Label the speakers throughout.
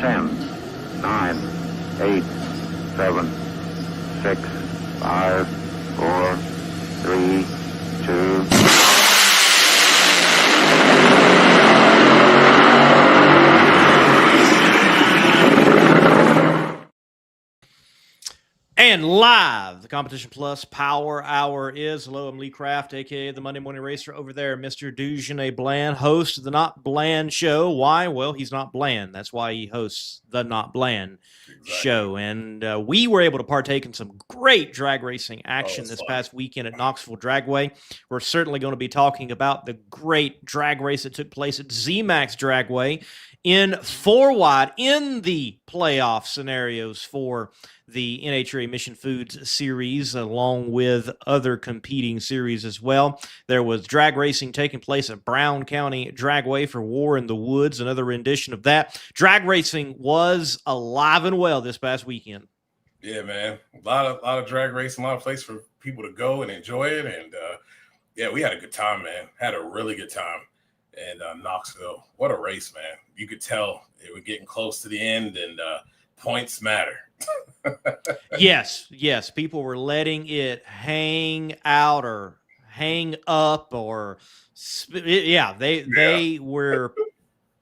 Speaker 1: 10, 9, 8, 7, 6, 5, 4, 3, 2.
Speaker 2: And live, the Competition Plus Power Hour is. Hello, I'm Lee Kraft, a.k.a. the Monday Morning Racer. Over there, Mr. Dujanay Bland, host of the Not Bland Show. Why? Well, he's not bland. That's why he hosts the Not Bland Show. And we were able to partake in some great drag racing action this past weekend at Knoxville Dragway. We're certainly going to be talking about the great drag race that took place at ZMAX Dragway in 4 wide in the playoff scenarios for the NHRA Mission Foods series, along with other competing series as well. There was drag racing taking place at Brown County Dragway for War in the Woods, another rendition of that. Drag racing was alive and well this past weekend.
Speaker 3: Yeah, man. A lot of drag racing, a lot of place for people to go and enjoy it. And yeah, we had a good time, man. Had a really good time in Knoxville. What a race, man. You could tell it was getting close to the end, and points matter.
Speaker 2: Yes. People were letting it hang out or hang up, or they were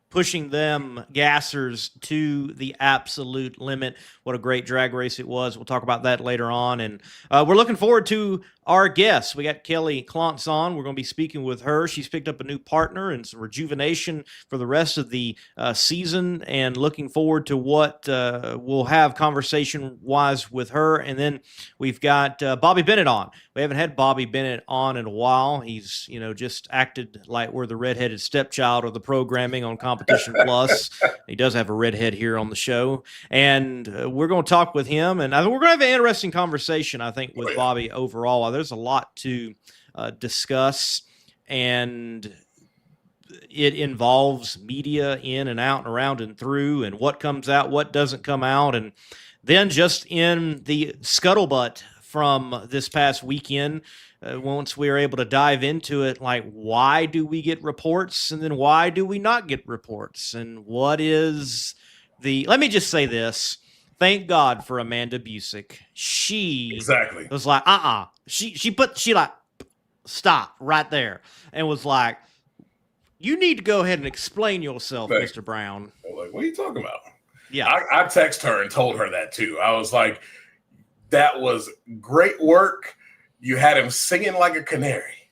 Speaker 2: pushing them gassers to the absolute limit. What a great drag race it was. We'll talk about that later on. And we're looking forward to our guests. We got Kelly Clontz on. We're going to be speaking with her. She's picked up a new partner and some rejuvenation for the rest of the season, and looking forward to what we'll have conversation-wise with her. And then we've got Bobby Bennett on. We haven't had Bobby Bennett on in a while. He's, just acted like we're the redheaded stepchild of the programming on Competition Plus. He does have a redhead here on the show. And we're going to talk with him. And we're going to have an interesting conversation, I think, with Bobby overall. There's a lot to discuss, and it involves media in and out and around and through, and what comes out, what doesn't come out. And then just in the scuttlebutt from this past weekend, once we were able to dive into it, like, why do we get reports, and then why do we not get reports? And what is let me just say this. Thank God for Amanda Busick. She was like, She like, stop right there, and was like, you need to go ahead and explain yourself, Mr. Brown.
Speaker 3: I'm like, what are you talking about?
Speaker 2: Yeah.
Speaker 3: I texted her and told her that too. I was like, that was great work. You had him singing like a canary.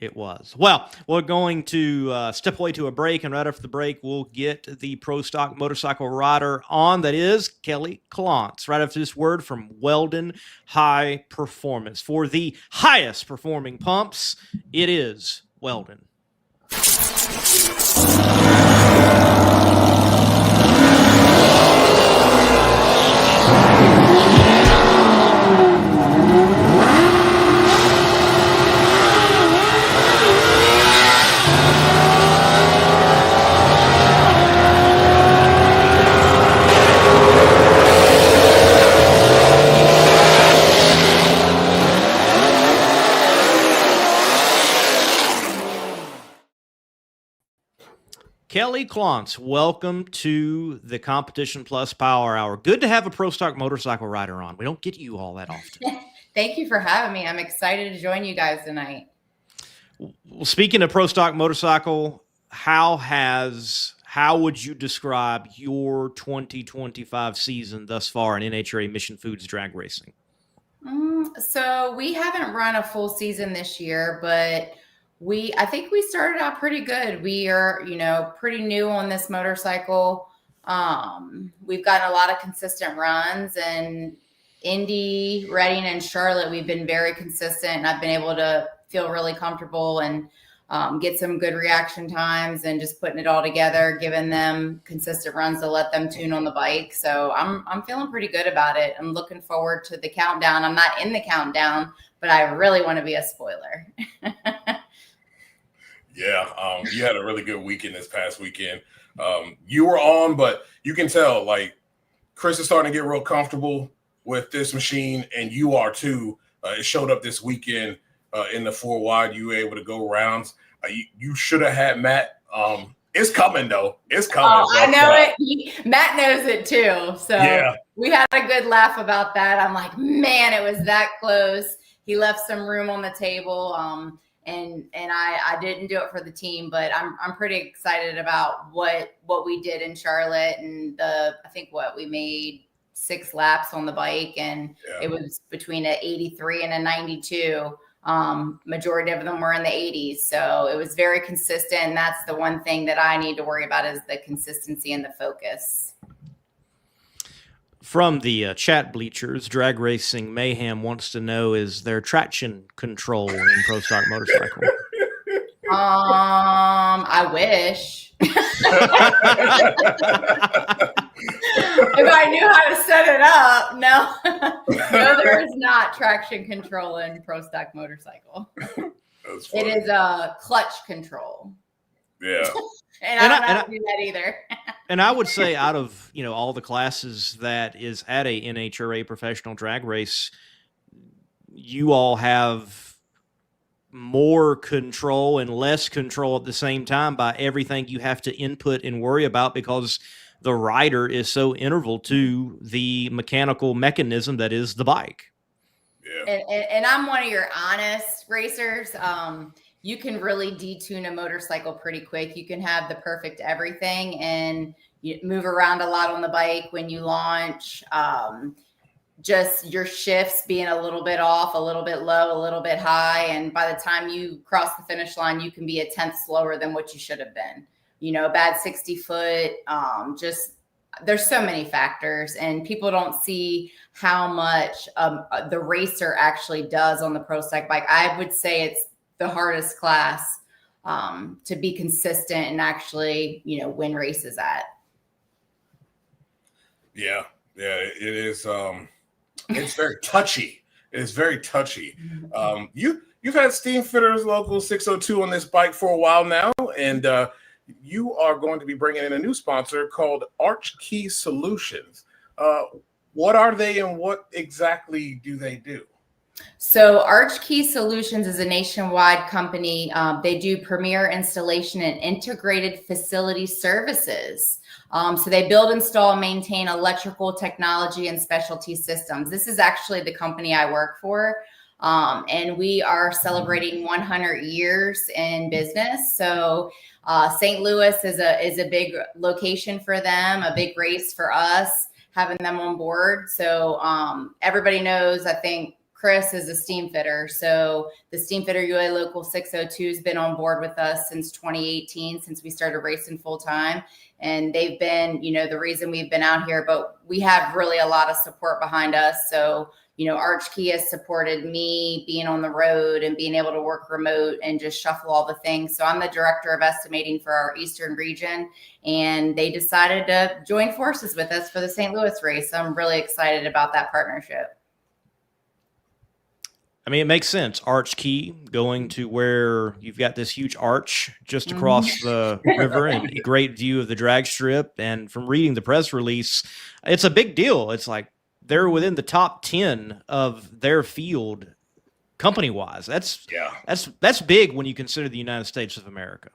Speaker 2: It was. Well, we're going to step away to a break, and right after the break, we'll get the Pro Stock Motorcycle rider on. That is Kelly Clontz. Right after this word from Weldon High Performance. For the highest performing pumps, it is Weldon. Kelly Clontz, welcome to the Competition Plus Power Hour. Good to have a Pro Stock motorcycle rider on. We don't get you all that often.
Speaker 4: Thank you for having me. I'm excited to join you guys tonight.
Speaker 2: Well, speaking of Pro Stock motorcycle, how would you describe your 2025 season thus far in NHRA Mission Foods drag racing?
Speaker 4: So we haven't run a full season this year, but I think we started out pretty good. We are, pretty new on this motorcycle. We've gotten a lot of consistent runs, and Indy, Reading, and Charlotte, we've been very consistent, and I've been able to feel really comfortable and get some good reaction times, and just putting it all together, giving them consistent runs to let them tune on the bike. So I'm feeling pretty good about it. I'm looking forward to the countdown. I'm not in the countdown, but I really want to be a spoiler.
Speaker 3: Yeah, you had a really good weekend this past weekend. You were on, but you can tell, like, Chris is starting to get real comfortable with this machine, and you are too. It showed up this weekend in the 4 wide. You were able to go rounds. You should have had Matt It's coming though. It's coming.
Speaker 4: Oh, I know it. Matt knows it too. So
Speaker 3: yeah,
Speaker 4: we had a good laugh about that. I'm like, man, it was that close. He left some room on the table. And I didn't do it for the team, but I'm pretty excited about what we did in Charlotte, and I think we made 6 laps on the bike, and it was between an 83 and a 92. Majority of them were in the 80s, so it was very consistent. And that's the one thing that I need to worry about is the consistency and the focus.
Speaker 2: From the chat bleachers, Drag Racing Mayhem wants to know, is there traction control in Pro Stock Motorcycle?
Speaker 4: I wish. If I knew how to set it up, no, there is not traction control in Pro Stock Motorcycle. It is a clutch control.
Speaker 3: Yeah.
Speaker 4: And I don't know how to do that either.
Speaker 2: And I would say out of, all the classes that is at a NHRA professional drag race, you all have more control and less control at the same time by everything you have to input and worry about, because the rider is so integral to the mechanical mechanism that is the bike.
Speaker 3: Yeah.
Speaker 4: And I'm one of your honest racers. You can really detune a motorcycle pretty quick. You can have the perfect everything and you move around a lot on the bike when you launch. Just your shifts being a little bit off, a little bit low, a little bit high. And by the time you cross the finish line, you can be a 10th slower than what you should have been. A bad 60 foot, there's so many factors, and people don't see how much the racer actually does on the Pro Stock bike. I would say it's the hardest class to be consistent and actually, win races at.
Speaker 3: Yeah, it is. It's very touchy. It is very touchy. You've had Steam Fitters Local 602 on this bike for a while now, and you are going to be bringing in a new sponsor called Arch Key Solutions. What are they, and what exactly do they do?
Speaker 4: So Arch Key Solutions is a nationwide company. They do premier installation and integrated facility services. So they build, install, and maintain electrical technology and specialty systems. This is actually the company I work for. And we are celebrating 100 years in business. So St. Louis is a big location for them, a big race for us, having them on board. So everybody knows, I think, Chris is a steam fitter. So the Steam Fitter UA Local 602 has been on board with us since 2018, since we started racing full time. And they've been, the reason we've been out here, but we have really a lot of support behind us. So, Arch Key has supported me being on the road and being able to work remote and just shuffle all the things. So I'm the director of estimating for our Eastern region, and they decided to join forces with us for the St. Louis race. So I'm really excited about that partnership.
Speaker 2: I mean, it makes sense. Arch Key, going to where you've got this huge arch just across the river and a great view of the drag strip. And from reading the press release, it's a big deal. It's like they're within the top 10 of their field company-wise. That's big when you consider the United States of America.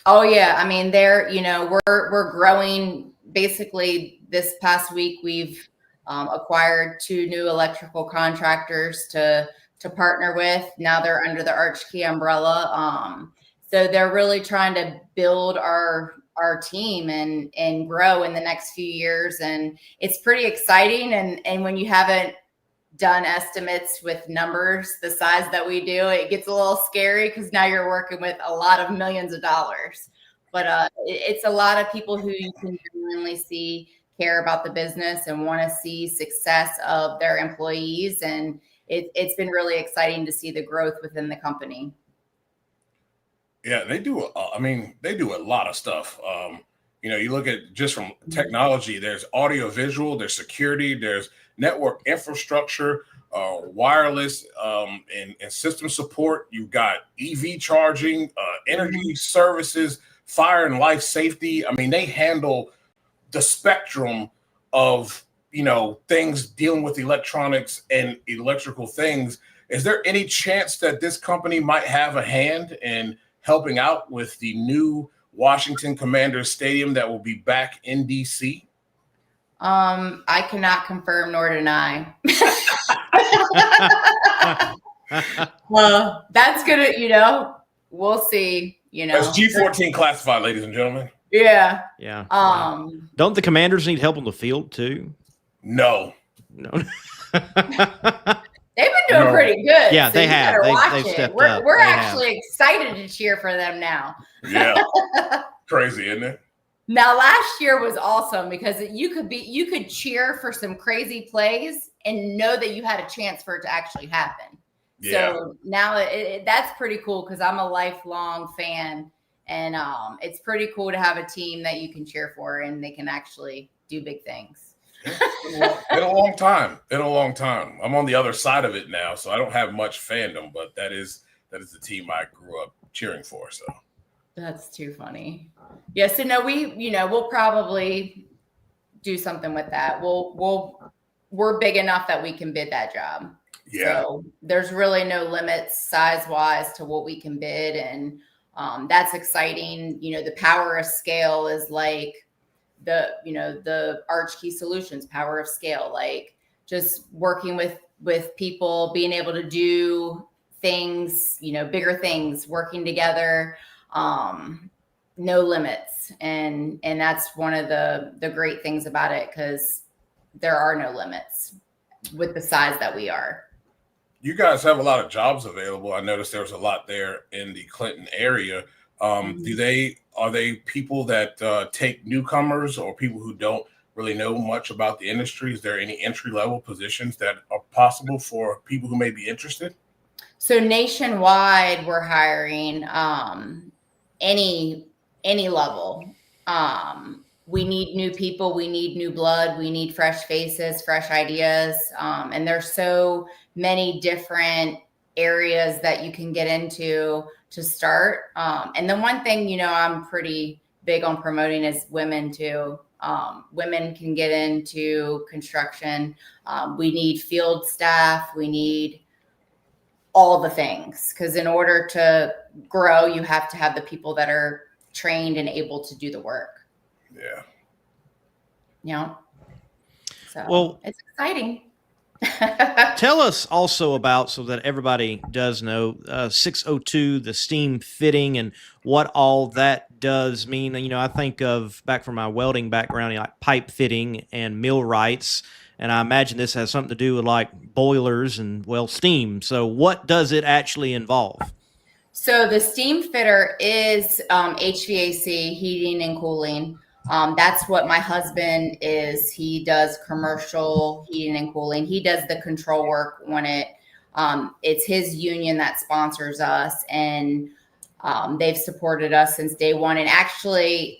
Speaker 4: Oh yeah, I mean, we're growing. Basically, this past week we've acquired 2 new electrical contractors to partner with. Now they're under the Arch Key umbrella. So they're really trying to build our team and grow in the next few years. And it's pretty exciting. And when you haven't done estimates with numbers the size that we do, it gets a little scary because now you're working with a lot of millions of dollars. But it's a lot of people who you can genuinely see care about the business and want to see success of their employees. And it's been really exciting to see the growth within the company.
Speaker 3: Yeah, they do a lot of stuff. You look at just from technology, there's audio visual, there's security, there's network infrastructure, wireless, and system support. You've got EV charging, energy services, fire and life safety. I mean, they handle the spectrum of things dealing with electronics and electrical things. Is there any chance that this company might have a hand in helping out with the new Washington Commanders Stadium that will be back in DC?
Speaker 4: I cannot confirm nor deny. Well, that's gonna, we'll see.
Speaker 3: That's G14 classified, ladies and gentlemen.
Speaker 4: Yeah.
Speaker 2: Yeah. Don't the Commanders need help on the field too?
Speaker 3: No.
Speaker 4: They've been doing pretty good.
Speaker 2: Yeah,
Speaker 4: so
Speaker 2: they have. They've stepped up.
Speaker 4: We're actually excited to cheer for them now.
Speaker 3: Yeah. Crazy, isn't it?
Speaker 4: Now, last year was awesome because you could cheer for some crazy plays and know that you had a chance for it to actually happen. Yeah. So now that's pretty cool because I'm a lifelong fan, and it's pretty cool to have a team that you can cheer for and they can actually do big things.
Speaker 3: Been a long time. I'm on the other side of it now, so I don't have much fandom, but that is the team I grew up cheering for. So
Speaker 4: that's too funny. Yeah. So no, we'll probably do something with that. We're big enough that we can bid that job.
Speaker 3: Yeah.
Speaker 4: So there's really no limits size-wise to what we can bid. And that's exciting. The power of scale is like the Arch Key Solutions power of scale, like just working with people, being able to do things, bigger things, working together, no limits. And that's one of the great things about it, because there are no limits with the size that we are.
Speaker 3: You guys have a lot of jobs available. I noticed there was a lot there in the Clinton area. Are they people that take newcomers or people who don't really know much about the industry? Is there any entry level positions that are possible for people who may be interested?
Speaker 4: So nationwide, we're hiring any level. We need new people. We need new blood. We need fresh faces, fresh ideas. And there's so many different areas that you can get into to start. And the one thing, I'm pretty big on promoting is women too. Women can get into construction. We need field staff. We need all the things, because in order to grow, you have to have the people that are trained and able to do the work.
Speaker 3: Yeah.
Speaker 4: So
Speaker 2: well,
Speaker 4: it's exciting.
Speaker 2: Tell us also about, so that everybody does know, 602, the steam fitting, and what all that does mean. I think of, back from my welding background, like pipe fitting and millwrights, and I imagine this has something to do with like boilers and, steam. So what does it actually involve?
Speaker 4: So the steam fitter is HVAC, heating and cooling. That's what my husband is. He does commercial heating and cooling. He does the control work on it. It's his union that sponsors us, and they've supported us since day one. And actually,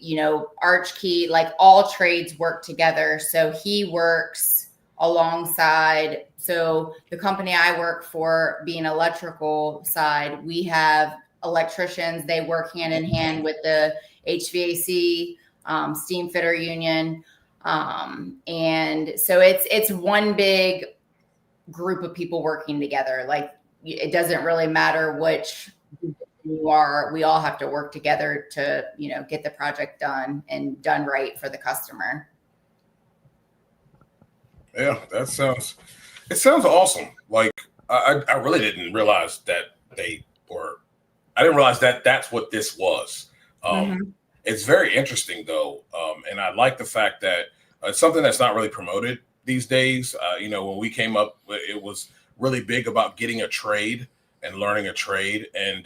Speaker 4: Arch Key, like all trades work together. So he works alongside. So the company I work for, being electrical side, we have electricians. They work hand in hand with the HVAC steam fitter union. And so it's one big group of people working together. Like, it doesn't really matter which you are. We all have to work together to, get the project done and done right for the customer.
Speaker 3: Yeah, it sounds awesome. Like, I really didn't realize that I didn't realize that that's what this was. It's very interesting though. And I like the fact that it's something that's not really promoted these days. When we came up, it was really big about getting a trade and learning a trade. And,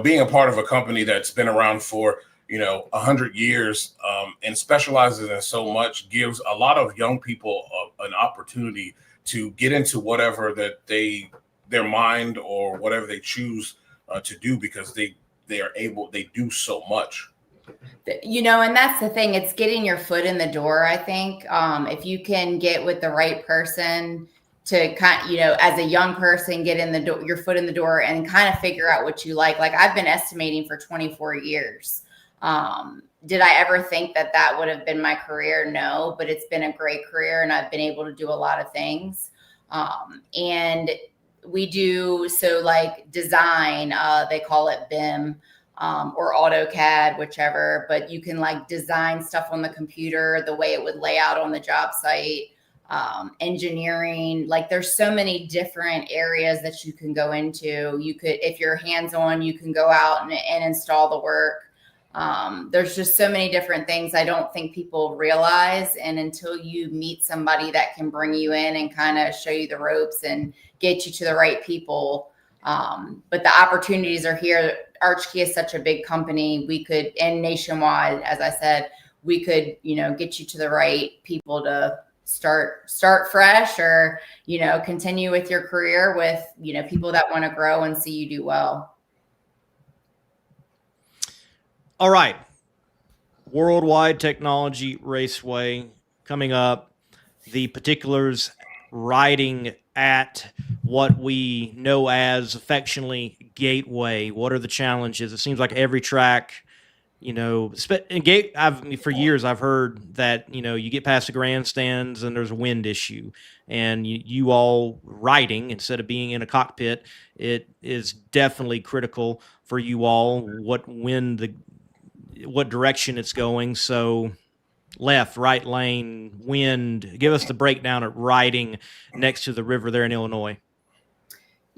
Speaker 3: being a part of a company that's been around for, 100 years and specializes in so much, gives a lot of young people an opportunity to get into whatever that their mind or whatever they choose to do, because they do so much.
Speaker 4: And that's the thing. It's getting your foot in the door. I think if you can get with the right person to as a young person, get in the door, your foot in the door, and kind of figure out what you like. Like, I've been estimating for 24 years. Did I ever think that would have been my career? No, but it's been a great career, and I've been able to do a lot of things. And we do, so like design, they call it BIM. or AutoCAD, whichever, but you can like design stuff on the computer the way it would lay out on the job site. Engineering, like there's so many different areas that you can go into. You could, if you're hands-on, you can go out and install the work. There's just so many different things I don't think people realize. And until you meet somebody that can bring you in and kind of show you the ropes and get you to the right people. But the opportunities are here. Archkey is such a big company. We could, and nationwide, as I said, we could, get you to the right people to start fresh, or, continue with your career with, people that want to grow and see you do well.
Speaker 2: All right. Worldwide Technology Raceway coming up. The particulars riding at what we know as affectionately Gateway. What are the challenges? It seems like every track, for years I've heard that, you get past the grandstands and there's a wind issue, and you all riding instead of being in a cockpit, it is definitely critical for you all what direction it's going. So left, right lane, wind, give us the breakdown of riding next to the river there in Illinois.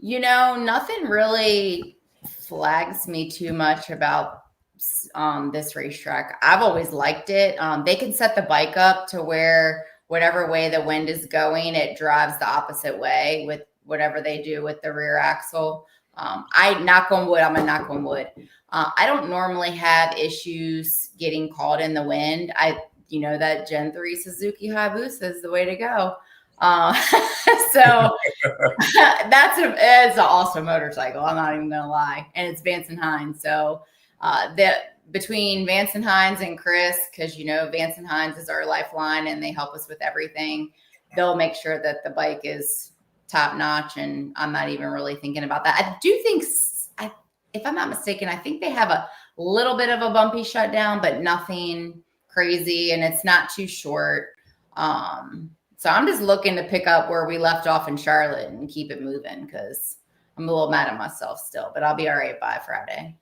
Speaker 4: Nothing really flags me too much about this racetrack. I've always liked it. They can set the bike up to where whatever way the wind is going, it drives the opposite way with whatever they do with the rear axle. I knock on wood. I'm a knock on wood. I don't normally have issues getting caught in the wind. That Gen 3 Suzuki Hayabusa is the way to go. So it's an awesome motorcycle. I'm not even gonna lie. And it's Vance and Hines. So between Vance and Hines and Chris, because Vance and Hines is our lifeline and they help us with everything, they'll make sure that the bike is top notch, and I'm not even really thinking about that. I do think, if I'm not mistaken, I think they have a little bit of a bumpy shutdown, but nothing crazy, and it's not too short. So I'm just looking to pick up where we left off in Charlotte and keep it moving, because I'm a little mad at myself still, but I'll be all right by Friday.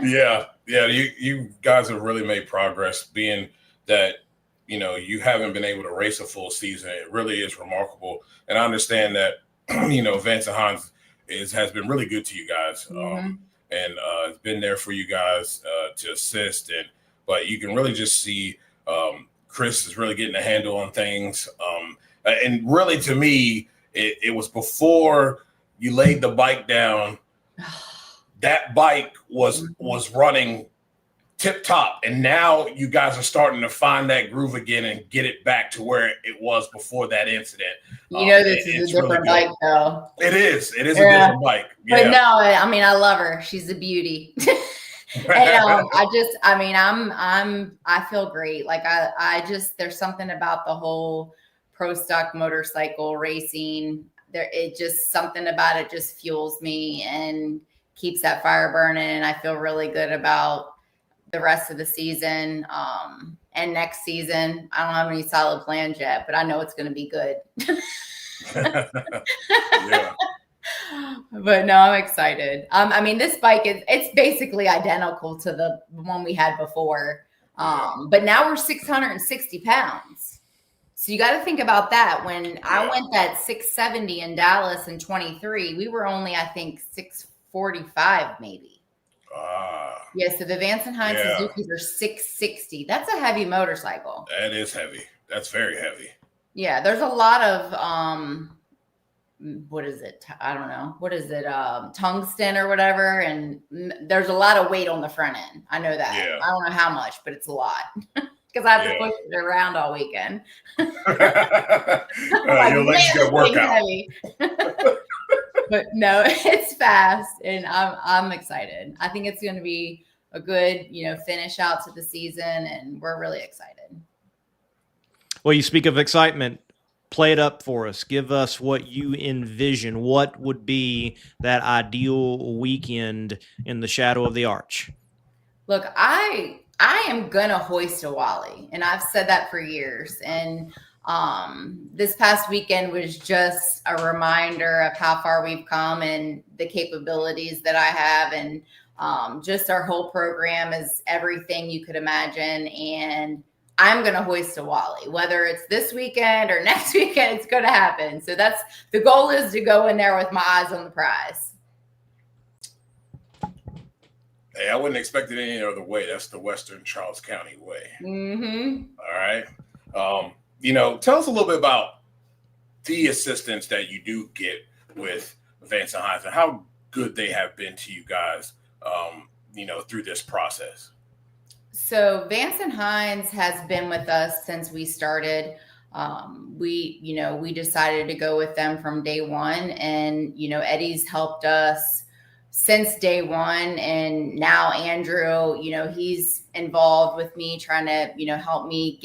Speaker 3: Yeah. You guys have really made progress, being that, you haven't been able to race a full season. It really is remarkable. And I understand that, Vance and Hines has been really good to you guys.
Speaker 4: Mm-hmm.
Speaker 3: And it's been there for you guys to assist. But you can really just see Chris is really getting a handle on things. And really, to me, it was before you laid the bike down. That bike was running tip top, and now you guys are starting to find that groove again and get it back to where it was before that incident.
Speaker 4: This is a different bike, though.
Speaker 3: It is a different bike. Yeah.
Speaker 4: But no, I love her. She's a beauty. And I feel great. Like there's something about the whole pro stock motorcycle racing there. It just, something about it just fuels me and keeps that fire burning. And I feel really good about the rest of the season. And next season, I don't have any solid plans yet, but I know it's going to be good.
Speaker 3: Yeah.
Speaker 4: But no, I'm excited. This bike it's basically identical to the one we had before. But now we're 660 pounds. So you got to think about that. When I went that 670 in Dallas in 23, we were only, I think, 645 maybe. Yeah, so the Vance and Hines Suzukis are 660. That's a heavy motorcycle.
Speaker 3: That is heavy. That's very heavy.
Speaker 4: Yeah, there's a lot of what is it? I don't know. What is it? Tungsten or whatever. And there's a lot of weight on the front end. I know that.
Speaker 3: Yeah.
Speaker 4: I don't know how much, but it's a lot. Because I have to push it around all weekend.
Speaker 3: Your legs got workout.
Speaker 4: But no, it's fast, and I'm excited. I think it's going to be a good, finish out to the season, and we're really excited.
Speaker 2: Well, you speak of excitement. Play it up for us. Give us what you envision. What would be that ideal weekend in the shadow of the arch?
Speaker 4: Look, I am going to hoist a Wally, and I've said that for years. And This past weekend was just a reminder of how far we've come and the capabilities that I have. And just our whole program is everything you could imagine. And I'm going to hoist a Wally, whether it's this weekend or next weekend, it's going to happen. So that's the goal, is to go in there with my eyes on the prize.
Speaker 3: Hey, I wouldn't expect it any other way. That's the Western Charles County way.
Speaker 4: Mm-hmm.
Speaker 3: All right. Tell us a little bit about the assistance that you do get with Vance and Hines and how good they have been to you guys, through this process.
Speaker 4: So Vance and Hines has been with us since we started. We decided to go with them from day one, and, Eddie's helped us since day one. And now Andrew, he's involved with me, trying to, help me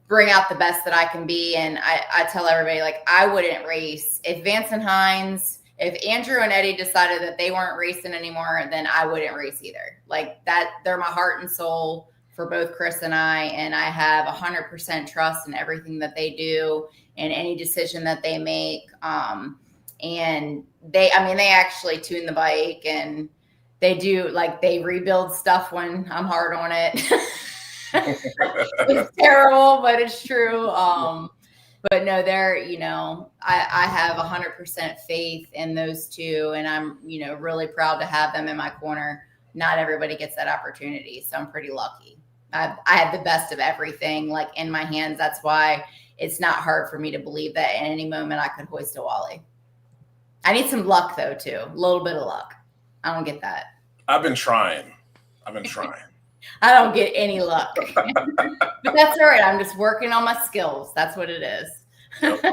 Speaker 4: bring out the best that I can be. And I tell everybody, like, I wouldn't race if Vance and Hines, if Andrew and Eddie decided that they weren't racing anymore, then I wouldn't race either. Like that, they're my heart and soul for both Chris and I have 100% trust in everything that they do and any decision that they make. And they actually tune the bike, and they do, like, they rebuild stuff when I'm hard on it. It's terrible, but it's true. But no, they're, I have 100% faith in those two, and I'm, really proud to have them in my corner. Not everybody gets that opportunity, so I'm pretty lucky. I have the best of everything, like, in my hands. That's why it's not hard for me to believe that at any moment I could hoist a Wally. I need some luck, though, too. A little bit of luck. I don't get that.
Speaker 3: I've been trying.
Speaker 4: I don't get any luck. But that's all right. I'm just working on my skills. That's what it is.
Speaker 3: Yep.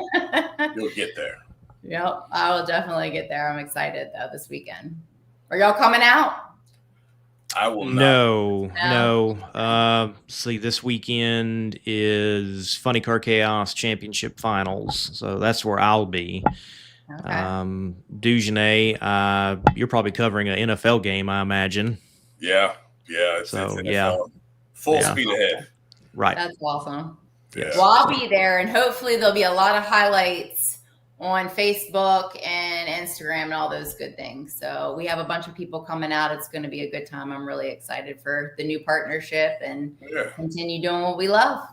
Speaker 3: You'll get there.
Speaker 4: Yep. I will definitely get there. I'm excited, though, this weekend. Are y'all coming out?
Speaker 3: I will not.
Speaker 2: No. See, this weekend is Funny Car Chaos Championship Finals. So that's where I'll be.
Speaker 4: Okay.
Speaker 2: Dugenet, you're probably covering an NFL game, I imagine.
Speaker 3: Yeah. It's NFL.
Speaker 2: Yeah.
Speaker 3: Full speed ahead.
Speaker 2: Right.
Speaker 4: That's awesome.
Speaker 3: Yeah.
Speaker 4: Well, I'll be there, and hopefully there'll be a lot of highlights on Facebook and Instagram and all those good things. So we have a bunch of people coming out. It's going to be a good time. I'm really excited for the new partnership and continue doing what we love.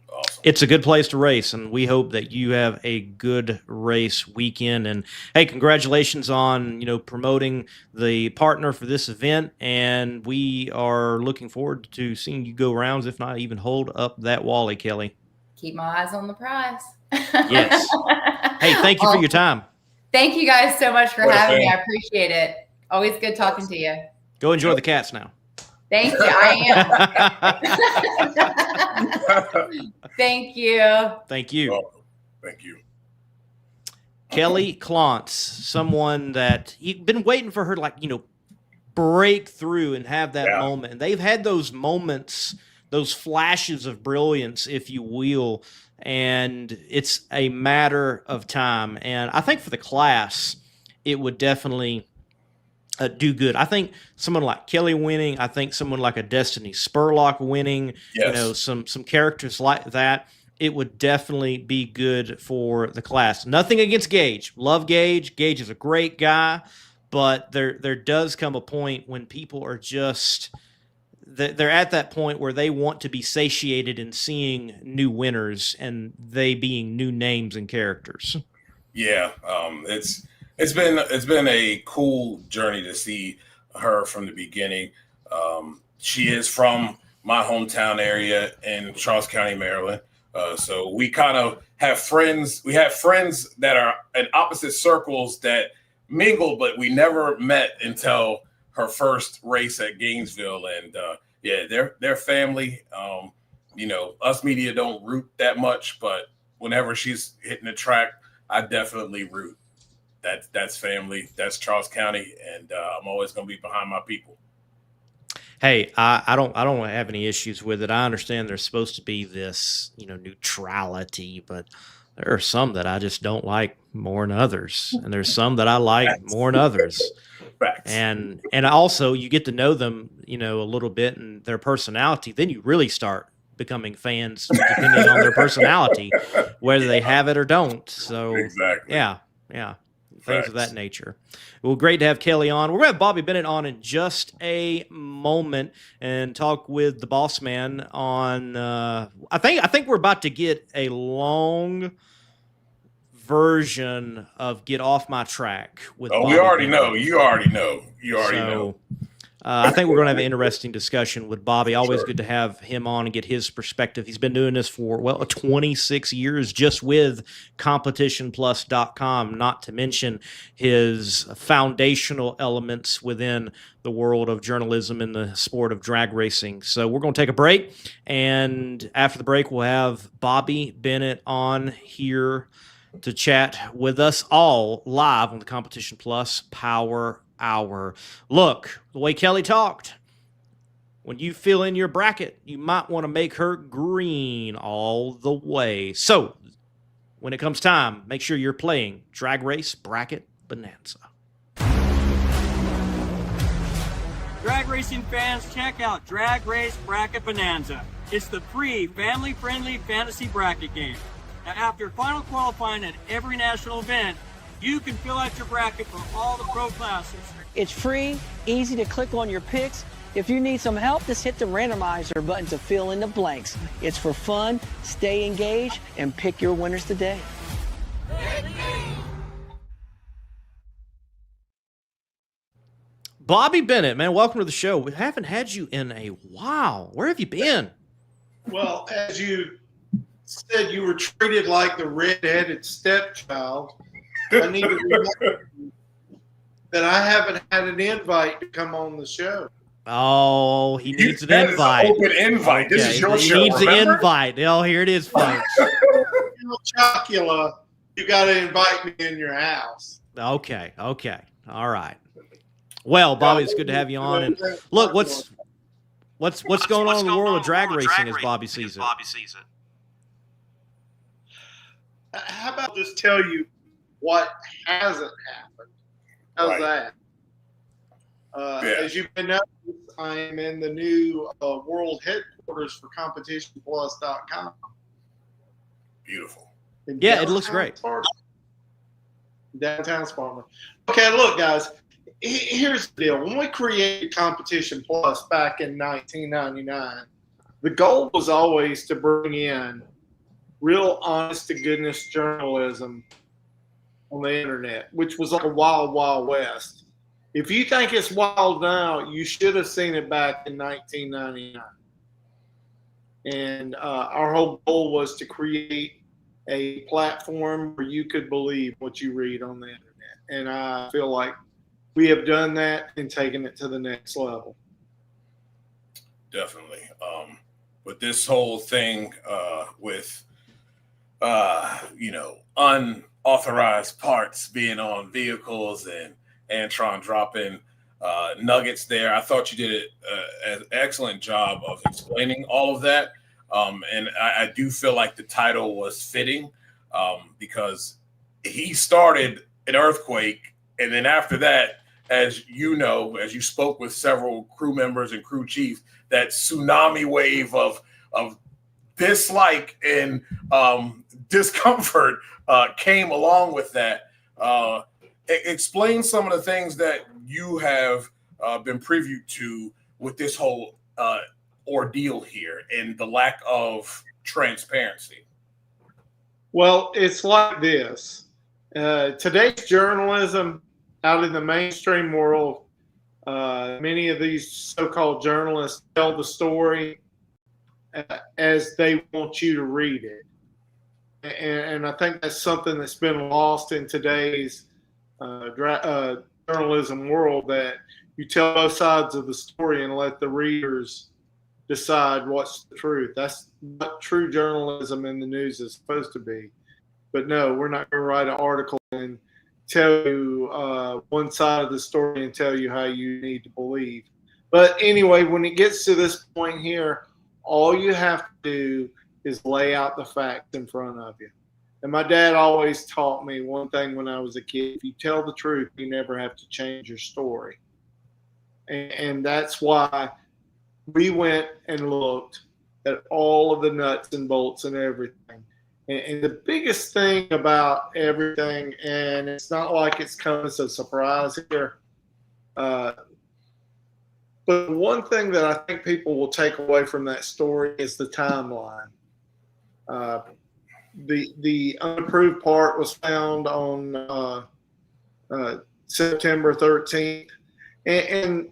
Speaker 3: Awesome.
Speaker 2: It's a good place to race, and we hope that you have a good race weekend. And hey, congratulations on promoting the partner for this event, and we are looking forward to seeing you go rounds, if not even hold up that Wally, Kelly.
Speaker 4: Keep my eyes on the prize.
Speaker 2: Yes. Hey, thank you for your time.
Speaker 4: Thank you guys so much for having me. I appreciate it. Always good talking to you.
Speaker 2: Go enjoy the cats now.
Speaker 4: Thank you. I am. Thank you.
Speaker 2: Thank you.
Speaker 3: Welcome. Thank you.
Speaker 2: Kelly Clontz, someone that you've been waiting for her to, break through and have that moment. And they've had those moments, those flashes of brilliance, if you will, and it's a matter of time. And I think for the class, it would definitely do good. I think someone like Kelly winning, I think someone like a Destiny Spurlock winning, some characters like that, it would definitely be good for the class. Nothing against Gage. Love Gage. Gage is a great guy, but there does come a point when people are just they're at that point where they want to be satiated in seeing new winners and they being new names and characters.
Speaker 3: Yeah, it's been a cool journey to see her from the beginning. She is from my hometown area in Charles County, Maryland. So we kind of have friends. We have friends that are in opposite circles that mingle, but we never met until her first race at Gainesville. And they're family. Us media don't root that much, but whenever she's hitting the track, I definitely root. That's family. That's Charles County, and I'm always going to be behind my people.
Speaker 2: Hey, I don't have any issues with it. I understand there's supposed to be this, neutrality, but there are some that I just don't like more than others, and there's some that I like more than others.
Speaker 3: Facts.
Speaker 2: And also you get to know them, a little bit and their personality. Then you really start becoming fans depending on their personality, whether they have it or don't. So
Speaker 3: Exactly.
Speaker 2: yeah. Things of that nature. Well, great to have Kelly on. We're going to have Bobby Bennett on in just a moment and talk with the boss man on. I think we're about to get a long version of "Get Off My Track" with.
Speaker 3: Oh,
Speaker 2: Bobby
Speaker 3: we already
Speaker 2: Bennett.
Speaker 3: know. You already know. You already know.
Speaker 2: I think we're going to have an interesting discussion with Bobby. Always good to have him on and get his perspective. He's been doing this for, 26 years just with competitionplus.com, not to mention his foundational elements within the world of journalism in the sport of drag racing. So we're going to take a break, and after the break, we'll have Bobby Bennett on here to chat with us all live on the Competition Plus Power Hour. Look, the way Kelly talked, when you fill in your bracket, you might want to make her green all the way. So when it comes time, make sure you're playing Drag Race Bracket Bonanza.
Speaker 5: Drag racing fans, check out Drag Race Bracket Bonanza. It's the free, family-friendly fantasy bracket game. Now, after final qualifying at every national event, you can fill out your bracket for all the pro classes.
Speaker 6: It's free, easy to click on your picks. If you need some help, just hit the randomizer button to fill in the blanks. It's for fun, stay engaged, and pick your winners today.
Speaker 2: Bobby Bennett, man, welcome to the show. We haven't had you in a while. Where have you been?
Speaker 7: Well, as you said, you were treated like the red-headed stepchild. I need to remember that I haven't had an invite to come on the show.
Speaker 2: Oh, he needs an
Speaker 3: That is
Speaker 2: invite.
Speaker 3: an open invite. This is your
Speaker 2: he
Speaker 3: show.
Speaker 2: needs
Speaker 3: remember?
Speaker 2: an invite. Oh, here it is, folks.
Speaker 7: Chocula, you got to invite me in your house.
Speaker 2: Okay. All right. Well, Bobby, it's good to have you on. And look, what's going on in the world of drag racing as Bobby sees it?
Speaker 7: How about just tell you what hasn't happened? How's
Speaker 3: Right.
Speaker 7: that? As you may know, I am in the new world headquarters for CompetitionPlus.com.
Speaker 3: Beautiful.
Speaker 7: in
Speaker 2: Yeah, it looks
Speaker 7: downtown
Speaker 2: great.
Speaker 7: Sparta. Downtown Sparta. Okay, look, guys. Here's the deal. When we created Competition Plus back in 1999, the goal was always to bring in real honest-to-goodness journalism on the internet, which was like a wild, wild west. If you think it's wild now, you should have seen it back in 1999. And our whole goal was to create a platform where you could believe what you read on the internet. And I feel like we have done that and taken it to the next level.
Speaker 3: Definitely. But this whole thing with unauthorized parts being on vehicles and Antron dropping nuggets there, I thought you did an excellent job of explaining all of that. And I do feel like the title was fitting because he started an earthquake, and then after that, as you know, as you spoke with several crew members and crew chiefs, that tsunami wave of dislike and discomfort came along with that. Explain some of the things that you have been privy to with this whole ordeal here and the lack of transparency.
Speaker 7: Well, it's like this. Today's journalism out in the mainstream world, many of these so-called journalists tell the story as they want you to read it. And I think that's something that's been lost in today's journalism world, that you tell both sides of the story and let the readers decide what's the truth. That's what true journalism in the news is supposed to be. But no, we're not going to write an article and tell you one side of the story and tell you how you need to believe. But anyway, when it gets to this point here, all you have to do is lay out the facts in front of you. And my dad always taught me one thing when I was a kid: if you tell the truth, you never have to change your story. And that's why we went and looked at all of the nuts and bolts and everything. And the biggest thing about everything, and it's not like it's come as a surprise here, but one thing that I think people will take away from that story is the timeline. The unapproved part was found on September 13th. And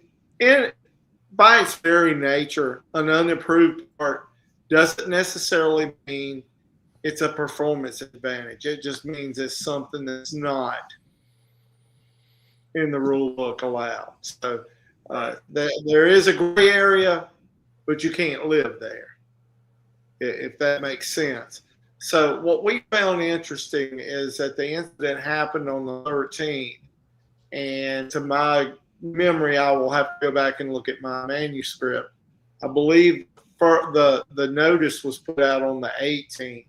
Speaker 7: by its very nature, an unapproved part doesn't necessarily mean it's a performance advantage. It just means it's something that's not in the rule book allowed. So there is a gray area, but you can't live there, if that makes sense. So what we found interesting is that the incident happened on the 13th, and to my memory, I will have to go back and look at my manuscript. I believe the notice was put out on the 18th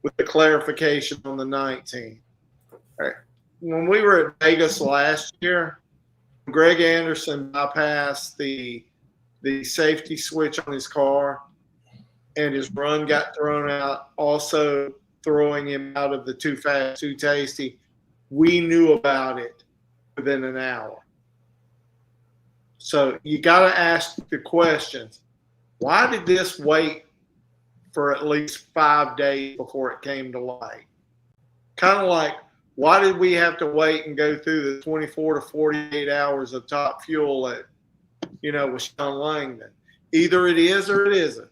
Speaker 7: with the clarification on the 19th. All right. When we were at Vegas last year, Greg Anderson bypassed the safety switch on his car, and his run got thrown out, also throwing him out of the Too Fast, Too Tasty. We knew about it within an hour. So you got to ask the questions. Why did this wait for at least 5 days before it came to light? Kind of like, why did we have to wait and go through the 24 to 48 hours of Top Fuel at, with Sean Langdon? Either it is or it isn't.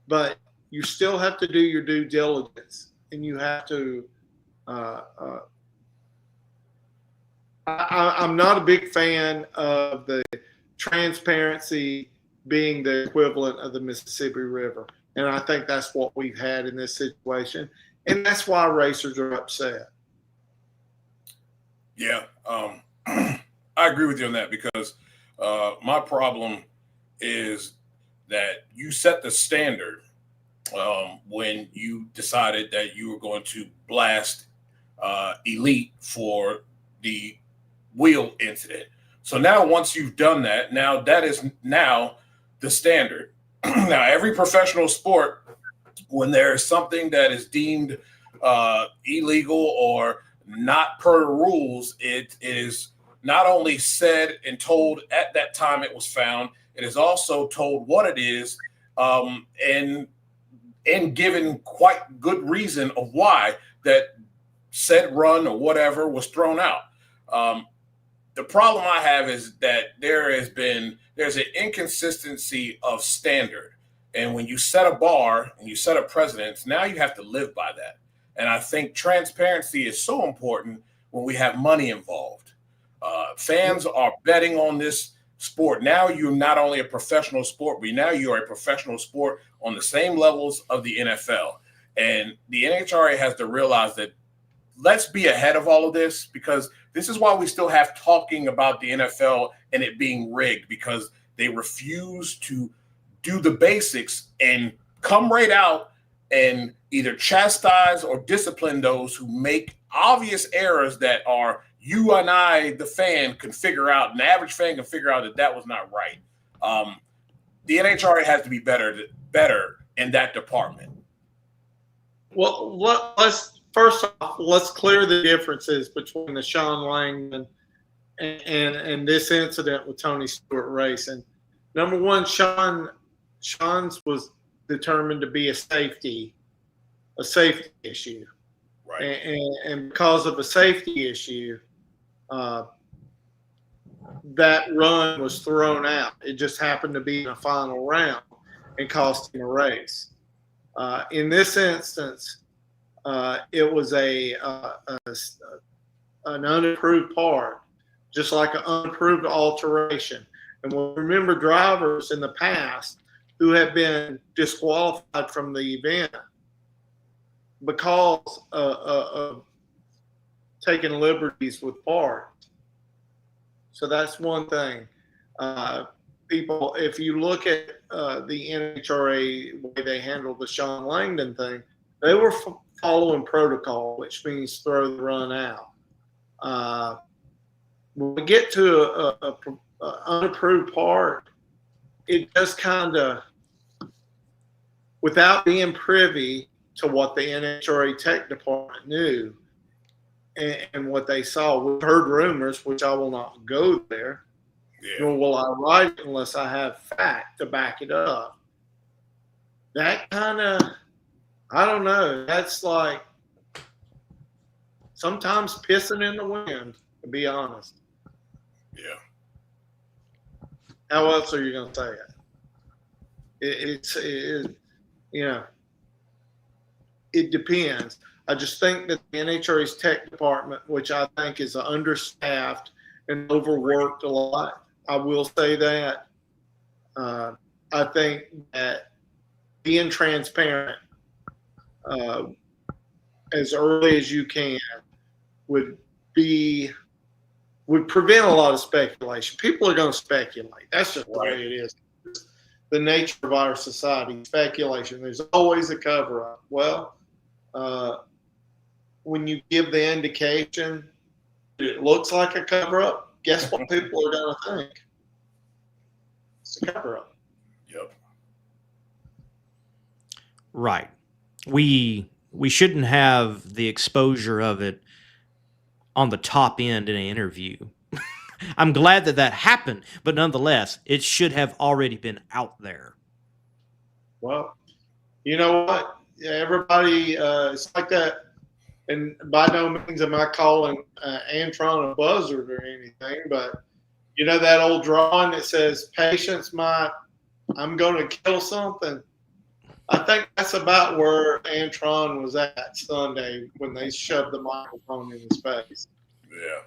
Speaker 7: But you still have to do your due diligence, and you have to I'm not a big fan of the transparency being the equivalent of the Mississippi River. And I think that's what we've had in this situation. And that's why racers are upset.
Speaker 3: Yeah, I agree with you on that, because my problem is that you set the standard when you decided that you were going to blast Elite for the wheel incident. So now once you've done that, now that is now the standard. Now every professional sport, when there is something that is deemed illegal or not per the rules, it is not only said and told at that time it was found, it is also told what it is, and given quite good reason of why that said run or whatever was thrown out. The problem I have is that there's an inconsistency of standard. And when you set a bar and you set a precedent, now you have to live by that. And I think transparency is so important when we have money involved. Fans are betting on this sport. Now you're not only a professional sport, but now you are a professional sport on the same levels of the NFL. And the NHRA has to realize that let's be ahead of all of this, because this is why we still have talking about the NFL and it being rigged, because they refuse to do the basics and come right out and either chastise or discipline those who make obvious errors that are you and I, the fan, can figure out, an average fan can figure out that was not right. The NHRA has to be better in that department.
Speaker 7: Well, first off, let's clear the differences between the Sean Langdon and this incident with Tony Stewart Racing. Number one, Sean's was determined to be a safety issue. Right. And because of a safety issue, that run was thrown out. It just happened to be in a final round and cost him a race. In this instance, it was an unapproved part, just like an unapproved alteration. And we'll remember drivers in the past who have been disqualified from the event because of taking liberties with parts. So that's one thing. People, if you look at the NHRA, the way they handled the Sean Langdon thing, they were following protocol, which means throw the run out. When we get to a unapproved part, it just kind of without being privy to what the NHRA tech department knew and what they saw. We've heard rumors, which I will not go there, nor will I write it unless I have fact to back it up. That kind of, I don't know, that's like sometimes pissing in the wind, to be honest.
Speaker 3: Yeah.
Speaker 7: How else are you going to say it? It you know, it depends. I just think that the NHRA's tech department, which I think is understaffed and overworked a lot, I will say that. I think that being transparent as early as you can would prevent a lot of speculation. People are going to speculate. That's just the way it is. The nature of our society, speculation. There's always a cover-up. Well, when you give the indication it looks like a cover-up, guess what people are going to think? It's a cover-up.
Speaker 3: Yep.
Speaker 2: Right. We shouldn't have the exposure of it on the top end in an interview. I'm glad that happened, but nonetheless, it should have already been out there.
Speaker 7: Well, you know what? Yeah, everybody, it's like that. And by no means am I calling Antron a buzzard or anything, but you know that old drawing that says, "Patience, I'm going to kill something." I think that's about where Antron was at Sunday when they shoved the microphone in his face.
Speaker 3: Yeah.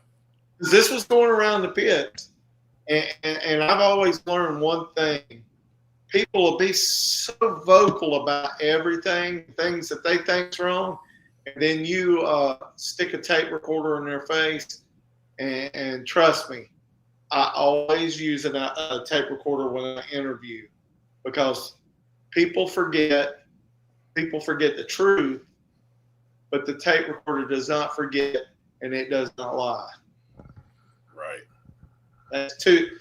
Speaker 7: This was going around the pit. And I've always learned one thing. People will be so vocal about everything, things that they think's wrong, and then you stick a tape recorder in their face, and trust me, I always use a tape recorder when I interview, because people forget the truth, but the tape recorder does not forget, and it does not lie.
Speaker 3: Right.
Speaker 7: That's two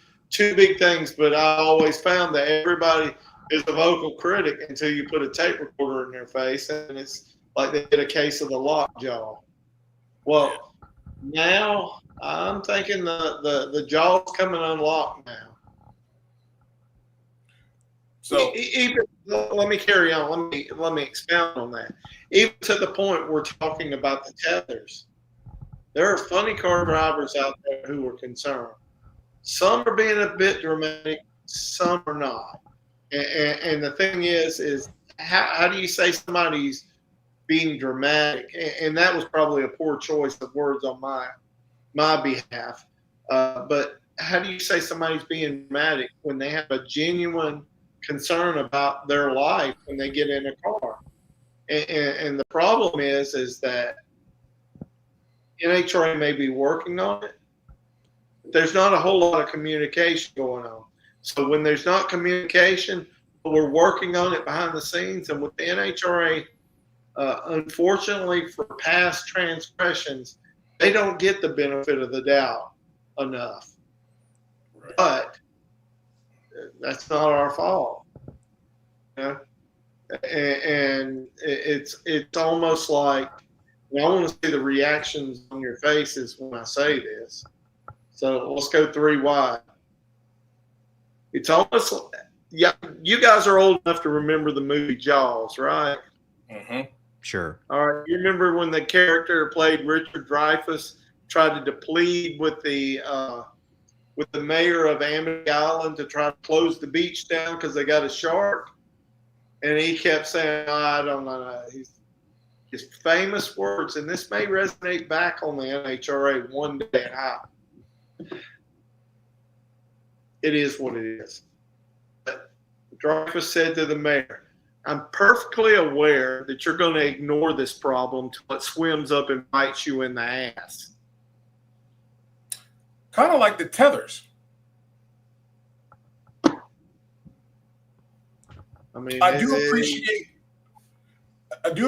Speaker 7: big things, but I always found that everybody is a vocal critic until you put a tape recorder in their face, and it's like they did a case of the lockjaw. Well, now I'm thinking the jaw's coming unlocked now.
Speaker 3: So
Speaker 7: even, let me carry on. Let me expound on that. Even to the point we're talking about the tethers. There are funny car drivers out there who are concerned. Some are being a bit dramatic, some are not. And the thing is how do you say somebody's being dramatic? And that was probably a poor choice of words on my behalf. But how do you say somebody's being dramatic when they have a genuine concern about their life when they get in a car? And the problem is that NHRA may be working on it. There's not a whole lot of communication going on. So when there's not communication, we're working on it behind the scenes. And with the NHRA, unfortunately for past transgressions, they don't get the benefit of the doubt enough. Right. But that's not our fault. You know? And it's almost like, I want to see the reactions on your faces when I say this. So let's go 3 wide. It's almost, yeah, you guys are old enough to remember the movie Jaws, right?
Speaker 3: Mm-hmm.
Speaker 2: Sure.
Speaker 7: All right. You remember when the character played Richard Dreyfuss tried to plead with the mayor of Amity Island to try to close the beach down because they got a shark? And he kept saying, oh, I don't know. His famous words, and this may resonate back on the NHRA one day. It is what it is. But Dreyfuss said to the mayor, I'm perfectly aware that you're going to ignore this problem till it swims up and bites you in the ass.
Speaker 3: Kind of like the tethers.
Speaker 7: I mean,
Speaker 3: I do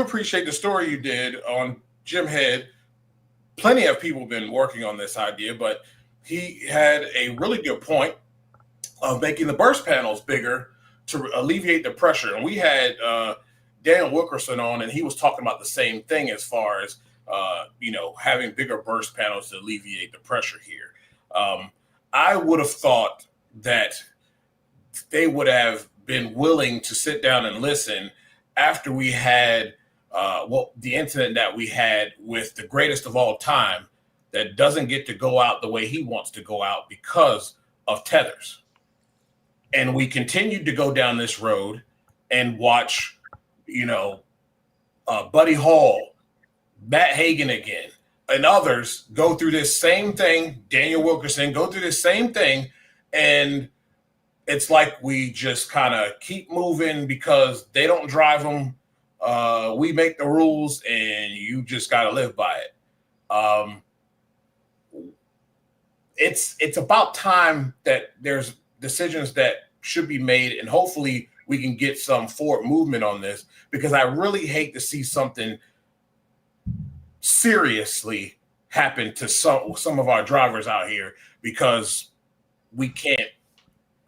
Speaker 3: appreciate the story you did on Jim Head. Plenty of people have been working on this idea, but he had a really good point of making the burst panels bigger to alleviate the pressure. And we had Daniel Wilkerson on, and he was talking about the same thing as far as, having bigger burst panels to alleviate the pressure here. I would have thought that they would have been willing to sit down and listen after we had the incident that we had with the greatest of all time that doesn't get to go out the way he wants to go out because of tethers. And we continued to go down this road and watch, Buddy Hall, Matt Hagan again, and others go through this same thing, Daniel Wilkerson, go through this same thing, and it's like we just kind of keep moving because they don't drive them. We make the rules, and you just got to live by it. It's about time that there's decisions that should be made, and hopefully we can get some forward movement on this, because I really hate to see something seriously happen to some of our drivers out here because we can't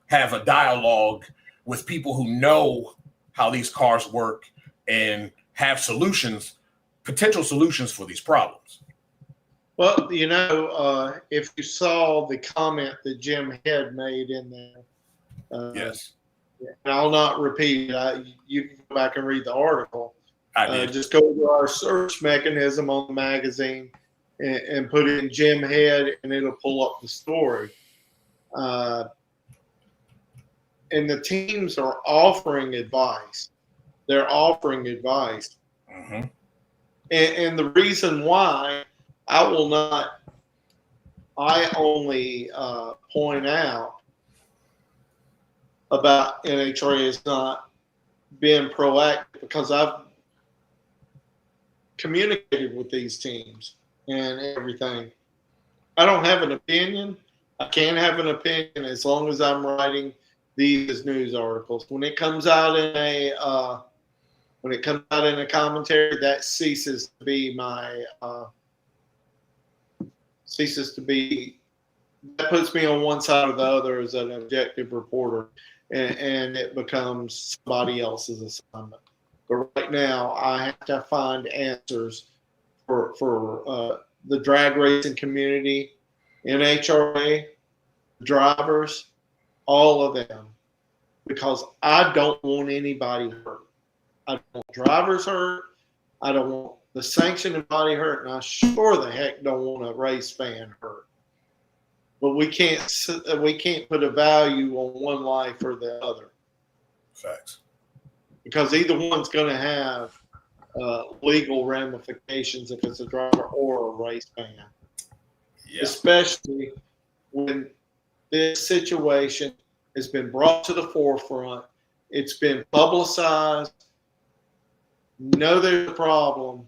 Speaker 3: have a dialogue with people who know how these cars work and have potential solutions for these problems.
Speaker 7: Well, if you saw the comment that Jim Head made in there,
Speaker 3: yes,
Speaker 7: and I'll not repeat it. You can go back and read the article.
Speaker 3: I did.
Speaker 7: Just go to our search mechanism on the magazine and put in Jim Head, and it'll pull up the story. And the teams are offering advice. They're offering advice.
Speaker 3: Mm-hmm.
Speaker 7: And the reason why I only point out about NHRA has not been proactive, because I've communicated with these teams and everything. I don't have an opinion. I can't have an opinion as long as I'm writing these news articles. When it comes out in a commentary, that ceases to be that puts me on one side or the other as an objective reporter, and it becomes somebody else's assignment. But right now, I have to find answers for the drag racing community, NHRA, drivers, all of them, because I don't want anybody hurt. I don't want drivers hurt. I don't want the sanctioning body hurt, and I sure the heck don't want a race fan hurt. But we can't put a value on one life or the other.
Speaker 3: Facts. Because
Speaker 7: either one's going to have legal ramifications if it's a driver or a race fan. Yeah. Especially when this situation has been brought to the forefront. It's been publicized. Know there's a problem.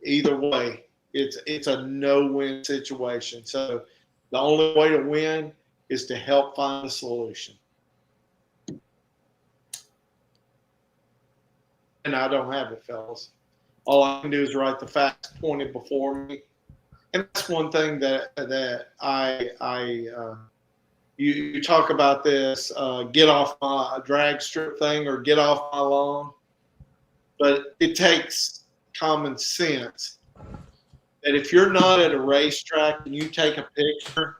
Speaker 7: Either way, it's a no-win situation. So the only way to win is to help find a solution. And I don't have it, fellas. All I can do is write the facts pointed before me. And that's one thing that you talk about this, get off my drag strip thing or get off my lawn. But it takes common sense that if you're not at a racetrack and you take a picture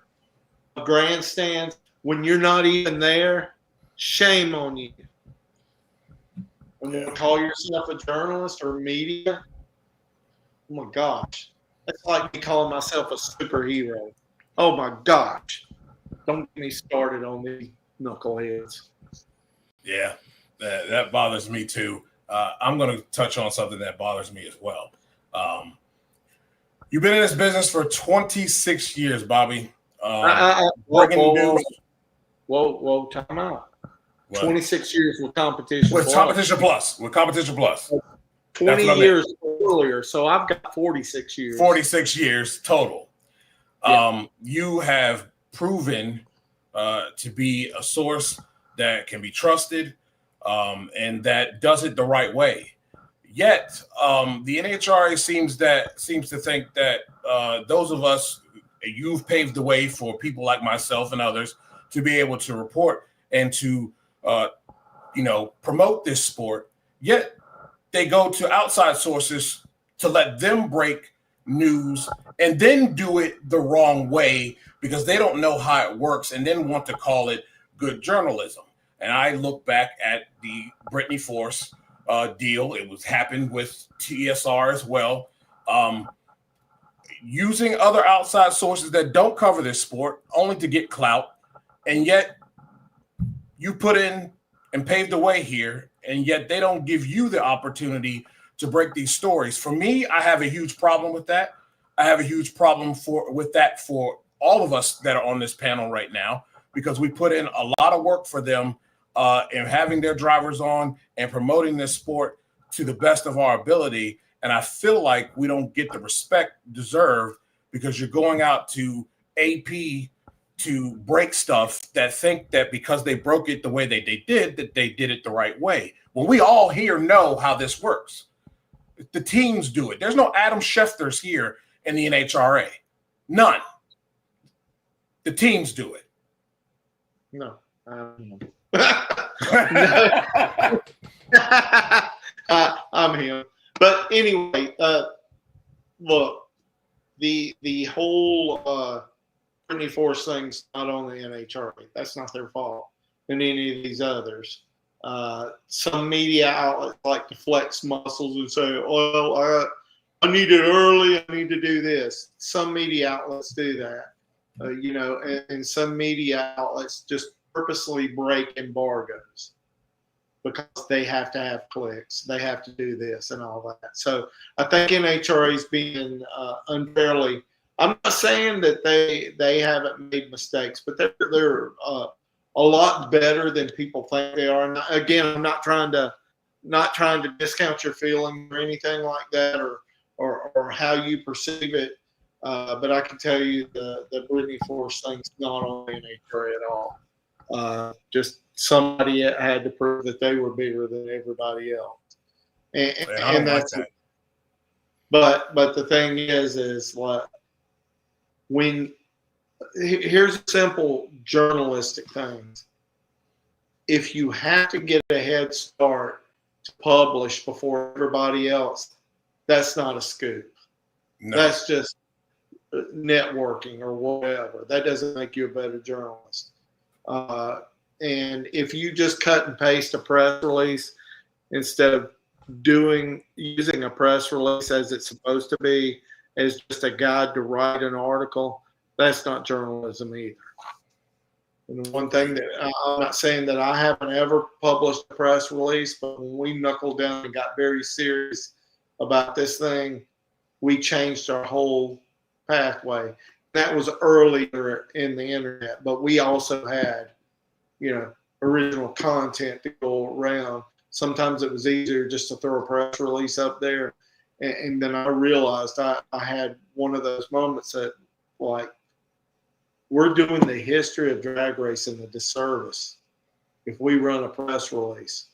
Speaker 7: of grandstands when you're not even there, shame on you. When you call yourself a journalist or media, oh my gosh. That's like me calling myself a superhero. Oh my gosh. Don't get me started on these knuckleheads.
Speaker 3: Yeah, that bothers me too. I'm going to touch on something that bothers me as well. You've been in this business for 26 years, Bobby.
Speaker 7: Whoa, time out. What? 26 years with Competition
Speaker 3: Plus. With Competition Plus.
Speaker 7: 20 years earlier, so I've got 46 years.
Speaker 3: 46 years total. Yeah. You have proven to be a source that can be trusted and that does it the right way. Yet, the NHRA seems to think that those of us, you've paved the way for people like myself and others to be able to report and to promote this sport, yet they go to outside sources to let them break news and then do it the wrong way because they don't know how it works and then want to call it good journalism. And I look back at the Brittany Force deal. It was happened with TSR as well. Using other outside sources that don't cover this sport only to get clout. And yet you put in and paved the way here, and yet they don't give you the opportunity to break these stories. For me, I have a huge problem with that. I have a huge problem with that for all of us that are on this panel right now, because we put in a lot of work for them in having their drivers on and promoting this sport to the best of our ability. And I feel like we don't get the respect deserved because you're going out to AP to break stuff that think that because they broke it the way they did, that they did it the right way. Well, we all here know how this works. The teams do it. There's no Adam Schefters here in the NHRA. None. The teams do it.
Speaker 7: No. I'm him. But anyway, look, the whole Brittany Force thing's not on the NHRA. That's not their fault. And any of these others. Some media outlets like to flex muscles and say, "Oh, I need it early. I need to do this." Some media outlets do that, and some media outlets just purposely break embargoes because they have to have clicks. They have to do this and all that. So I think NHRA is being unfairly. I'm not saying that they haven't made mistakes, but they're a lot better than people think they are. And again, I'm not trying to discount your feelings or anything like that, or how you perceive it. But I can tell you the Brittany Force thing's not on the NHRA at all. Just somebody had to prove that they were bigger than everybody else, and that's it. But the thing is what here's a simple journalistic thing. If you have to get a head start to publish before everybody else, that's not a scoop. No. That's just networking or whatever. That doesn't make you a better journalist. And if you just cut and paste a press release instead of using a press release as it's supposed to be as just a guide to write an article, that's not journalism either. And one thing that I'm not saying that I haven't ever published a press release, but when we knuckled down and got very serious about this thing, we changed our whole pathway. That was earlier in the internet, but we also had, original content to go around. Sometimes it was easier just to throw a press release up there. And then I realized I had one of those moments that, like, we're doing the history of drag racing a disservice if we run a press release.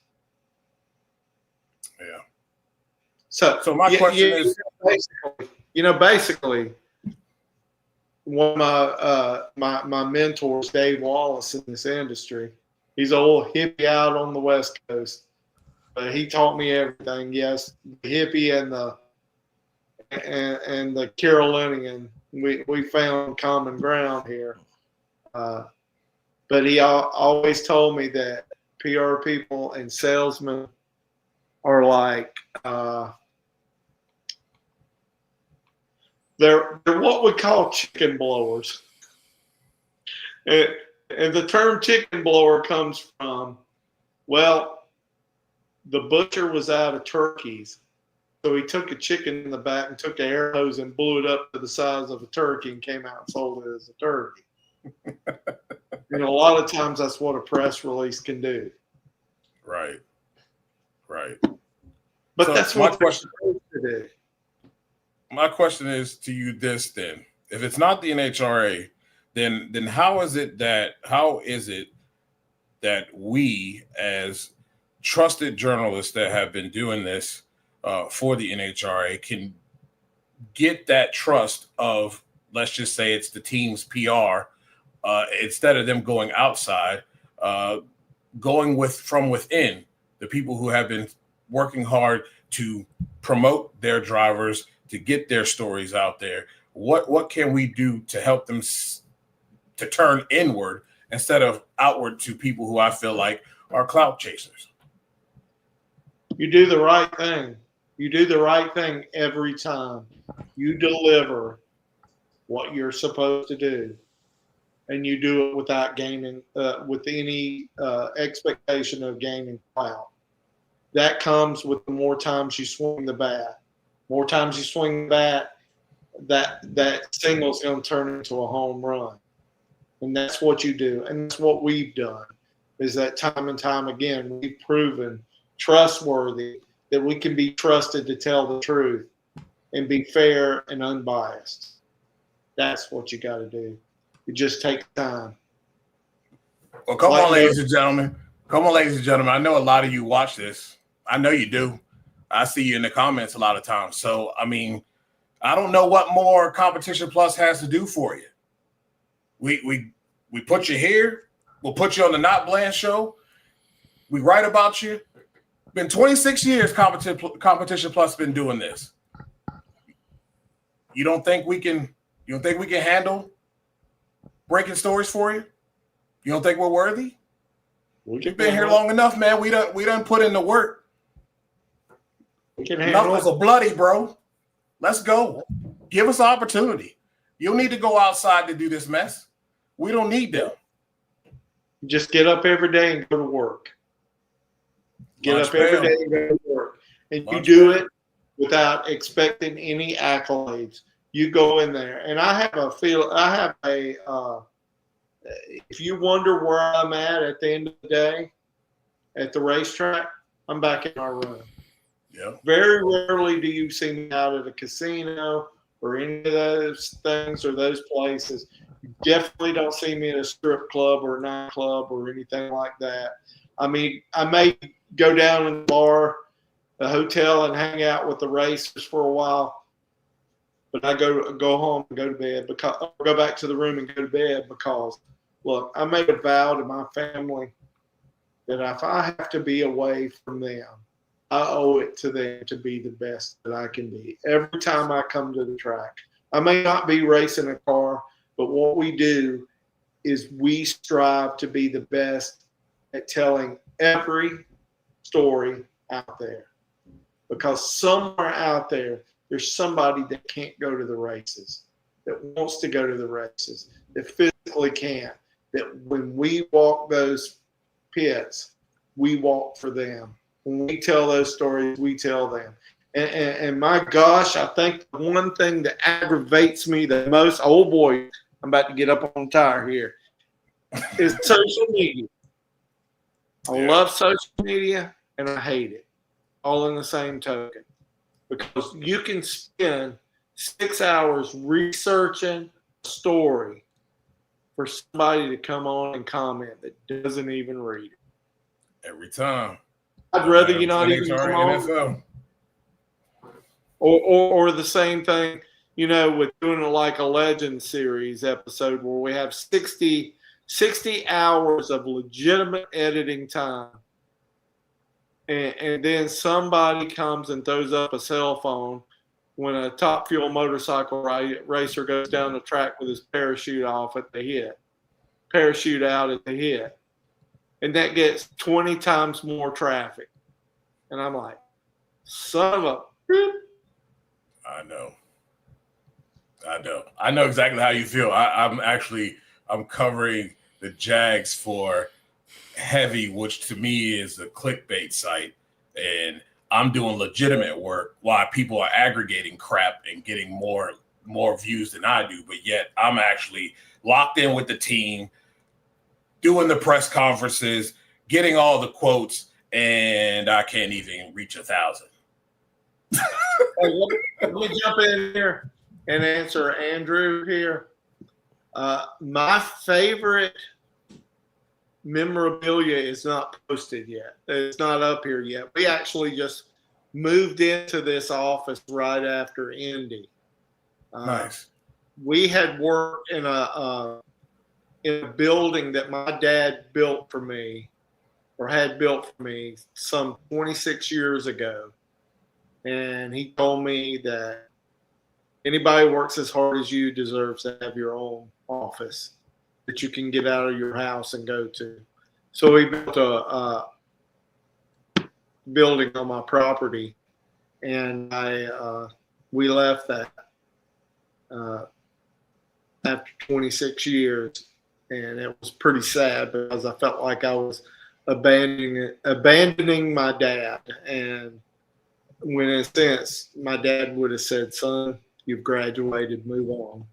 Speaker 3: Yeah.
Speaker 7: So
Speaker 3: my question is,
Speaker 7: basically, one of my mentors, Dave Wallace, in this industry, he's an old hippie out on the West Coast, but he taught me everything. Yes, the hippie and the Carolinian. We found common ground here. But he always told me that PR people and salesmen are like, they're what we call chicken blowers. And the term chicken blower comes from, well, the butcher was out of turkeys. So he took a chicken in the back and took an air hose and blew it up to the size of a turkey and came out and sold it as a turkey. And a lot of times that's what a press release can do.
Speaker 3: Right.
Speaker 7: But so that's what they're supposed to do.
Speaker 3: My question is to you this then. If it's not the NHRA, then how is it that we as trusted journalists that have been doing this for the NHRA can get that trust of, let's just say it's the team's PR, instead of them going outside, going from within, the people who have been working hard to promote their drivers, to get their stories out there. What can we do to help them to turn inward instead of outward to people who I feel like are clout chasers?
Speaker 7: You do the right thing. You do the right thing every time. You deliver what you're supposed to do, and you do it without gaining, with any expectation of gaining clout. That comes with the more times you swing the bat. More times you swing the bat, that single's going to turn into a home run. And that's what you do. And that's what we've done, is that time and time again, we've proven trustworthy, that we can be trusted to tell the truth and be fair and unbiased. That's what you got to do. It just takes time.
Speaker 3: Well, come on, ladies and gentlemen. Come on, ladies and gentlemen. I know a lot of you watch this. I know you do. I see you in the comments a lot of times. So, I mean, I don't know what more Competition Plus has to do for you. We put you here. We'll put you on the Not Bland show. We write about you. Been 26 years Competition Plus been doing this. You don't think we can handle breaking stories for you? You don't think we're worthy? We've been here long enough, man. We done put in the work. Knuckles are bloody, bro. Let's go. Give us an opportunity. You don't need to go outside to do this mess. We don't need them.
Speaker 7: Just get up every day and go to work. Get up every day and go to work. And you do it without expecting any accolades. You go in there. And I have if you wonder where I'm at the end of the day, at the racetrack, I'm back in our room.
Speaker 3: Yeah.
Speaker 7: Very rarely do you see me out at a casino or any of those things or those places. You definitely don't see me at a strip club or a nightclub or anything like that. I mean, I may go down in the bar, the hotel, and hang out with the racers for a while, but I go home and go to bed or go back to the room and go to bed because, look, I made a vow to my family that if I have to be away from them, I owe it to them to be the best that I can be. Every time I come to the track, I may not be racing a car, but what we do is we strive to be the best at telling every story out there. Because somewhere out there, there's somebody that can't go to the races, that wants to go to the races, that physically can't, that when we walk those pits, we walk for them. When we tell those stories, we tell them. And my gosh, I think the one thing that aggravates me the most, oh boy, I'm about to get up on the tire here, is social media. I love social media and I hate it, all in the same token. Because you can spend 6 hours researching a story for somebody to come on and comment that doesn't even read it.
Speaker 3: Every time.
Speaker 7: I'd rather you not even come on. Or the same thing, with doing like a Legend series episode where we have 60 hours of legitimate editing time. And then somebody comes and throws up a cell phone when a Top Fuel motorcycle racer goes down the track with his parachute off at the hit. Parachute out at the hit. And that gets 20 times more traffic. And I'm like, son of a...
Speaker 3: I know exactly how you feel. I'm covering the Jags for Heavy, which to me is a clickbait site. And I'm doing legitimate work while people are aggregating crap and getting more views than I do. But yet I'm actually locked in with the team, doing the press conferences, getting all the quotes, and I can't even reach 1,000.
Speaker 7: Let me jump in here and answer Andrew here. My favorite memorabilia is not posted yet. It's not up here yet. We actually just moved into this office right after Indy.
Speaker 3: Nice.
Speaker 7: We had worked in a building that my dad built for me or had built for me some 26 years ago. And he told me that anybody who works as hard as you deserves to have your own office that you can get out of your house and go to. So he built a building on my property, and we left that after 26 years, and it was pretty sad because I felt like I was abandoning my dad. And when in a sense my dad would have said, "Son, you've graduated, move on."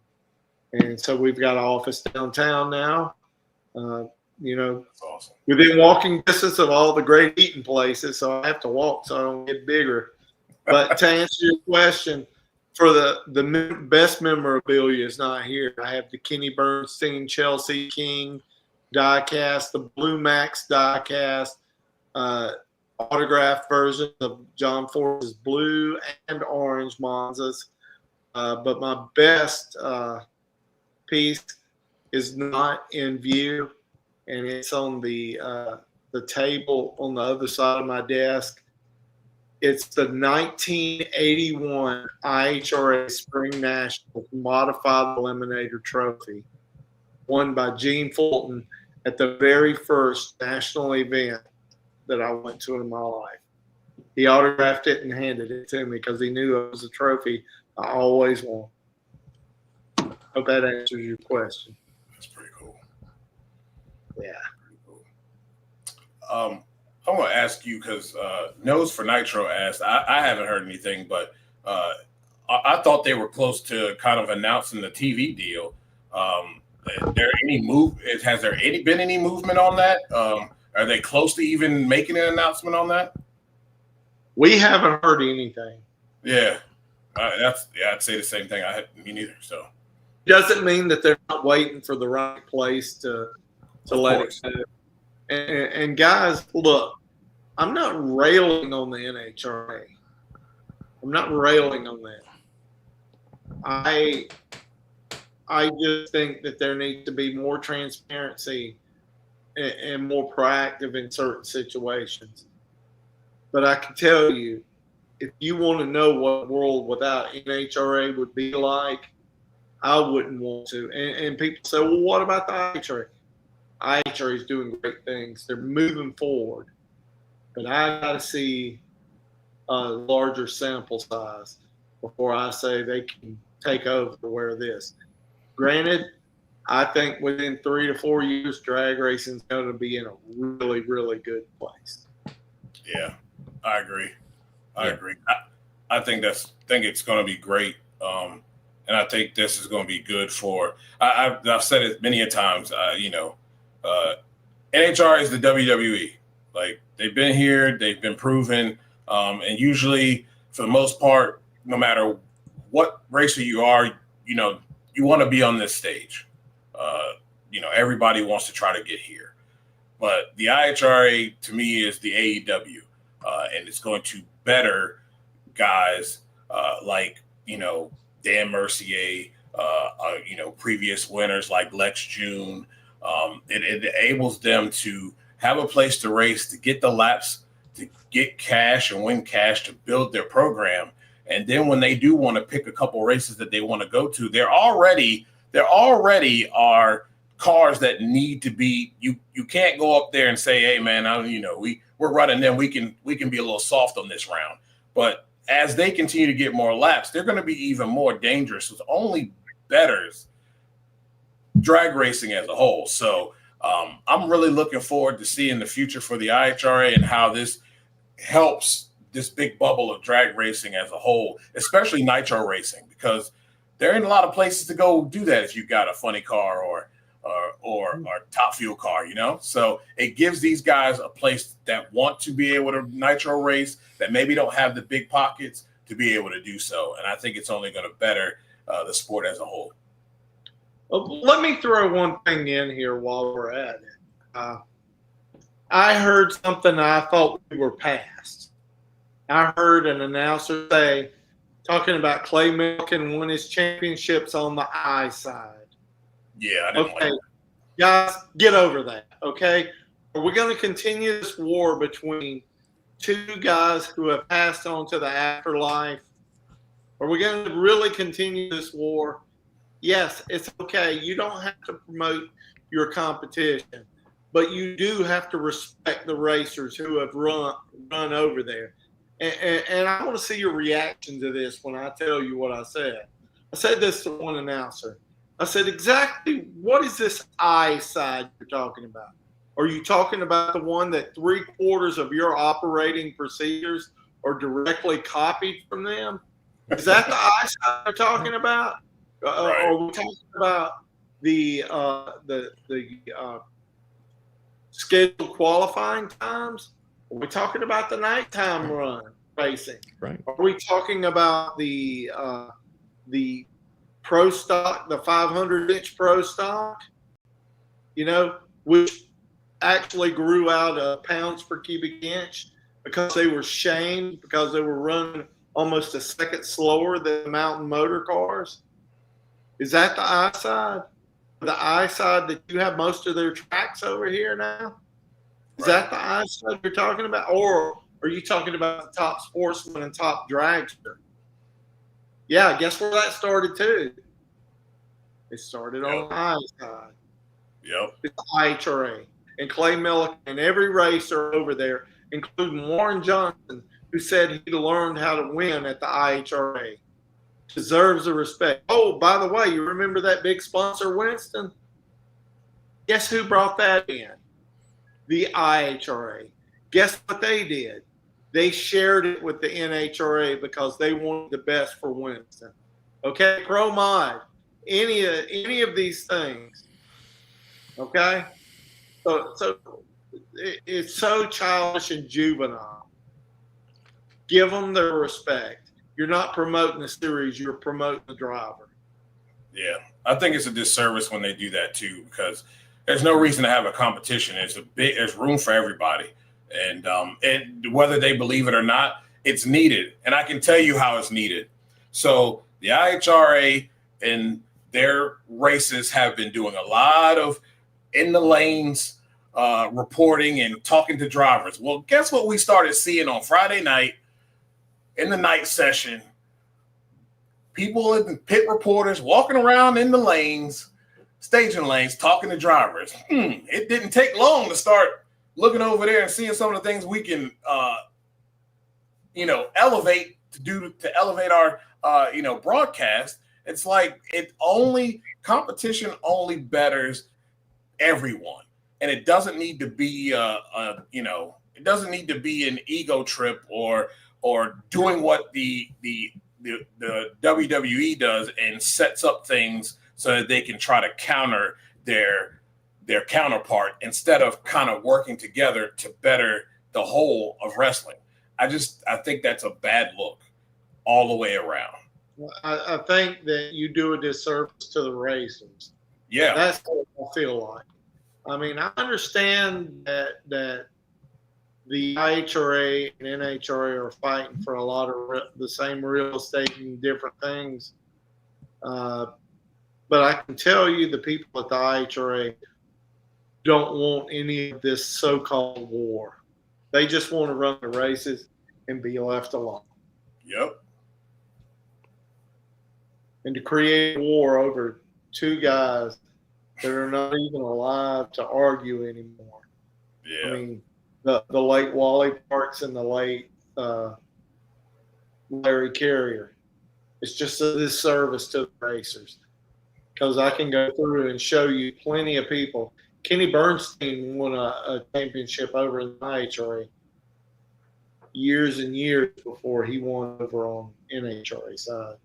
Speaker 7: And so we've got an office downtown now,
Speaker 3: That's awesome.
Speaker 7: within walking distance of all the great eating places. So I have to walk so I don't get bigger. But to answer your question, for the best memorabilia is not here. I have the Kenny Bernstein Chelsea King diecast, the Blue Max diecast, autographed version of John Force's blue and orange Monzas. But my best piece is not in view, and it's on the table on the other side of my desk. It's the 1981 IHRA Spring Nationals Modified Eliminator Trophy, won by Gene Fulton at the very first national event that I went to in my life. He autographed it and handed it to me because he knew it was a trophy I always wanted. Hope that answers your question.
Speaker 3: That's pretty cool.
Speaker 7: Yeah.
Speaker 3: Pretty cool. I want to ask you because Nose for Nitro asked. I haven't heard anything, but I thought they were close to kind of announcing the TV deal. Has there been any movement on that? Are they close to even making an announcement on that?
Speaker 7: We haven't heard anything.
Speaker 3: Yeah, I'd say the same thing. Me neither. So
Speaker 7: Doesn't mean that they're not waiting for the right place to let it go. And guys, look, I'm not railing on the NHRA. I'm not railing on that. I just think that there needs to be more transparency and more proactive in certain situations. But I can tell you, if you want to know what a world without NHRA would be like, I wouldn't want to. And people say, well, what about the IHRA? IHRA is doing great things. They're moving forward. But I got to see a larger sample size before I say they can take over where this. Granted, I think within 3 to 4 years, drag racing is going to be in a really, really good place.
Speaker 3: yeah, I agree. I agree. I think it's going to be great. And I think this is going to be good for. I've said it many a times. NHRA is the WWE. Like, they've been here, they've been proven, and usually, for the most part, no matter what racer you are, you want to be on this stage. Everybody wants to try to get here, but the IHRA to me is the AEW, and it's going to better guys like Dan Mercier, previous winners like Lex June. It enables them to have a place to race, to get the laps, to get cash and win cash, to build their program. And then when they do want to pick a couple races that they want to go to, there already are cars that need to be. You can't go up there and say, hey man, we're running them. We can be a little soft on this round. But as they continue to get more laps, they're going to be even more dangerous. It only betters drag racing as a whole. So I'm really looking forward to seeing the future for the IHRA and how this helps this big bubble of drag racing as a whole, especially nitro racing, because there ain't a lot of places to go do that if you got a funny car or top fuel car, So it gives these guys a place that want to be able to nitro race, that maybe don't have the big pockets, to be able to do so. And I think it's only going to better the sport as a whole.
Speaker 7: Let me throw one thing in here while we're at it. I heard something I thought we were past. I heard an announcer talking about Clay Millican won his championships on the I side.
Speaker 3: Yeah, I didn't like that.
Speaker 7: Guys, get over that, okay? Are we going to continue this war between two guys who have passed on to the afterlife? Are we going to really continue this war? Yes, it's okay. You don't have to promote your competition, but you do have to respect the racers who have run over there. And I want to see your reaction to this when I tell you what I said. I said this to one announcer. I said, exactly what is this I side you're talking about? Are you talking about the one that 3/4 of your operating procedures are directly copied from them? Is that the I side you're talking about?
Speaker 3: Right.
Speaker 7: Are we talking about the scheduled qualifying times? Are we talking about the nighttime run racing?
Speaker 2: Right.
Speaker 7: Are we talking about the pro stock, the 500-inch pro stock? You know, which actually grew out of pounds per cubic inch because they were shamed because they were running almost a second slower than the mountain motor cars. Is that the I side? The I side that you have most of their tracks over here now? Is that the I side you're talking about? Or are you talking about the top sportsman and top dragster? Yeah, guess where that started too? It started on the I side.
Speaker 3: Yep.
Speaker 7: It's the IHRA. And Clay Millican and every racer over there, including Warren Johnson, who said he learned how to win at the IHRA, deserves the respect. Oh, by the way, you remember that big sponsor, Winston? Guess who brought that in? The IHRA. Guess what they did? They shared it with the NHRA because they wanted the best for Winston. Okay, pro mod, any of these things. Okay, so it's so childish and juvenile. Give them their respect. You're not promoting the series; you're promoting the driver.
Speaker 3: Yeah, I think it's a disservice when they do that too, because there's no reason to have a competition. There's room for everybody, and whether they believe it or not, it's needed. And I can tell you how it's needed. So the IHRA and their races have been doing a lot of in the lanes reporting and talking to drivers. Well, guess what we started seeing on Friday night in the night session? People in the pit reporters walking around in the lanes, staging lanes, talking to drivers. It didn't take long to start looking over there and seeing some of the things we can, elevate to elevate our, broadcast. It's like competition only betters everyone, and it doesn't need to be, it doesn't need to be an ego trip or doing what the WWE does and sets up things so that they can try to counter their counterpart instead of kind of working together to better the whole of wrestling. I think that's a bad look all the way around.
Speaker 7: I think that you do a disservice to the racers.
Speaker 3: Yeah.
Speaker 7: That's what I feel like. I mean, I understand that the IHRA and NHRA are fighting for a lot of the same real estate and different things. But I can tell you the people at the IHRA don't want any of this so-called war. They just want to run the races and be left alone.
Speaker 3: Yep.
Speaker 7: And to create a war over two guys that are not even alive to argue anymore.
Speaker 3: Yeah.
Speaker 7: I mean, the late Wally Parks and the late Larry Carrier. It's just a disservice to the racers, because I can go through and show you plenty of people. Kenny Bernstein won a championship over in the IHRA years and years before he won over on NHRA side.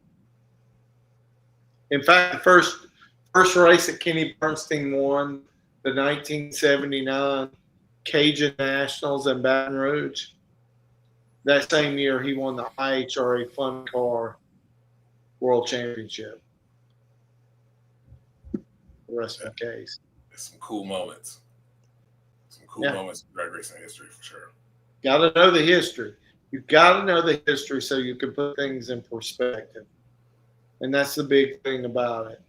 Speaker 7: In fact, the first race that Kenny Bernstein won, the 1979 Cajun Nationals in Baton Rouge, that same year he won the IHRA Fun Car World Championship. The rest of the case.
Speaker 3: It's some cool moments. Moments in drag racing history for sure.
Speaker 7: Got to know the history. You've got to know the history so you can put things in perspective. And that's the big thing about it.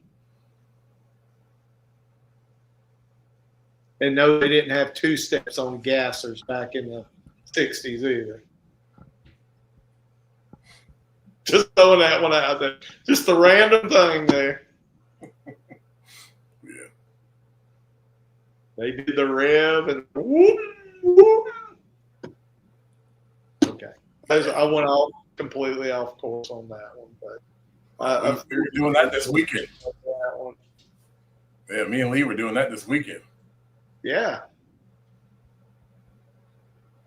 Speaker 7: And no, they didn't have 2 steps on gassers back in the 60s either. Just throwing that one out there. Just a random thing there.
Speaker 3: Yeah.
Speaker 7: They did the rev and whoop, whoop. Okay. I went off completely off course on that one, but
Speaker 3: we were doing that this weekend. Yeah, me and Lee were doing that this weekend.
Speaker 7: Yeah.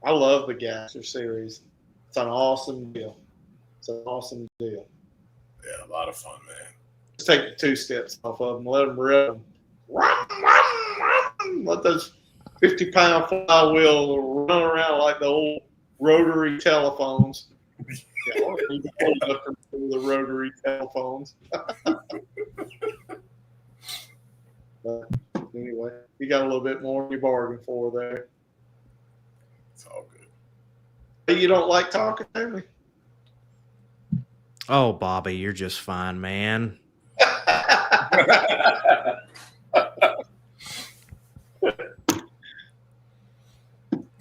Speaker 7: I love the Gasser series. It's an awesome deal. It's an awesome deal.
Speaker 3: Yeah, a lot of fun, man.
Speaker 7: Just take the 2 steps off of them, let them rev them. Let those 50-pound flywheel run around like the old rotary telephones. Yeah, the rotary telephones. But anyway, you got a little bit more than you bargained for there.
Speaker 3: It's all good.
Speaker 7: Hey, you don't like talking to me?
Speaker 2: Oh, Bobby, you're just fine, man.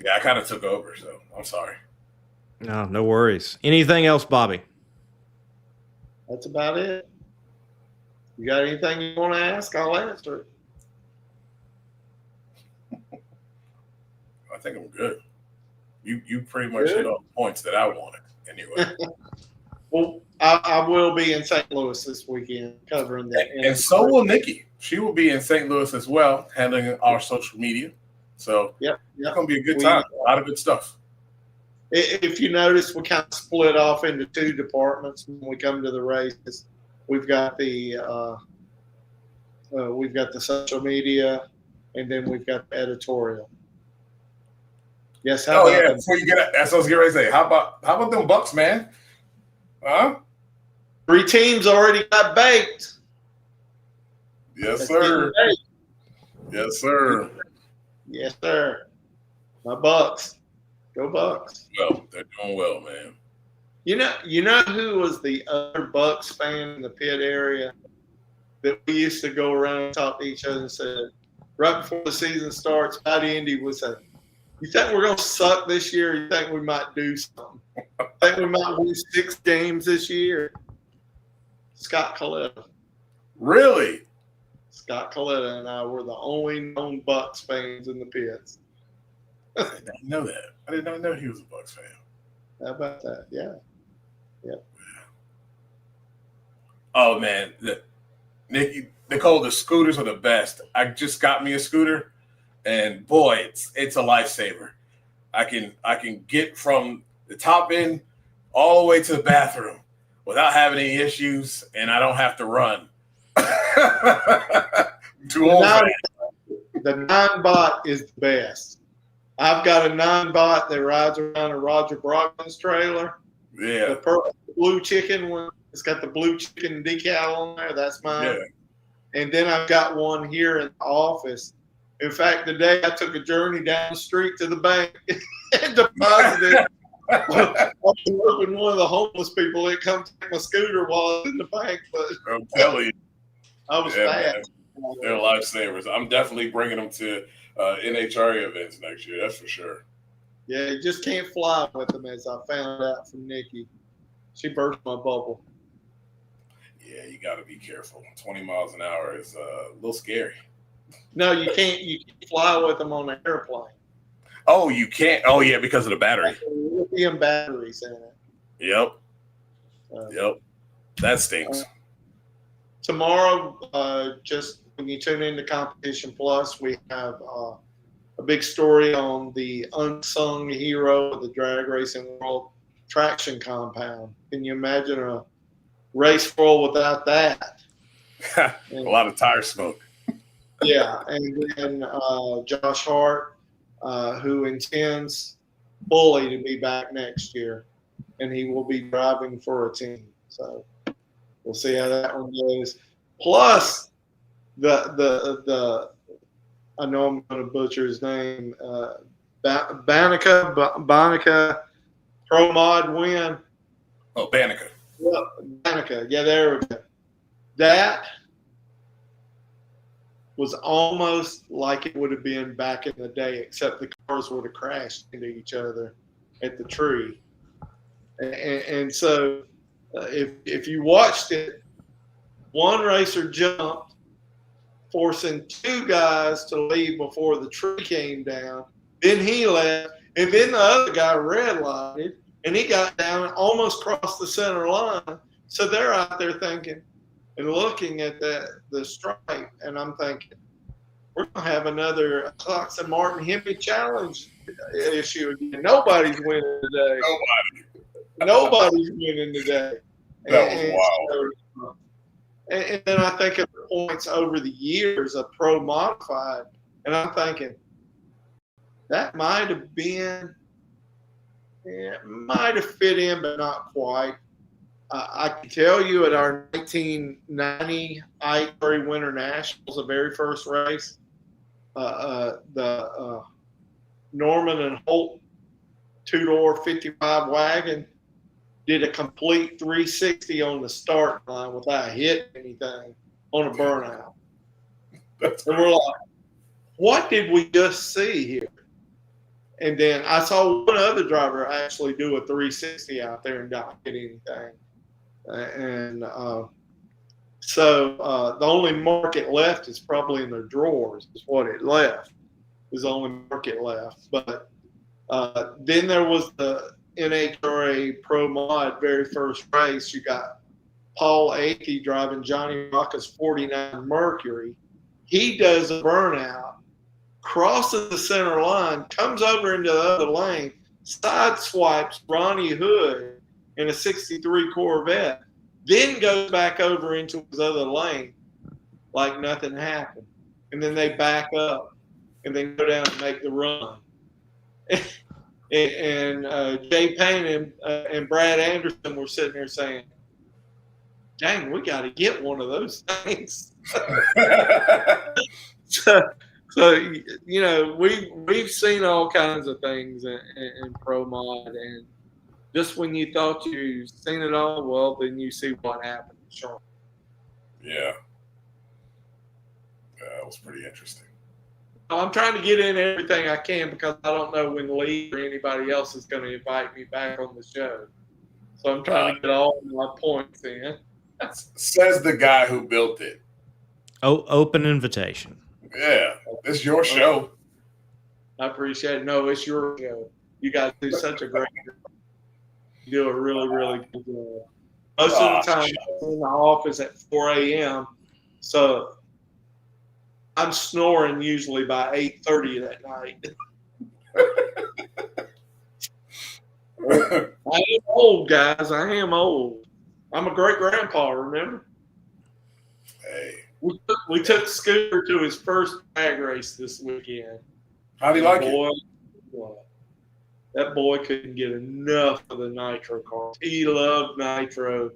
Speaker 3: Yeah, I kind of took over, so I'm sorry.
Speaker 2: No worries. Anything else, Bobby?
Speaker 7: That's about it. You got anything you want to ask? I'll answer it.
Speaker 3: I think I'm good. You pretty much hit all the points that I wanted anyway.
Speaker 7: Well, I will be in St. Louis this weekend covering that.
Speaker 3: And so will Nikki. She will be in St. Louis as well, handling our social media. So
Speaker 7: yep.
Speaker 3: It's going to be a good time. A lot of good stuff.
Speaker 7: If you notice, we kind of split off into 2 departments when we come to the races. We've got the social media, and then we've got the editorial. Yes.
Speaker 3: Before you get it, that's what I was getting ready to say. How about them Bucks, man? Huh?
Speaker 7: 3 teams already got baked.
Speaker 3: Yes, sir. Yes, sir.
Speaker 7: Yes, sir. My Bucks. Go Bucks.
Speaker 3: Well, they're doing well, man.
Speaker 7: You know who was the other Bucks fan in the pit area that we used to go around and talk to each other and said, right before the season starts, Patty Indy would say, "You think we're going to suck this year? Or you think we might do something? Think we might win 6 games this year?" Scott Coletta.
Speaker 3: Really?
Speaker 7: Scott Coletta and I were the only known Bucks fans in the pits.
Speaker 3: I didn't know that. I did not know he was a Bucks fan.
Speaker 7: How about that? Yeah.
Speaker 3: Oh man, Nicole, the scooters are the best. I just got me a scooter, and boy, it's a lifesaver. I can get from the top end all the way to the bathroom without having any issues, and I don't have to run. Too old for that.
Speaker 7: The 9-bot is the best. I've got a 9-bot that rides around a Roger Brockman's trailer.
Speaker 3: Yeah.
Speaker 7: The purple blue chicken one. It's got the blue chicken decal on there. That's mine.
Speaker 3: Yeah.
Speaker 7: And then I've got one here in the office. In fact, today I took a journey down the street to the bank and deposited. I was working one of the homeless people that come take my scooter while I was in the bank. But
Speaker 3: I'm telling you.
Speaker 7: I was fast.
Speaker 3: They're lifesavers. I'm definitely bringing them to NHRA events next year. That's for sure.
Speaker 7: Yeah, you just can't fly with them, as I found out from Nikki. She burst my bubble.
Speaker 3: Yeah, you got to be careful. 20 miles an hour is a little scary.
Speaker 7: No, you can't. You can fly with them on an airplane.
Speaker 3: Oh, you can't. Oh, yeah, because of the battery.
Speaker 7: Lithium batteries in it.
Speaker 3: Yep. Yep. That stinks.
Speaker 7: Tomorrow, just when you tune into Competition Plus, we have a big story on the unsung hero of the drag racing world, traction compound. Can you imagine a race world without that?
Speaker 3: A lot of tire smoke.
Speaker 7: Yeah, and then Josh Hart, who intends fully to be back next year, and he will be driving for a team. So we'll see how that one goes. Plus, the I know I'm going to butcher his name, Bannica Pro Mod win.
Speaker 3: Oh, Bannica.
Speaker 7: Bannica. Yeah, there we go. That was almost like it would have been back in the day, except the cars would have crashed into each other at the tree. And so if you watched it, one racer jumped, forcing two guys to leave before the tree came down. Then he left, and then the other guy red lighted, and he got down and almost crossed the center line. So they're out there thinking and looking at the stripe, and I'm thinking, we're going to have another Cox and Martin Hemi challenge issue again. Nobody's winning today. Nobody's winning today.
Speaker 3: That was wild.
Speaker 7: And then I think of the points over the years of pro modified, and I'm thinking that might have been, might have fit in, but not quite. I can tell you at our 1990 IHRA Winter Nationals, the very first race, the Norman and Holt two-door 55 wagon did a complete 360 on the start line without hitting anything on a burnout. And we're like, what did we just see here? And then I saw one other driver actually do a 360 out there and not hit anything. So the only mark it left is probably in their drawers is what it left. Is the only mark it left. But then there was the NHRA Pro Mod very first race. You got Paul Athey driving Johnny Rocca's 49 Mercury. He does a burnout, crosses the center line, comes over into the other lane, side swipes Ronnie Hood in a 63 Corvette, then goes back over into his other lane like nothing happened. And then they back up and then go down and make the run. And Jay Payne and Brad Anderson were sitting there saying, dang, we got to get one of those things. So you know, we've seen all kinds of things in Pro Mod, and just when you thought you'd seen it all, well, then you see what happened. Sure.
Speaker 3: Yeah. That was pretty interesting.
Speaker 7: I'm trying to get in everything I can because I don't know when Lee or anybody else is going to invite me back on the show. So I'm trying to get all my points in.
Speaker 3: Says the guy who built it.
Speaker 2: Oh, open invitation.
Speaker 3: Yeah, it's your show.
Speaker 7: I appreciate it. No, it's your show. You guys do such a great job. You do a really, really good job. Most of the time, I'm in the office at 4 a.m., so I'm snoring usually by 8:30 that night. I am old, guys. I am old. I'm a great grandpa, remember?
Speaker 3: Hey.
Speaker 7: We took Scooter to his first drag race this weekend.
Speaker 3: How do you like it?
Speaker 7: That boy couldn't get enough of the nitro cars. He loved nitro.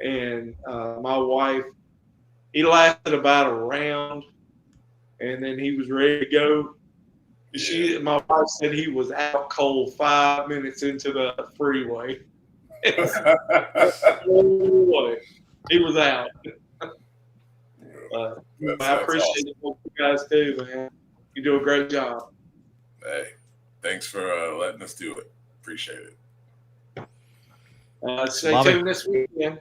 Speaker 7: And my wife, he lasted about a round, and then he was ready to go. My wife said he was out cold 5 minutes into the freeway. He was out. I appreciate what you guys do, man. You do a great job.
Speaker 3: Hey, thanks for letting us do it. Appreciate it.
Speaker 7: Stay tuned this weekend.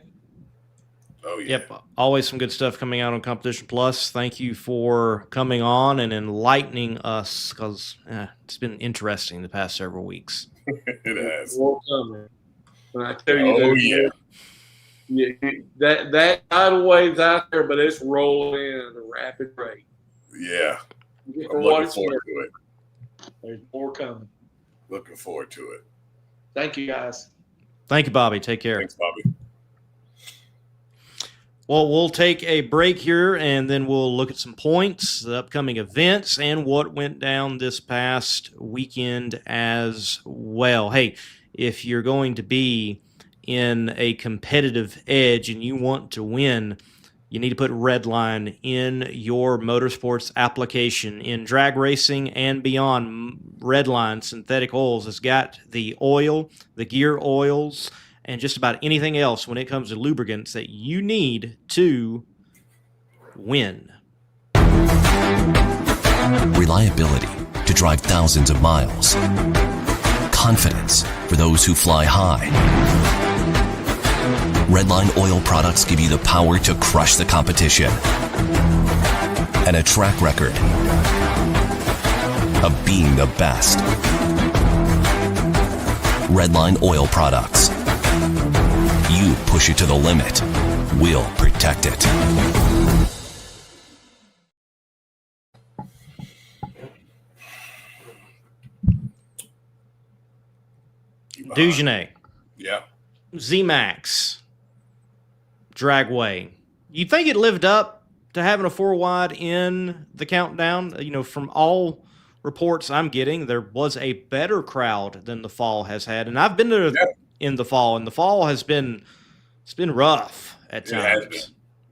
Speaker 3: Oh, yeah.
Speaker 2: Yep. Always some good stuff coming out on Competition Plus. Thank you for coming on and enlightening us because it's been interesting the past several weeks.
Speaker 3: It has.
Speaker 7: When I tell you that tidal wave's out there, but it's rolling in at a rapid rate.
Speaker 3: Yeah.
Speaker 7: I'm looking forward to it. There's more coming.
Speaker 3: Looking forward to it.
Speaker 7: Thank you, guys.
Speaker 2: Thank you, Bobby. Take care.
Speaker 3: Thanks, Bobby.
Speaker 2: Well, we'll take a break here, and then we'll look at some points, the upcoming events, and what went down this past weekend as well. Hey, if you're going to be in a competitive edge and you want to win, you need to put Redline in your motorsports application. In drag racing and beyond, Redline Synthetic Oils has got the oil, the gear oils, and just about anything else when it comes to lubricants that you need to win.
Speaker 8: Reliability to drive thousands of miles. Confidence for those who fly high. Redline oil products give you the power to crush the competition. And a track record of being the best. Redline oil products. You push it to the limit, we'll protect it.
Speaker 2: Dugenais.
Speaker 3: Yeah.
Speaker 2: Z-Max. Dragway. You think it lived up to having a 4-wide in the countdown? You know, from all reports I'm getting, there was a better crowd than the fall has had. And I've been to in the fall, and the fall has been, it's been rough at times.
Speaker 3: It has been.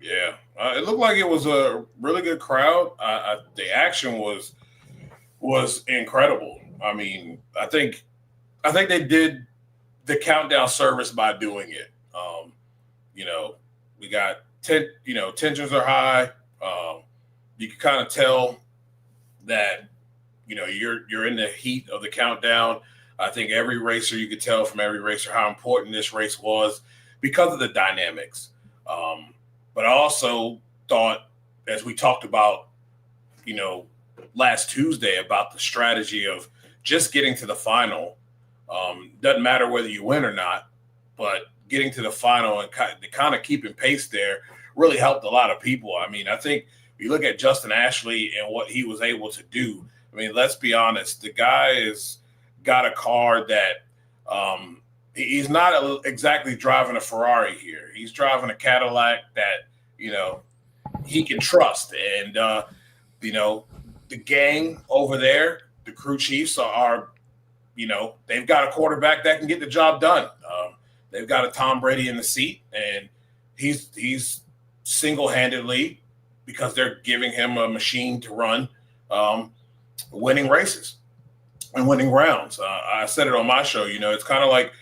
Speaker 3: Yeah. It looked like it was a really good crowd. The action was incredible. I mean, I think they did the countdown service by doing it. You know, we got tensions are high. You can kind of tell that, you know, you're in the heat of the countdown. I think every racer, you could tell from every racer how important this race was because of the dynamics. But I also thought, as we talked about, you know, last Tuesday, about the strategy of just getting to the final. Doesn't matter whether you win or not, but getting to the final and kind of keeping pace there really helped a lot of people. I mean, I think if you look at Justin Ashley and what he was able to do, I mean, let's be honest, the guy has got a car that he's not exactly driving a Ferrari here. He's driving a Cadillac that, you know, he can trust. And, you know, the gang over there, the crew chiefs are, you know, they've got a quarterback that can get the job done. They've got a Tom Brady in the seat, and he's single-handedly, because they're giving him a machine to run, winning races and winning rounds. I said it on my show. You know, it's kind of like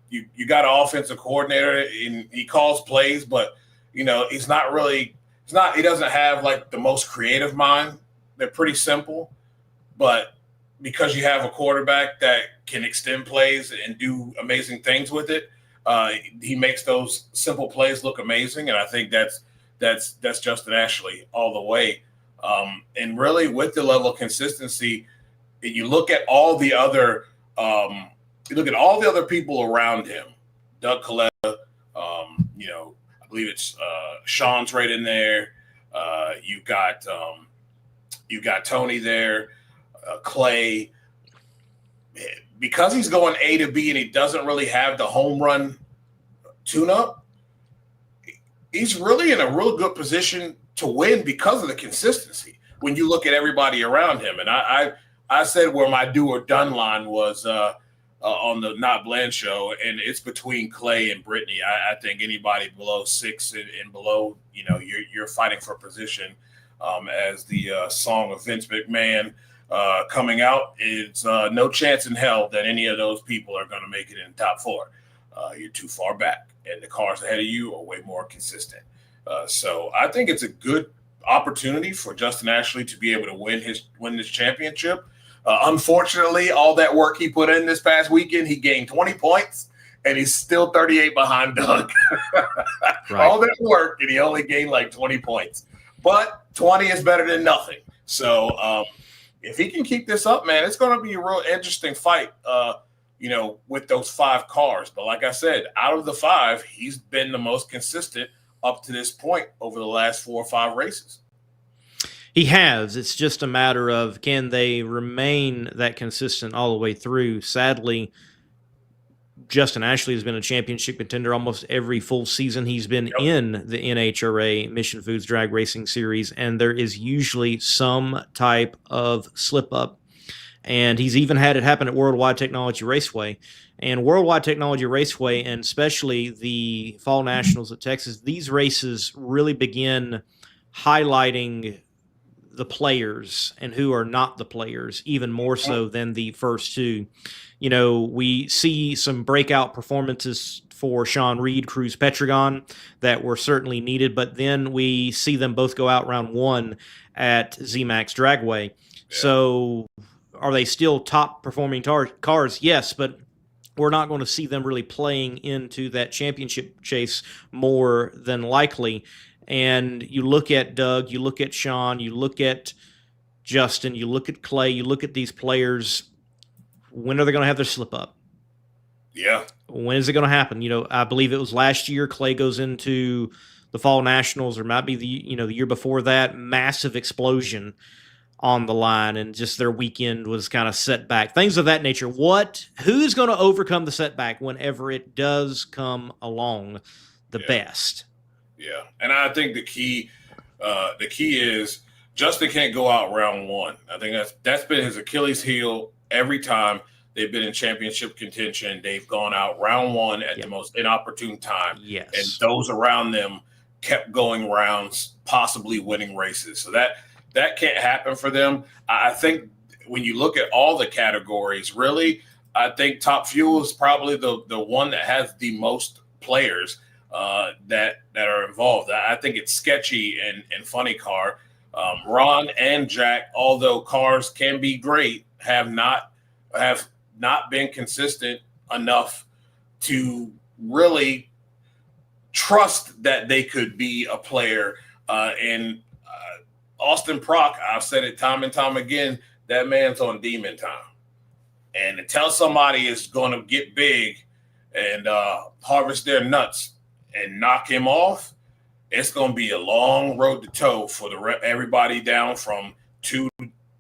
Speaker 3: you got an offensive coordinator, and he calls plays, but you know, he doesn't have like the most creative mind. They're pretty simple, but because you have a quarterback that can extend plays and do amazing things with it, he makes those simple plays look amazing. And I think that's Justin Ashley all the way. And really, with the level of consistency, you look at all the other people around him. Doug Coletta, you know, I believe it's Sean's right in there. You got Tony there. Clay, because he's going A to B and he doesn't really have the home run tune-up, he's really in a real good position to win because of the consistency when you look at everybody around him. And I said where my do or done line was on the Not Bland show, and it's between Clay and Brittany. I think anybody below 6 and below, you know, you're fighting for position. As the song of Vince McMahon coming out, it's no chance in hell that any of those people are going to make it in the top 4. You're too far back, and the cars ahead of you are way more consistent. So I think it's a good opportunity for Justin Ashley to be able to win this championship. Unfortunately, all that work he put in this past weekend, he gained 20 points, and he's still 38 behind Doug. Right. All that work, and he only gained like 20 points. But 20 is better than nothing. So if he can keep this up, man, it's going to be a real interesting fight, you know, with those 5 cars. But like I said, out of the 5, he's been the most consistent up to this point over the last 4 or 5 races.
Speaker 2: He has. It's just a matter of, can they remain that consistent all the way through? Sadly, Justin Ashley has been a championship contender almost every full season he's been in the NHRA Mission Foods Drag Racing Series, and there is usually some type of slip-up. And he's even had it happen at Worldwide Technology Raceway. And Worldwide Technology Raceway, and especially the Fall Nationals at Texas, these races really begin highlighting the players and who are not the players, even more so than the first 2. You know, we see some breakout performances for Sean Reed, Cruz Petragon that were certainly needed. But then we see them both go out round 1 at ZMAX Dragway. Yeah. So are they still top performing cars? Yes, but we're not going to see them really playing into that championship chase more than likely. And you look at Doug, you look at Sean, you look at Justin, you look at Clay, you look at these players. When are they going to have their slip up?
Speaker 3: Yeah.
Speaker 2: When is it going to happen? I believe it was last year. Clay goes into the Fall Nationals, or might be the year before that. Massive explosion on the line, and just their weekend was kind of set back. Things of that nature. Who's going to overcome the setback whenever it does come along the best?
Speaker 3: Yeah, and I think the key is Justin can't go out round 1. I think that's been his Achilles heel every time they've been in championship contention. They've gone out round 1 at the most inopportune time.
Speaker 2: Yes,
Speaker 3: and those around them kept going rounds, possibly winning races. So that can't happen for them. I think when you look at all the categories, really, I think Top Fuel is probably the one that has the most players that are involved. I think it's Sketchy and Funny Car. Ron and Jack, although cars can be great, have not been consistent enough to really trust that they could be a player. And Austin Prock, I've said it time and time again, that man's on demon time. And to tell somebody is going to get big and harvest their nuts and knock him off, it's going to be a long road to toe for everybody down from 2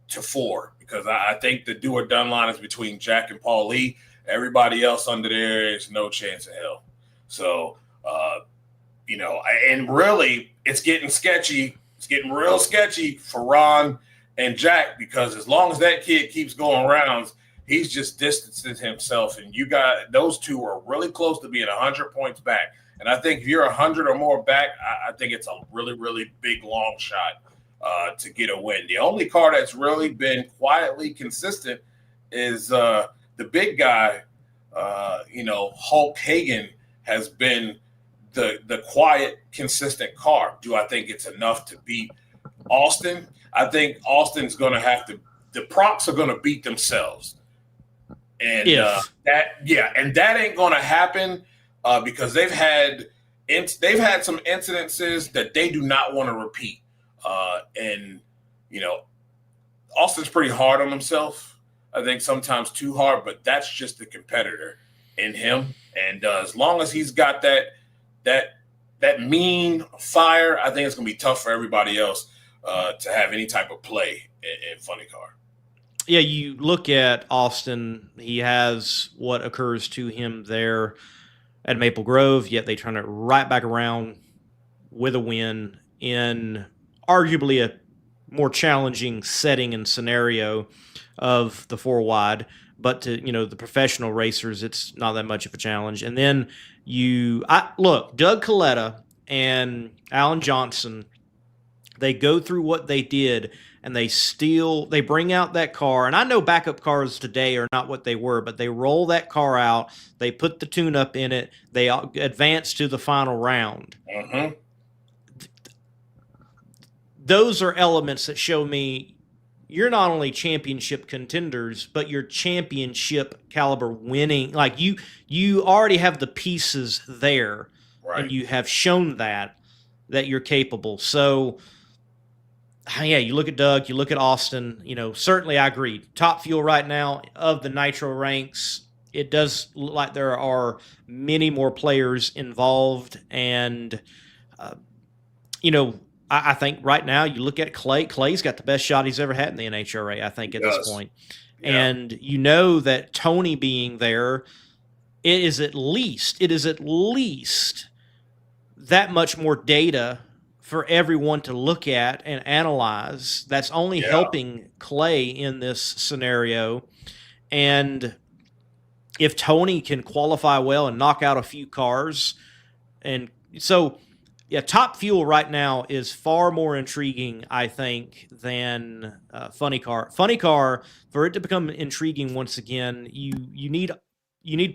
Speaker 3: to 4. Because I think the do or done line is between Jack and Paul Lee. Everybody else under there is no chance in hell. So, and really, it's getting sketchy. It's getting real sketchy for Ron and Jack, because as long as that kid keeps going rounds, he's just distancing himself. And those two are really close to being 100 points back. And I think if you're 100 or more back, I think it's a really, really big long shot to get a win. The only car that's really been quietly consistent is the big guy. Hulk Hagen has been the quiet, consistent car. Do I think it's enough to beat Austin? I think Austin's going to have to. The props are going to beat themselves, and that ain't going to happen because they've had some incidences that they do not want to repeat. And Austin's pretty hard on himself. I think sometimes too hard, but that's just the competitor in him. And as long as he's got that mean fire, I think it's going to be tough for everybody else to have any type of play in Funny Car.
Speaker 2: Yeah, you look at Austin, he has what occurs to him there at Maple Grove, yet they turn it right back around with a win in arguably a more challenging setting and scenario of the 4-wide. But to the professional racers, it's not that much of a challenge. And then look, Doug Coletta and Alan Johnson, they go through what they did, and they bring out that car. And I know backup cars today are not what they were, but they roll that car out, they put the tune-up in it, they advance to the final round.
Speaker 3: Mm-hmm.
Speaker 2: Those are elements that show me you're not only championship contenders, but you're championship caliber winning. Like you already have the pieces there,
Speaker 3: right,
Speaker 2: and you have shown that you're capable. So, yeah, you look at Doug, you look at Austin. Certainly I agree. Top Fuel right now of the Nitro ranks. It does look like there are many more players involved, and I think right now you look at Clay. Clay's got the best shot he's ever had in the NHRA, I think, at this point. Yeah. And that Tony being there, it is at least that much more data for everyone to look at and analyze. That's only helping Clay in this scenario. And if Tony can qualify well and knock out a few cars, and so – yeah, Top Fuel right now is far more intriguing, I think, than Funny Car. Funny Car, for it to become intriguing once again, you need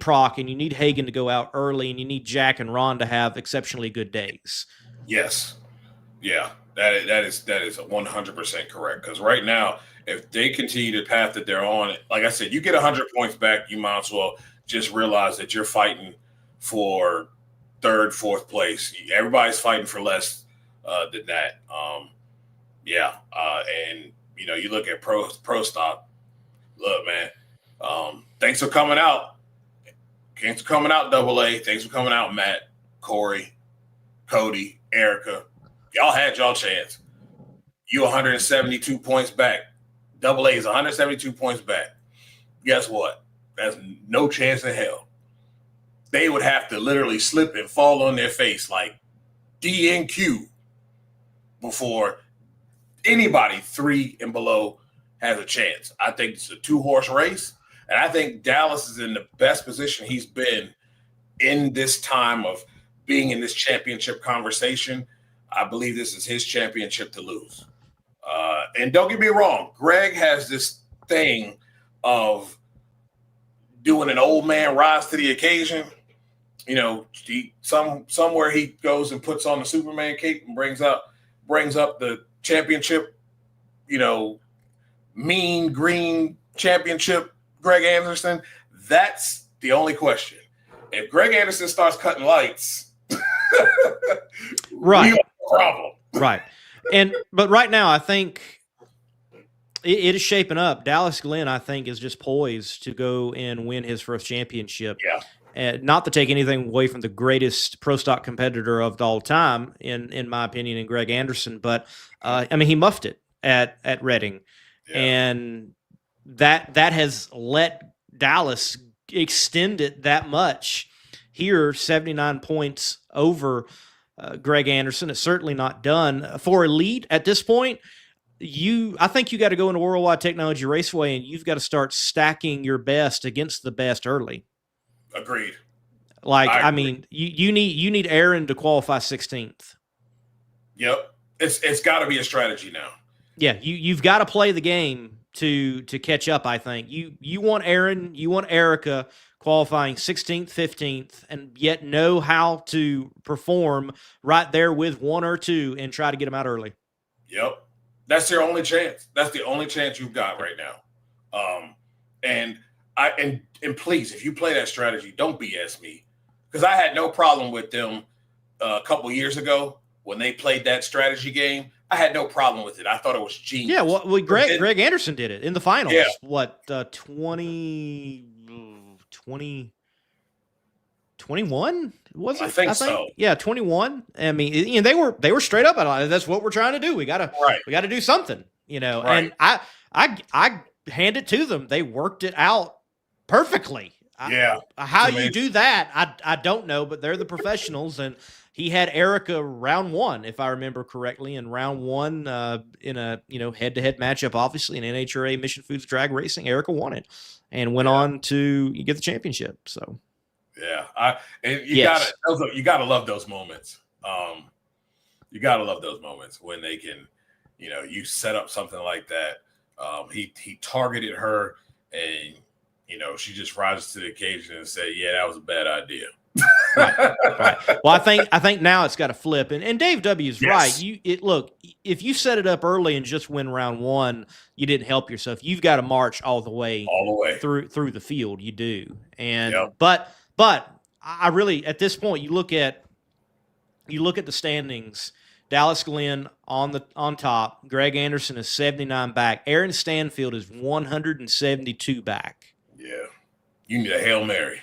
Speaker 2: Proc and you need Hagen to go out early, and you need Jack and Ron to have exceptionally good days.
Speaker 3: Yes. Yeah. That is 100% correct. Because right now, if they continue the path that they're on, like I said, you get 100 points back, you might as well just realize that you're fighting for third, fourth place. Everybody's fighting for less than that. And you look at pro stock. Look, man. Thanks for coming out. Thanks for coming out, Double A. Thanks for coming out, Matt, Corey, Cody, Erica. Y'all had y'all chance. You 172 points back. Double A is 172 points back. Guess what? There's no chance in hell. They would have to literally slip and fall on their face like DNQ before anybody 3 and below has a chance. I think it's a 2-horse race, and I think Dallas is in the best position he's been in this time of being in this championship conversation. I believe this is his championship to lose. And don't get me wrong, Greg has this thing of doing an old man rise to the occasion. Somewhere he goes and puts on the Superman cape and brings up the championship, mean green championship, Greg Anderson. That's the only question. If Greg Anderson starts cutting lights,
Speaker 2: right,
Speaker 3: we have a problem.
Speaker 2: Right. But right now, I think it is shaping up. Dallas Glenn, I think, is just poised to go and win his first championship.
Speaker 3: Yeah.
Speaker 2: Not to take anything away from the greatest pro stock competitor of all time, in my opinion, in Greg Anderson, but he muffed it at Reading, and that has let Dallas extend it that much. Here, 79 points over Greg Anderson. It's certainly not done for Elite at this point. I think you got to go into Worldwide Technology Raceway, and you've got to start stacking your best against the best early.
Speaker 3: Agreed.
Speaker 2: I mean, you need Aaron to qualify 16th.
Speaker 3: Yep. It's got to be a strategy now.
Speaker 2: Yeah, you've got to play the game to catch up, I think. You want Aaron, you want Erica qualifying 16th, 15th, and yet know how to perform right there with 1 or 2 and try to get them out early.
Speaker 3: Yep. That's your only chance. That's the only chance you've got right now. And please, if you play that strategy, don't BS me. Because I had no problem with them a couple years ago when they played that strategy game. I had no problem with it. I thought it was genius.
Speaker 2: Yeah, well, Greg Anderson did it in the finals.
Speaker 3: Yeah.
Speaker 2: 21 was it?
Speaker 3: I think so.
Speaker 2: Yeah, 21. I mean, they were straight up about it. That's what we're trying to do. We gotta do something,
Speaker 3: Right.
Speaker 2: And I hand it to them. They worked it out perfectly. How you do that, I don't know, but they're the professionals. And he had Erica round 1, if I remember correctly, in round 1 in a head-to-head matchup, obviously in NHRA Mission Foods Drag Racing. Erica won it and went on to get the championship. So
Speaker 3: you gotta love those moments. You gotta love those moments when they can, you set up something like that. He targeted her, and she just rises to the occasion and say, "Yeah, that was a bad idea."
Speaker 2: Right. Well, I think now it's got to flip, and Dave W is right. Look, if you set it up early and just win round 1, you didn't help yourself. You've got to march all the way through the field. You do, and but I really, at this point, you look at the standings. Dallas Glenn on top. Greg Anderson is 79 back. Aaron Stanfield is 172 back.
Speaker 3: Yeah, you need a Hail Mary.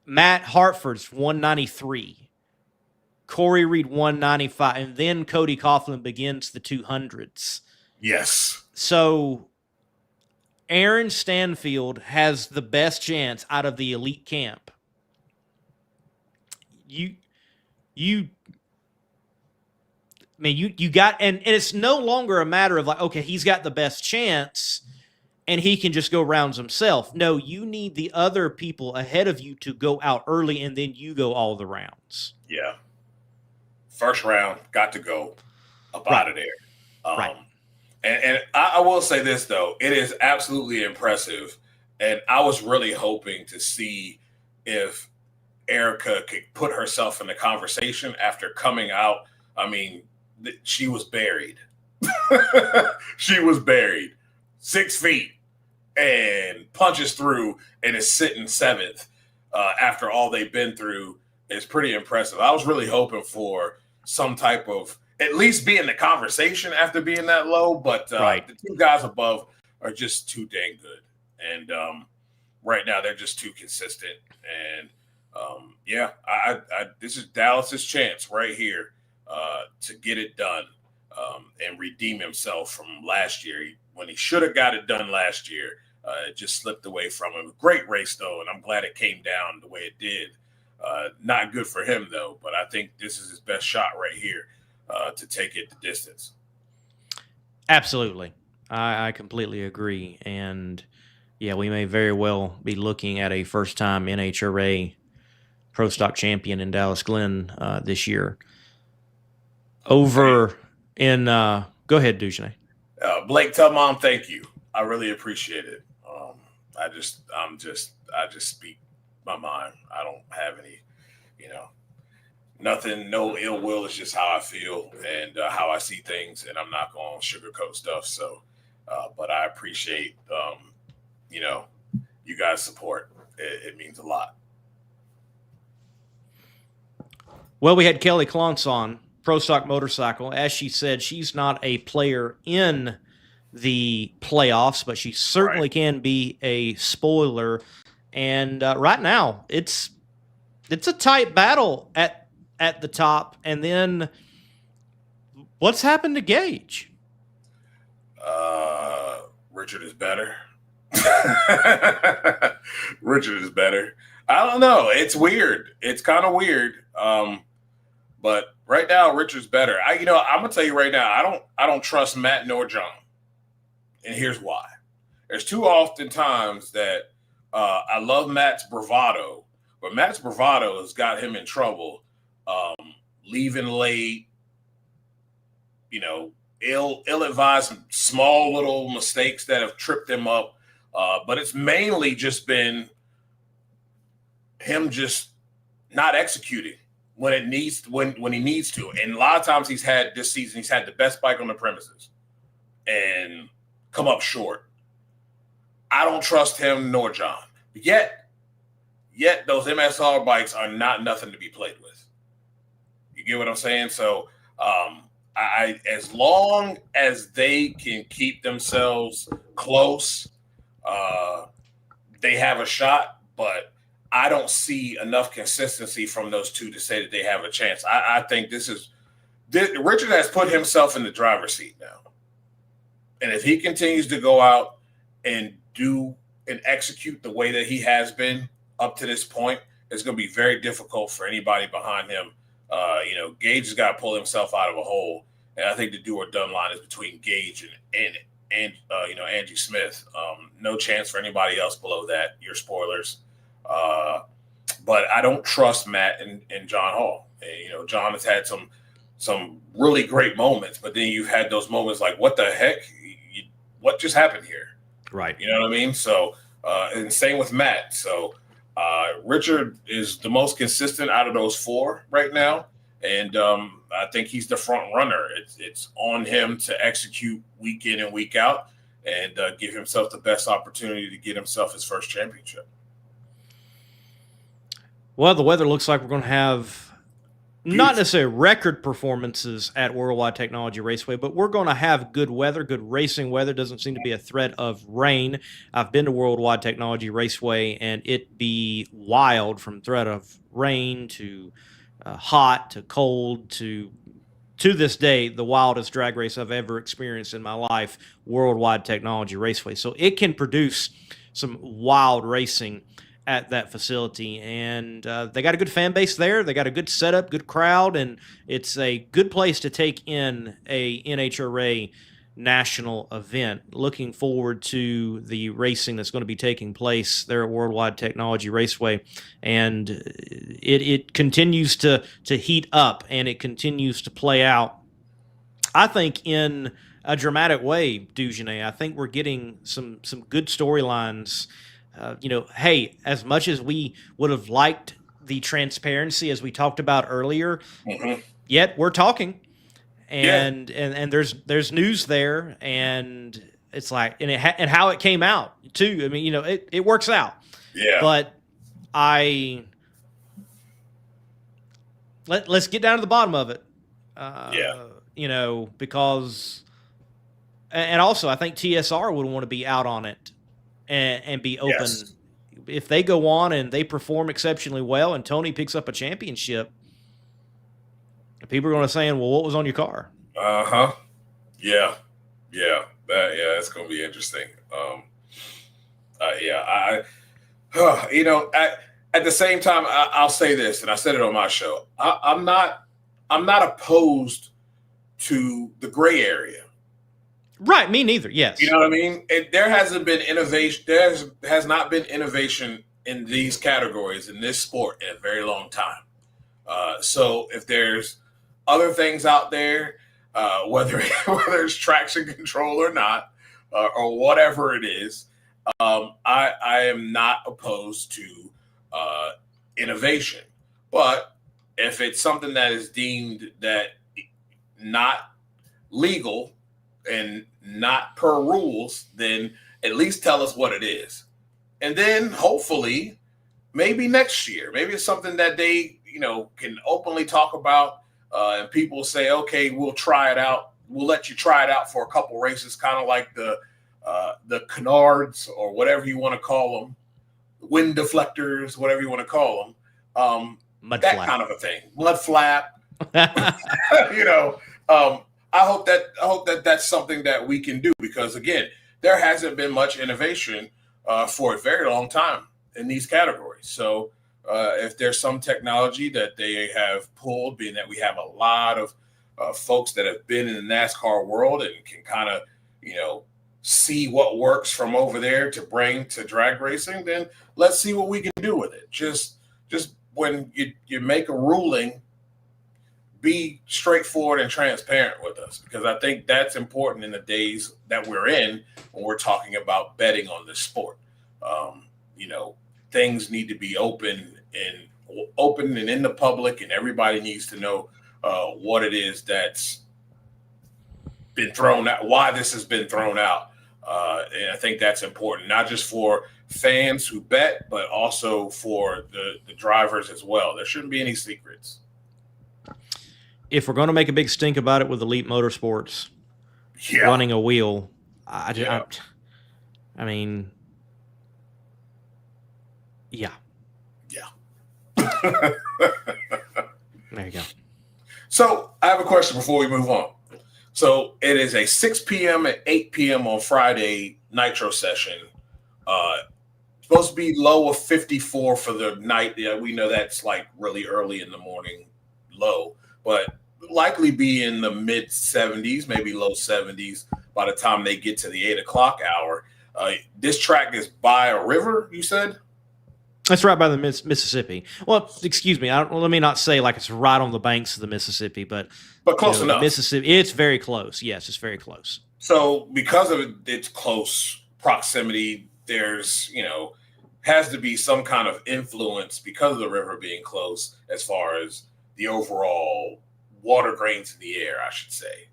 Speaker 2: Matt Hartford's 193. Corey Reed 195, and then Cody Coughlin begins the 200s.
Speaker 3: Yes.
Speaker 2: So Aaron Stanfield has the best chance out of the elite camp. You got, and it's no longer a matter of like, okay, he's got the best chance and he can just go rounds himself. No, you need the other people ahead of you to go out early, and then you go all the rounds.
Speaker 3: Yeah. First round, got to go up out of there.
Speaker 2: Right.
Speaker 3: And I will say this, though. It is absolutely impressive. And I was really hoping to see if Erica could put herself in the conversation after coming out. I mean, she was buried. She was buried 6 feet and punches through and is sitting 7th after all they've been through is pretty impressive. I was really hoping for some type of at least be in the conversation after being that low, but
Speaker 2: right.
Speaker 3: The 2 guys above are just too dang good. And right now they're just too consistent. And this is Dallas's chance right here to get it done and redeem himself from last year. When he should have got it done last year, it just slipped away from him. Great race, though, and I'm glad it came down the way it did. Not good for him, though, but I think this is his best shot right here to take it the distance.
Speaker 2: Absolutely. I completely agree. And, yeah, we may very well be looking at a first-time NHRA Pro Stock champion in Dallas Glen this year. Over in go ahead, Dujanay.
Speaker 3: Blake Tubman, thank you. I really appreciate it. I just speak my mind. I don't have any, nothing, no ill will. It's just how I feel and how I see things, and I'm not going to sugarcoat stuff. So, but I appreciate, you guys' support. It means a lot.
Speaker 2: Well, we had Kelly Clontz on Pro Stock Motorcycle. As she said, she's not a player in the playoffs, but she certainly can be a spoiler. And right now, it's a tight battle at the top. And then what's happened to Gage?
Speaker 3: Richard is better. Richard is better. I don't know. It's weird. It's kind of weird. But right now, Richard's better. I'm gonna tell you right now, I don't trust Matt nor John, and here's why. There's too often times that I love Matt's bravado, but Matt's bravado has got him in trouble, leaving late, ill-advised, small little mistakes that have tripped him up. But it's mainly just been him just not executing when he needs to. And a lot of times this season, he's had the best bike on the premises and come up short. I don't trust him nor John. Yet those MSR bikes are not nothing to be played with. You get what I'm saying? So as long as they can keep themselves close, they have a shot, but I don't see enough consistency from those two to say that they have a chance. I think Richard has put himself in the driver's seat now. And if he continues to go out and do and execute the way that he has been up to this point, it's going to be very difficult for anybody behind him. Gage has got to pull himself out of a hole. And I think the do or done line is between Gage and Angie Smith. No chance for anybody else below that. You're spoilers. But I don't trust Matt and John Hall. And, John has had some really great moments, but then you've had those moments like, what the heck? What just happened here?
Speaker 2: Right.
Speaker 3: You know what I mean? So, and same with Matt. So, Richard is the most consistent out of those 4 right now. And I think he's the front runner. It's on him to execute week in and week out and give himself the best opportunity to get himself his first championship.
Speaker 2: Well, the weather looks like we're going to have not necessarily record performances at Worldwide Technology Raceway, but we're going to have good weather, good racing weather. Doesn't seem to be a threat of rain. I've been to Worldwide Technology Raceway, and it be wild from threat of rain to hot to cold to this day, the wildest drag race I've ever experienced in my life, Worldwide Technology Raceway. So it can produce some wild racing at that facility, and they got a good fan base there. They got a good setup, good crowd, and it's a good place to take in a NHRA national event. Looking forward to the racing that's going to be taking place there at Worldwide Technology Raceway, and it continues to heat up, and it continues to play out, I think, in a dramatic way, Dujanay. I think we're getting some good storylines hey, as much as we would have liked the transparency as we talked about earlier, yet we're talking, and there's news there, and it's like, and how it came out too. I mean, it works out.
Speaker 3: Yeah.
Speaker 2: But let's get down to the bottom of it. Because, and also I think TSR would want to be out on it and be open.
Speaker 3: Yes.
Speaker 2: If they go on and they perform exceptionally well and Tony picks up a championship, people are going to say, well, what was on your car?
Speaker 3: Yeah. It's going to be interesting. At the same time, I'll say this, and I said it on my show. I'm not opposed to the gray area.
Speaker 2: Right, me neither. Yes,
Speaker 3: you know what I mean. There hasn't been innovation. There has not been innovation in these categories in this sport in a very long time. So if there's other things out there, whether it's traction control or not, or whatever it is, I am not opposed to innovation. But if it's something that is deemed that not legal and not per rules, then at least tell us what it is. And then hopefully maybe next year, maybe it's something that they, can openly talk about, and people say, okay, we'll try it out. We'll let you try it out for a couple races, kind of like the canards or whatever you want to call them, wind deflectors, whatever you want to call them.
Speaker 2: Mud
Speaker 3: that
Speaker 2: flap.
Speaker 3: Kind of a thing. Mud flap. I hope that that's something that we can do, because again, there hasn't been much innovation for a very long time in these categories. So if there's some technology that they have pulled, being that we have a lot of folks that have been in the NASCAR world and can kind of, see what works from over there to bring to drag racing, then let's see what we can do with it. Just when you make a ruling, be straightforward and transparent with us, because I think that's important in the days that we're in when we're talking about betting on this sport. Things need to be open and in the public, and everybody needs to know what it is that's been thrown out, why this has been thrown out. And I think that's important, not just for fans who bet, but also for the drivers as well. There shouldn't be any secrets.
Speaker 2: If we're going to make a big stink about it with Elite Motorsports running a wheel, I mean, yeah. There you go.
Speaker 3: So I have a question before we move on. So it is a 6 p.m. and 8 p.m. on Friday nitro session. Supposed to be low of 54 for the night. Yeah, we know that's like really early in the morning low, but likely be in the mid 70s, maybe low 70s by the time they get to the 8 o'clock hour. This track is by a river, you said?
Speaker 2: That's right by the Mississippi. Well, excuse me. Let me not say like it's right on the banks of the Mississippi, but
Speaker 3: close enough.
Speaker 2: Mississippi, it's very close. Yes, it's very close.
Speaker 3: So because of its close proximity, there's, has to be some kind of influence because of the river being close as far as the overall water grains in the air, I should say.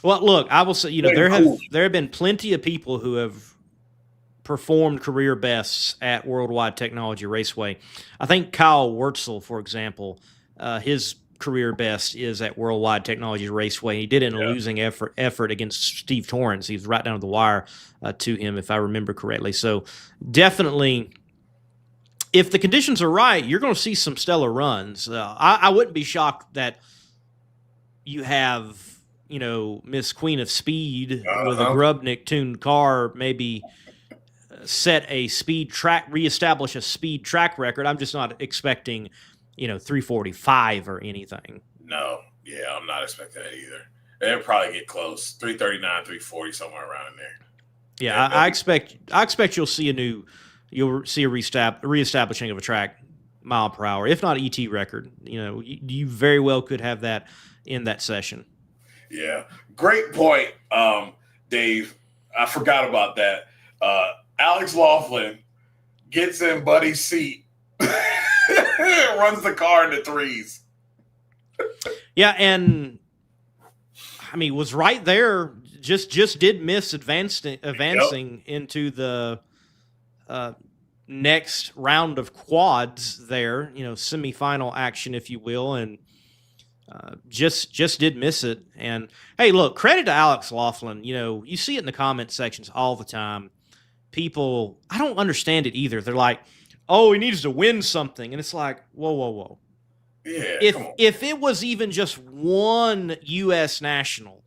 Speaker 2: Well, look, I will say, there have been plenty of people who have performed career bests at Worldwide Technology Raceway. I think Kyle Wurtzel, for example, his career best is at Worldwide Technology Raceway. He did it in a losing effort against Steve Torrance. He was right down to the wire to him, if I remember correctly. So definitely, if the conditions are right, you're going to see some stellar runs. I wouldn't be shocked that you have, Miss Queen of Speed with a Grubnik tuned car maybe set a speed track, reestablish a speed track record. I'm just not expecting, 345 or anything.
Speaker 3: No, I'm not expecting that either. They'll probably get close, 339, 340, somewhere around in there.
Speaker 2: Yeah, I expect you'll see a reestablishing of a track mile per hour, if not ET record. You very well could have that in that session. Yeah,
Speaker 3: great point, Dave. I forgot about that. Alex Laughlin gets in Buddy's seat, runs the car into threes.
Speaker 2: Yeah, and I mean, was right there. Just did miss advancing into the next round of quads there. Semifinal action, if you will, and just did miss it. And hey, look, credit to Alex Laughlin. You see it in the comment sections all the time. People, I don't understand it either. They're like, "Oh, he needs to win something," and it's like, whoa.
Speaker 3: Yeah.
Speaker 2: If it was even just one U.S. national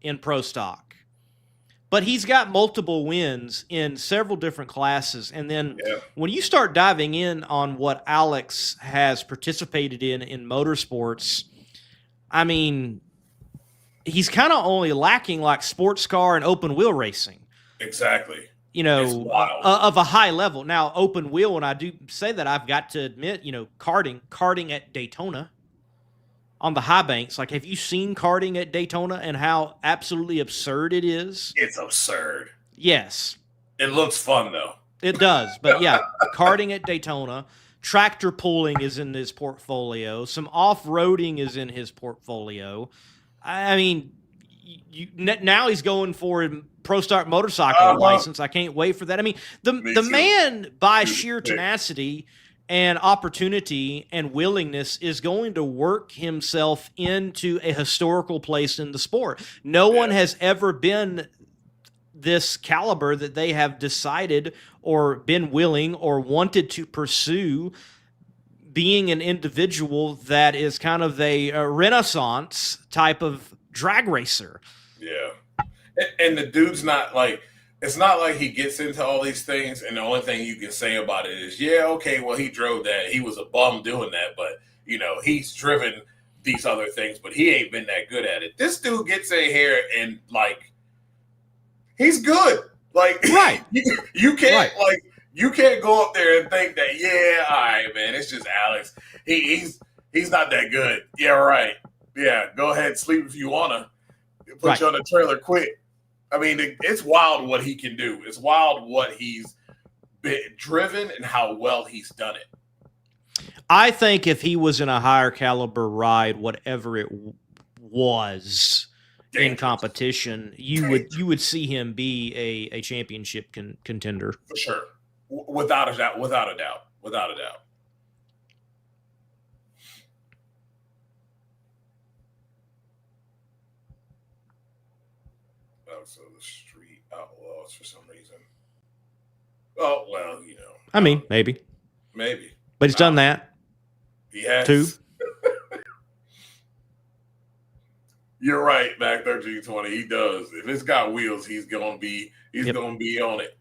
Speaker 2: in pro stock, but he's got multiple wins in several different classes, and then when you start diving in on what Alex has participated in motorsports, I mean, he's kind of only lacking like sports car and open wheel racing.
Speaker 3: Exactly.
Speaker 2: Of a high level. Now, open wheel, and I do say that, I've got to admit, karting at Daytona on the high banks. Like, have you seen karting at Daytona and how absolutely absurd it is?
Speaker 3: It's absurd.
Speaker 2: Yes.
Speaker 3: It looks fun, though.
Speaker 2: It does. But yeah, karting at Daytona, tractor pulling is in his portfolio. Some off-roading is in his portfolio. I mean, now he's going for a Pro Stock motorcycle license. I can't wait for that. I mean, the man, by sheer tenacity and opportunity and willingness, is going to work himself into a historical place in the sport. No one has ever been this caliber that they have decided or been willing or wanted to pursue being an individual that is kind of a Renaissance type of drag racer.
Speaker 3: Yeah. And the dude's not like, it's not like he gets into all these things and the only thing you can say about it is, he drove that. He was a bum doing that, but, he's driven these other things, but he ain't been that good at it. This dude gets in here and, like, he's good. Like,
Speaker 2: right.
Speaker 3: you can't, you can't go up there and think that, all right, man, it's just Alex. He's not that good. Yeah, right. Yeah, go ahead, sleep if you want to. Put you on the trailer quick. I mean, it's wild what he can do. It's wild what he's been driven and how well he's done it.
Speaker 2: I think if he was in a higher caliber ride, whatever it was in competition, you would see him be a championship contender.
Speaker 3: For sure. Without a doubt. Without a doubt. So the street outlaws for some reason. Oh, well,
Speaker 2: I mean, maybe. But he's done that.
Speaker 3: He has.
Speaker 2: Too.
Speaker 3: You're right, Mac 1320. He does. If it's got wheels, he's gonna be on it.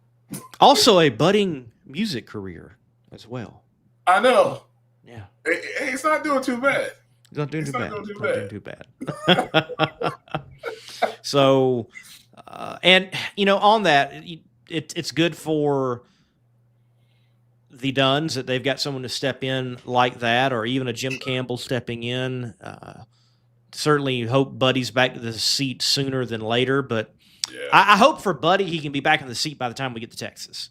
Speaker 2: Also a budding music career as well.
Speaker 3: I know.
Speaker 2: Yeah.
Speaker 3: It's not doing too bad.
Speaker 2: It's not doing too bad. So, on that, it's good for the Dunns that they've got someone to step in like that, or even a Jim Campbell stepping in. Certainly hope Buddy's back to the seat sooner than later, but I hope for Buddy he can be back in the seat by the time we get to Texas.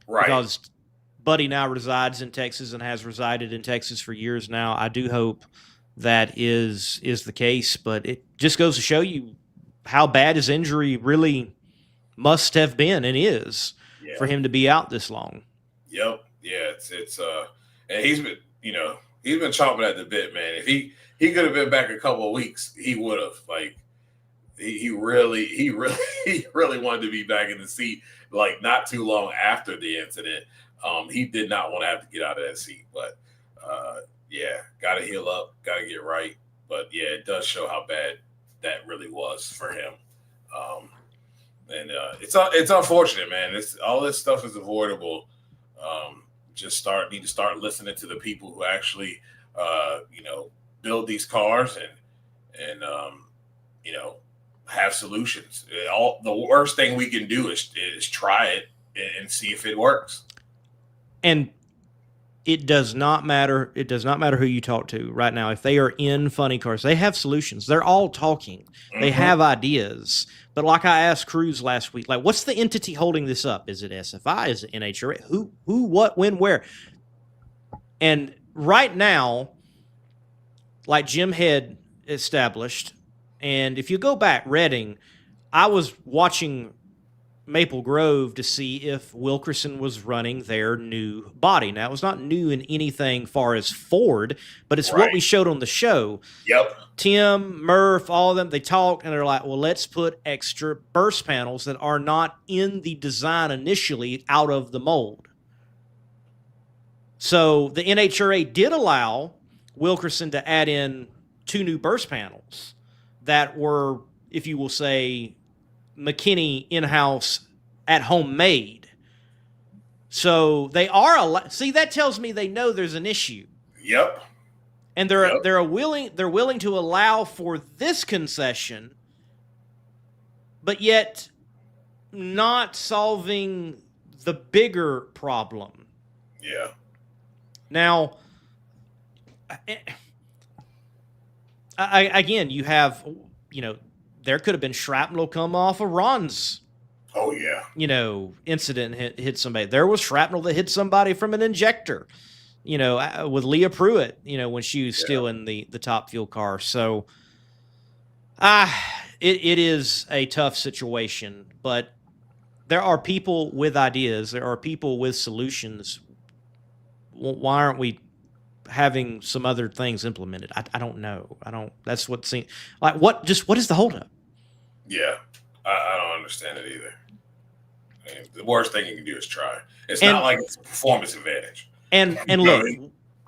Speaker 3: Right.
Speaker 2: Because Buddy now resides in Texas and has resided in Texas for years now. I do hope that is the case, but it just goes to show you how bad his injury really must have been and is for him to be out this long.
Speaker 3: Yep. Yeah. And he's been chomping at the bit, man. If he could have been back a couple of weeks, he would have. Like, he really wanted to be back in the seat. Like, not too long after the incident, he did not want to have to get out of that seat. But got to heal up, got to get right. But it does show how bad that really was for him. It's unfortunate, man. All this stuff is avoidable. Need to start listening to the people who actually, build these cars and have solutions. The worst thing we can do is try it and see if it works.
Speaker 2: And It does not matter. It does not matter who you talk to right now. If they are in funny cars, they have solutions. They're all talking. They have ideas. But like I asked Cruz last week, like, what's the entity holding this up? Is it SFI? Is it NHRA? Who, what, when, where? And right now, like Jim had established, and if you go back, Reading, I was watching Maple Grove to see if Wilkerson was running their new body. Now, it was not new in anything far as Ford, but it's what we showed on the show.
Speaker 3: Yep.
Speaker 2: Tim, Murph, all of them, they talk, and they're like, well, let's put extra burst panels that are not in the design initially out of the mold. So the NHRA did allow Wilkerson to add in 2 new burst panels that were, if you will say, McKinney in-house at home made. So they are see, that tells me they know there's an issue.
Speaker 3: Yep.
Speaker 2: And they're willing to allow for this concession, but yet not solving the bigger problem.
Speaker 3: Yeah.
Speaker 2: Now, again, you have, there could have been shrapnel come off of Ron's, incident hit somebody. There was shrapnel that hit somebody from an injector, with Leah Pruitt, when she was still in the Top Fuel car. So it is a tough situation, but there are people with ideas. There are people with solutions. Why aren't we having some other things implemented? I don't know. That's what seems like. What is the holdup?
Speaker 3: Yeah, I don't understand it either. I mean, the worst thing you can do is try. It's not like it's a performance advantage.
Speaker 2: And look,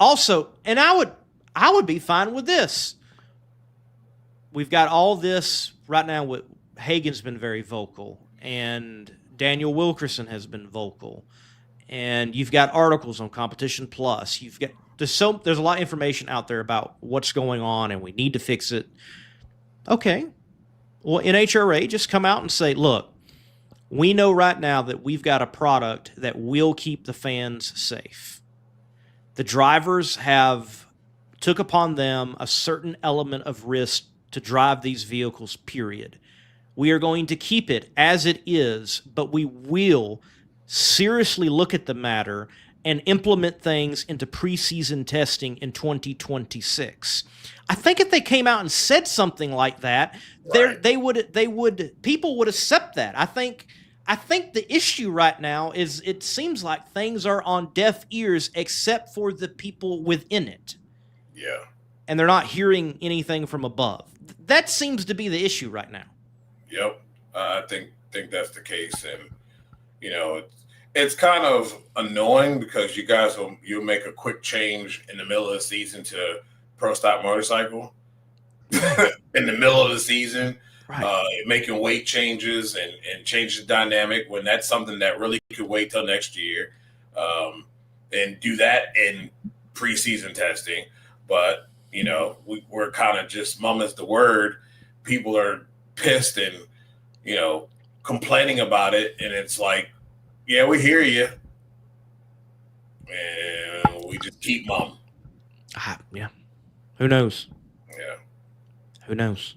Speaker 2: also, and I would be fine with this. We've got all this right now. With Hagan's been very vocal, and Daniel Wilkerson has been vocal, and you've got articles on Competition Plus. There's a lot of information out there about what's going on, and we need to fix it. Okay, well, NHRA just come out and say, look, we know right now that we've got a product that will keep the fans safe. The drivers have took upon them a certain element of risk to drive these vehicles, period. We are going to keep it as it is, but we will seriously look at the matter and implement things into preseason testing in 2026. I think if they came out and said something like that, people would accept that. I think the issue right now is it seems like things are on deaf ears except for the people within it.
Speaker 3: Yeah.
Speaker 2: And they're not hearing anything from above. That seems to be the issue right now.
Speaker 3: Yep. I think that's the case. And, it's kind of annoying because you guys you'll make a quick change in the middle of the season to Pro Stock Motorcycle in the middle of the season, making weight changes and change the dynamic when that's something that really could wait till next year, and do that in preseason testing. But, we're kind of just mum's the word. People are pissed and, complaining about it. And it's like, yeah, we hear you. And we just keep mum.
Speaker 2: Yeah. Who knows?
Speaker 3: Yeah.
Speaker 2: Who knows?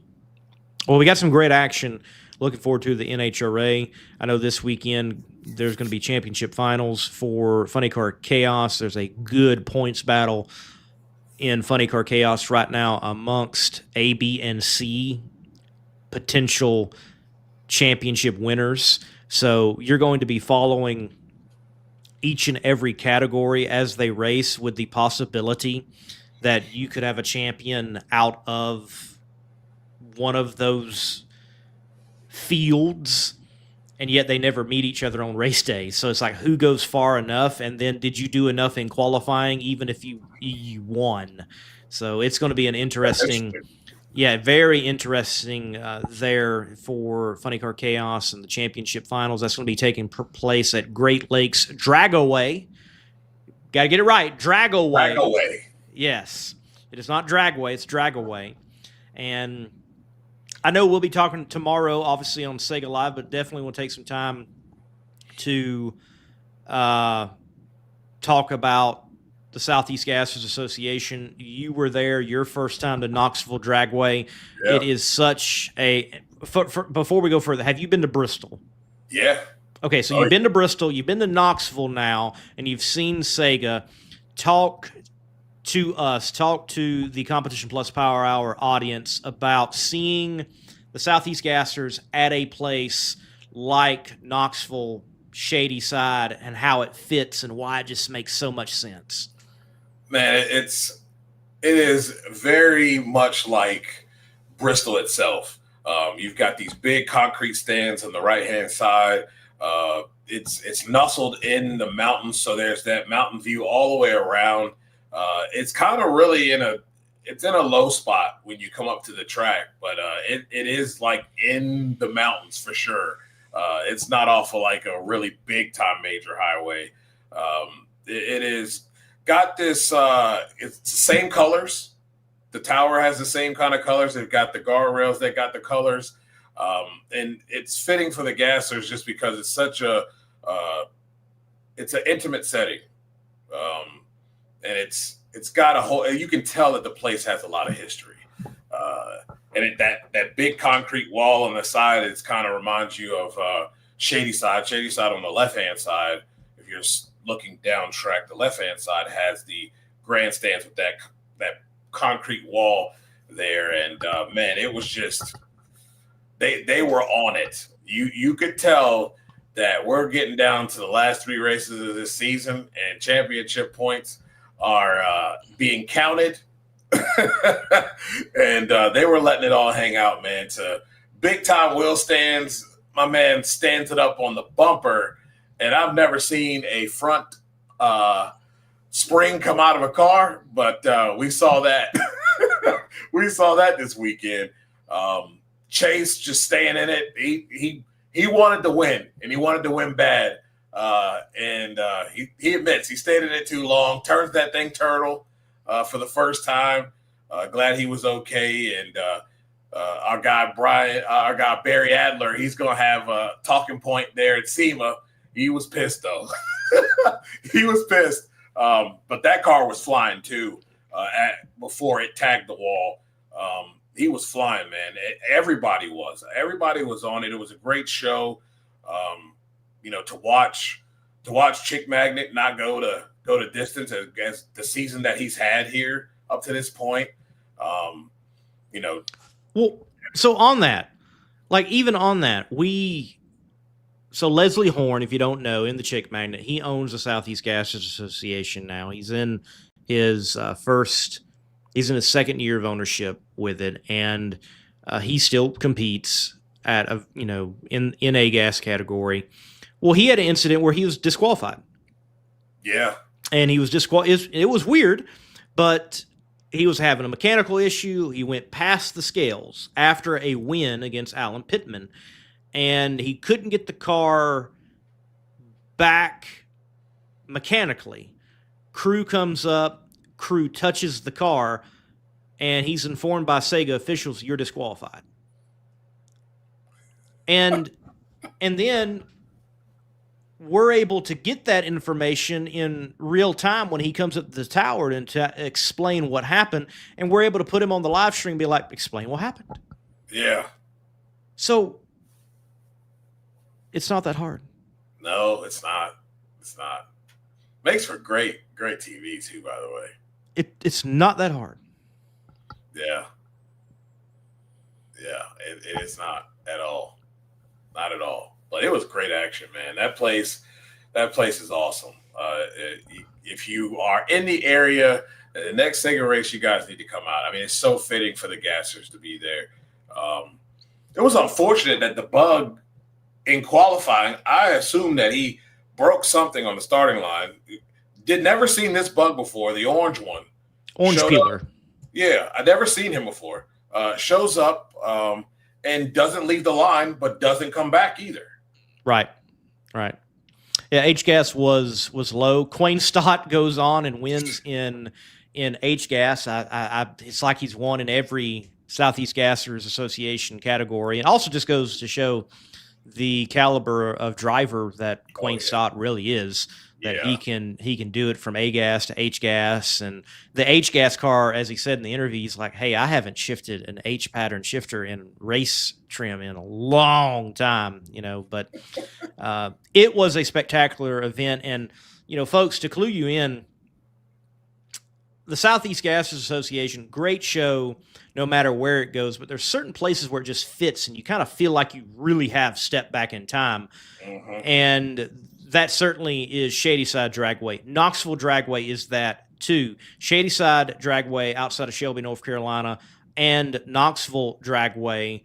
Speaker 2: Well, we got some great action. Looking forward to the NHRA. I know this weekend there's going to be championship finals for Funny Car Chaos. There's a good points battle in Funny Car Chaos right now amongst A, B, and C potential championship winners. So you're going to be following each and every category as they race with the possibility that you could have a champion out of one of those fields, and yet they never meet each other on race day. So it's like, who goes far enough, and then did you do enough in qualifying even if you won? So it's going to be an interesting, very interesting there for Funny Car Chaos and the championship finals. That's going to be taking place at Great Lakes Dragaway. Got to get it right, Dragaway.
Speaker 3: Dragaway.
Speaker 2: Yes, it is not Dragway, it's Dragaway. And I know we'll be talking tomorrow, obviously, on Sega Live, but definitely will take some time to talk about the Southeast Gassers Association. You were there, your first time to Knoxville Dragway.
Speaker 3: Yeah.
Speaker 2: It is such a before we go further, have you been to Bristol?
Speaker 3: Yeah.
Speaker 2: Okay, so you've been to Bristol, you've been to Knoxville now, and you've seen Sega. Talk to the Competition Plus Power Hour audience about seeing the Southeast Gassers at a place like Knoxville, Shady Side, and how it fits and why it just makes so much sense.
Speaker 3: Man, it is very much like Bristol itself. You've got these big concrete stands on the right-hand side. It's nestled in the mountains, so there's that mountain view all the way around. It's kind of really in a low spot when you come up to the track, but it is like in the mountains for sure. It's not off of like a really big time major highway. It is got this. It's the same colors. The tower has the same kind of colors. They've got the guardrails. They got the colors, and it's fitting for the Gassers just because it's such it's an intimate setting, and it's got a whole. You can tell that the place has a lot of history, and that big concrete wall on the side, it's kind of reminds you of Shady Side. Shady Side on the left hand side, if you're looking down track, the left hand side has the grandstands with that concrete wall there, and man, it was just they were on it. You could tell that we're getting down to the last 3 races of this season, and championship points are being counted, and they were letting it all hang out, man. To big time wheel stands, my man stands it up on the bumper, and I've never seen a front spring come out of a car, but we saw that. We saw that this weekend. Chase just staying in it. He wanted to win, and he wanted to win bad. And he admits he stayed in it too long. Turns that thing turtle for the first time. Glad he was okay. And our guy Barry Adler, he's gonna have a talking point there at SEMA. He was pissed though. He was pissed. But that car was flying too before it tagged the wall. He was flying, man. Everybody was on it. It was a great show. To watch Chick Magnet not go to distance as the season that he's had here up to this point.
Speaker 2: Well, so on that, so Leslie Horn, if you don't know, in the Chick Magnet, he owns the Southeast Gassers Association now. He's in his he's in his second year of ownership with it, and he still competes at in a gas category. Well, he had an incident where he was disqualified.
Speaker 3: Yeah.
Speaker 2: And he was disqualified. It was weird, but he was having a mechanical issue. He went past the scales after a win against Alan Pittman, and he couldn't get the car back mechanically. Crew comes up, crew touches the car, and he's informed by Sega officials, you're disqualified. And then we're able to get that information in real time when he comes up to the tower and to explain what happened. And we're able to put him on the live stream and be like, explain what happened.
Speaker 3: Yeah.
Speaker 2: So it's not that hard.
Speaker 3: No, it's not. It's not. Makes for great TV too, by the way.
Speaker 2: It's not that hard.
Speaker 3: Yeah. Yeah, it is not at all. Not at all. But it was great action, man. That place is awesome. If you are in the area, the next Sega race, you guys need to come out. I mean, it's so fitting for the Gassers to be there. It was unfortunate that the bug in qualifying, I assumed that he broke something on the starting line. Never seen this bug before, the orange one.
Speaker 2: Orange peeler.
Speaker 3: Yeah, I'd never seen him before. Shows up and doesn't leave the line, but doesn't come back either. Right.
Speaker 2: Yeah, H-Gas was low. Quayne Stott goes on and wins in H-Gas. It's like he's won in every Southeast Gassers Association category. And also just goes to show the caliber of driver that Quayne Stott really is. that he can do it from A gas to H gas. And the H gas car, as he said in the interview, he's like, hey, I haven't shifted an H pattern shifter in race trim in a long time, but it was a spectacular event. And, folks, to clue you in, the Southeast Gassers Association, great show no matter where it goes, but there's certain places where it just fits and you kind of feel like you really have stepped back in time.
Speaker 3: Mm-hmm.
Speaker 2: And that certainly is Shadyside Dragway. Knoxville Dragway is that too. Shadyside Dragway outside of Shelby, North Carolina, and Knoxville Dragway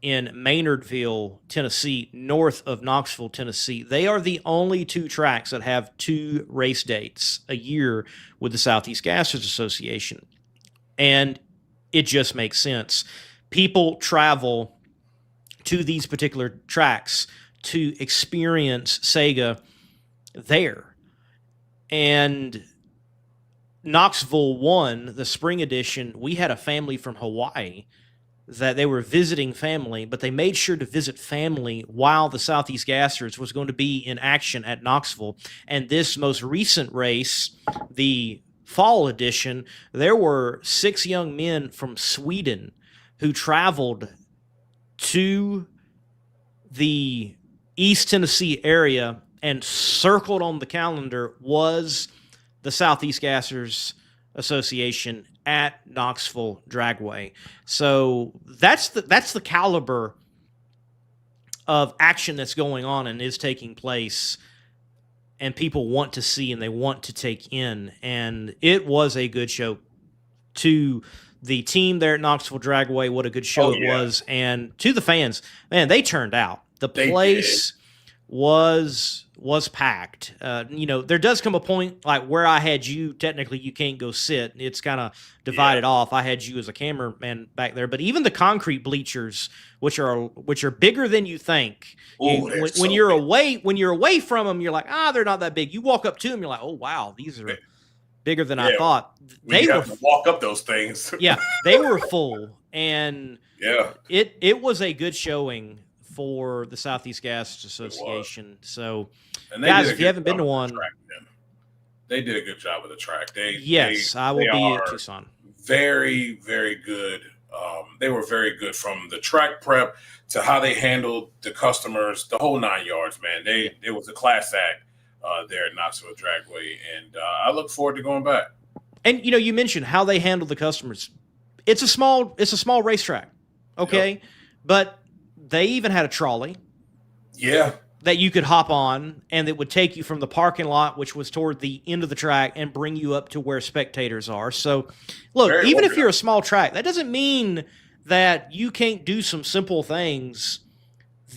Speaker 2: in Maynardville, Tennessee, north of Knoxville, Tennessee. They are the only two tracks that have 2 race dates a year with the Southeast Gassers Association. And it just makes sense. People travel to these particular tracks to experience Sega there. And Knoxville 1, the spring edition, we had a family from Hawaii that they were visiting family, but they made sure to visit family while the Southeast Gassers was going to be in action at Knoxville. And this most recent race, the fall edition, there were 6 young men from Sweden who traveled to the East Tennessee area, and circled on the calendar was the Southeast Gassers Association at Knoxville Dragway. So that's the caliber of action that's going on and is taking place, and people want to see and they want to take in. And it was a good show. To the team there at Knoxville Dragway, what a good show it was. And to the fans, man, they turned out. The place was packed. There does come a point like where I had you, technically you can't go sit. It's kind of divided off. I had you as a cameraman back there, but even the concrete bleachers, which are bigger than you think. When you're away from them, you're like, they're not that big. You walk up to them, you're like, oh wow, these are bigger than I thought.
Speaker 3: They have to walk up those things.
Speaker 2: They were full, and it was a good showing for the Southeast Gassers Association. So, guys, if you haven't been to one,
Speaker 3: they did a good job with the track.
Speaker 2: I will be at Tucson.
Speaker 3: Very, very good. They were very good from the track prep to how they handled the customers, the whole 9 yards, man. It was a class act there at Knoxville Dragway, and I look forward to going back. And
Speaker 2: you mentioned how they handled the customers. It's a small racetrack, okay, but they even had a trolley. That you could hop on, and it would take you from the parking lot, which was toward the end of the track, and bring you up to where spectators are. So, look, even if you're a small track, that doesn't mean that you can't do some simple things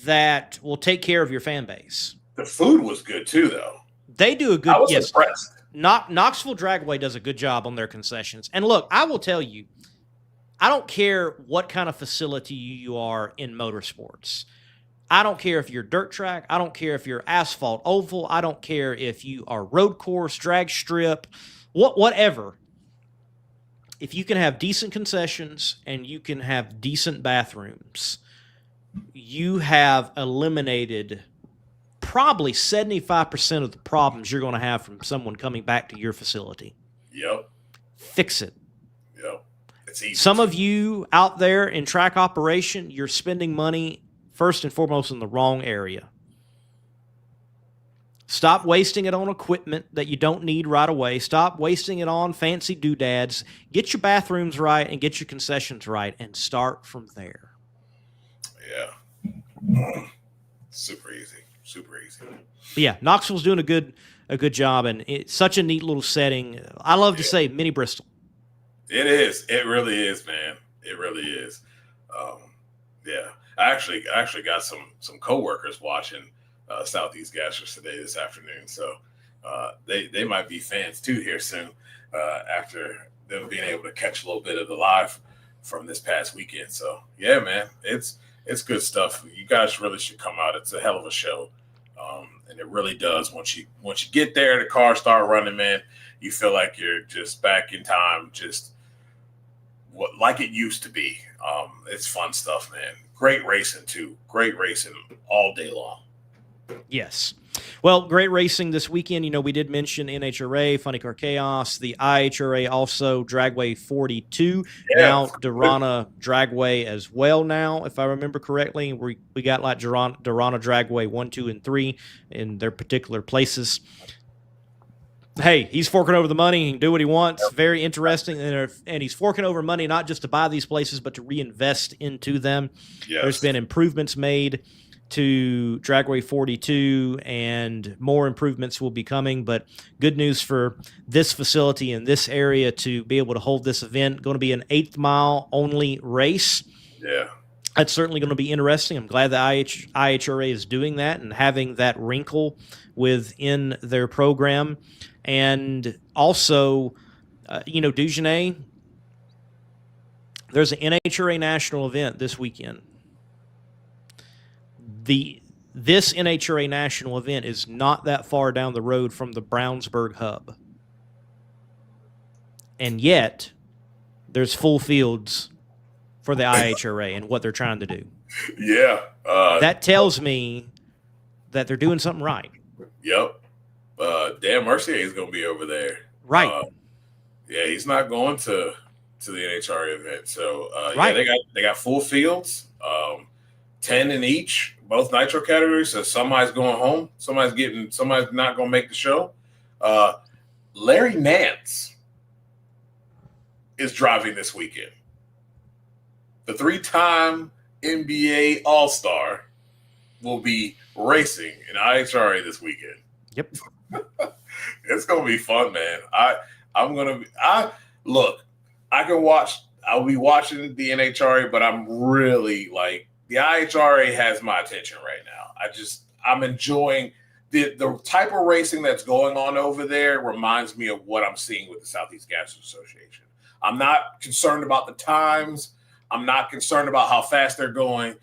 Speaker 2: that will take care of your fan base.
Speaker 3: The food was good too, though.
Speaker 2: They do a good.
Speaker 3: I was impressed.
Speaker 2: Knoxville Dragway does a good job on their concessions. And look, I will tell you, I don't care what kind of facility you are in motorsports. I don't care if you're dirt track. I don't care if you're asphalt oval. I don't care if you are road course, drag strip, whatever. If you can have decent concessions and you can have decent bathrooms, you have eliminated probably 75% of the problems you're going to have from someone coming back to your facility. Fix it.
Speaker 3: It's easy.
Speaker 2: Some of you out there in track operation, you're spending money first and foremost in the wrong area. Stop wasting it on equipment that you don't need right away. Stop wasting it on fancy doodads. Get your bathrooms right and get your concessions right, and start from there.
Speaker 3: Super easy.
Speaker 2: But yeah, Knoxville's doing a good job, and it's such a neat little setting. I love to say mini Bristol.
Speaker 3: It is. It really is, man. It really is. I actually got some coworkers watching Southeast Gassers today this afternoon, so they might be fans too here soon after them being able to catch a little bit of the live from this past weekend. So yeah, man, it's good stuff. You guys really should come out. It's a hell of a show, and it really does. Once you get there, the cars start running, man. You feel like you're just back in time, just like it used to be. It's fun stuff, man. Great racing too. Great racing all day long.
Speaker 2: Yes. Well, great racing this weekend. You know, we did mention NHRA, Funny Car Chaos, the IHRA, also Dragway 42, now Durana Dragway as well now, if I remember correctly. We got like Durana Dragway 1, 2, and 3 in their particular places. Hey, he's forking over the money. He can do what he wants. Very interesting. And he's forking over money not just to buy these places, but to reinvest into them.
Speaker 3: Yes.
Speaker 2: There's been improvements made to Dragway 42, and more improvements will be coming. But good news for this facility in this area to be able to hold this event. Going to be an 8th mile only race.
Speaker 3: Yeah.
Speaker 2: That's certainly going to be interesting. I'm glad the IHRA is doing that and having that wrinkle within their program. And also, Dugenais, there's an NHRA national event this weekend. This NHRA national event is not that far down the road from the Brownsburg hub. And yet, there's full fields for the IHRA and what they're trying to do.
Speaker 3: Yeah.
Speaker 2: That tells me that they're doing something right.
Speaker 3: Yep. Dan Mercier is going to be over there.
Speaker 2: Right.
Speaker 3: Yeah, he's not going to the NHRA event. So,
Speaker 2: right.
Speaker 3: Yeah, they got full fields, 10 in each, both nitro categories. So somebody's going home. Somebody's not going to make the show. Larry Nance is driving this weekend. The 3-time NBA All-Star will be racing in IHRA this weekend.
Speaker 2: Yep.
Speaker 3: It's gonna be fun, man. I'll be watching the NHRA, but I'm really like, the IHRA has my attention right now. I'm enjoying the type of racing that's going on over there. Reminds me of what I'm seeing with the Southeast Gas Association. I'm not concerned about the times. I'm not concerned about how fast they're going.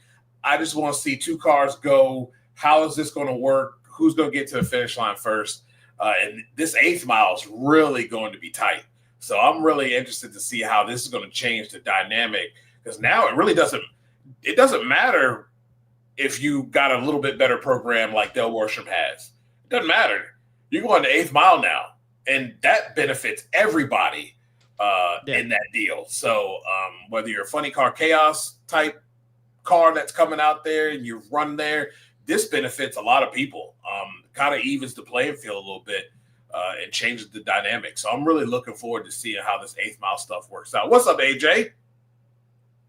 Speaker 3: I just want to see 2 cars go. How is this going to work? Who's going to get to the finish line first? And this 8th mile is really going to be tight. So I'm really interested to see how this is going to change the dynamic, because now it doesn't matter if you got a little bit better program like Del Worsham has. It doesn't matter. You're going to 8th mile now, and that benefits everybody in that deal. So whether you're a Funny Car Chaos type car that's coming out there and you run there, this benefits a lot of people. Kind of evens the playing field a little bit and changes the dynamic. So I'm really looking forward to seeing how this 8th mile stuff works out. What's up, AJ?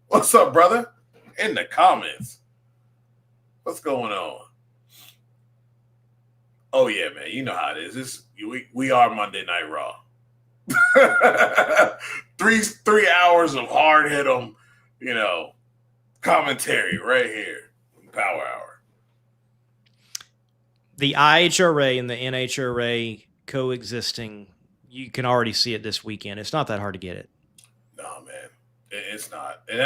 Speaker 3: What's up, brother? In the comments. What's going on? Oh, yeah, man. You know how it is. We are Monday Night Raw. 3 hours of hard hit 'em, commentary right here. Power Hour.
Speaker 2: The IHRA and the NHRA coexisting, you can already see it this weekend. It's not that hard to get it.
Speaker 3: No, man, it's not. And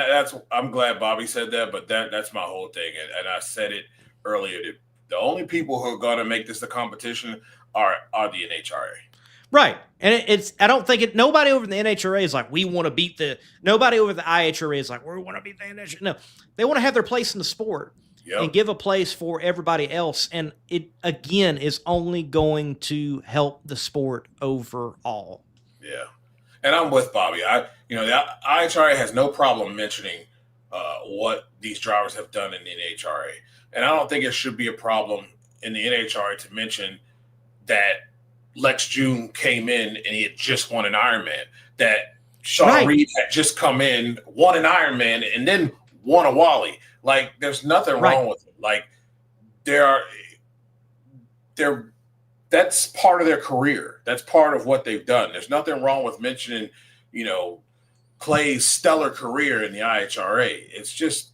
Speaker 3: I'm glad Bobby said that, but that's my whole thing. And I said it earlier. The only people who are going to make this a competition are the NHRA.
Speaker 2: Right. And I don't think nobody over the NHRA is like, we want to beat nobody over the IHRA is like, we want to beat the NHRA. No, they want to have their place in the sport. Yep. And give a place for everybody else. And it, again, is only going to help the sport overall.
Speaker 3: Yeah. And I'm with Bobby. The IHRA has no problem mentioning what these drivers have done in the NHRA. And I don't think it should be a problem in the NHRA to mention that Lex June came in and he had just won an Ironman, that Sean Reed had just come in, won an Ironman, and then won a Wally. Like, there's nothing wrong with it. Like, that's part of their career. That's part of what they've done. There's nothing wrong with mentioning, Clay's stellar career in the IHRA. It's just,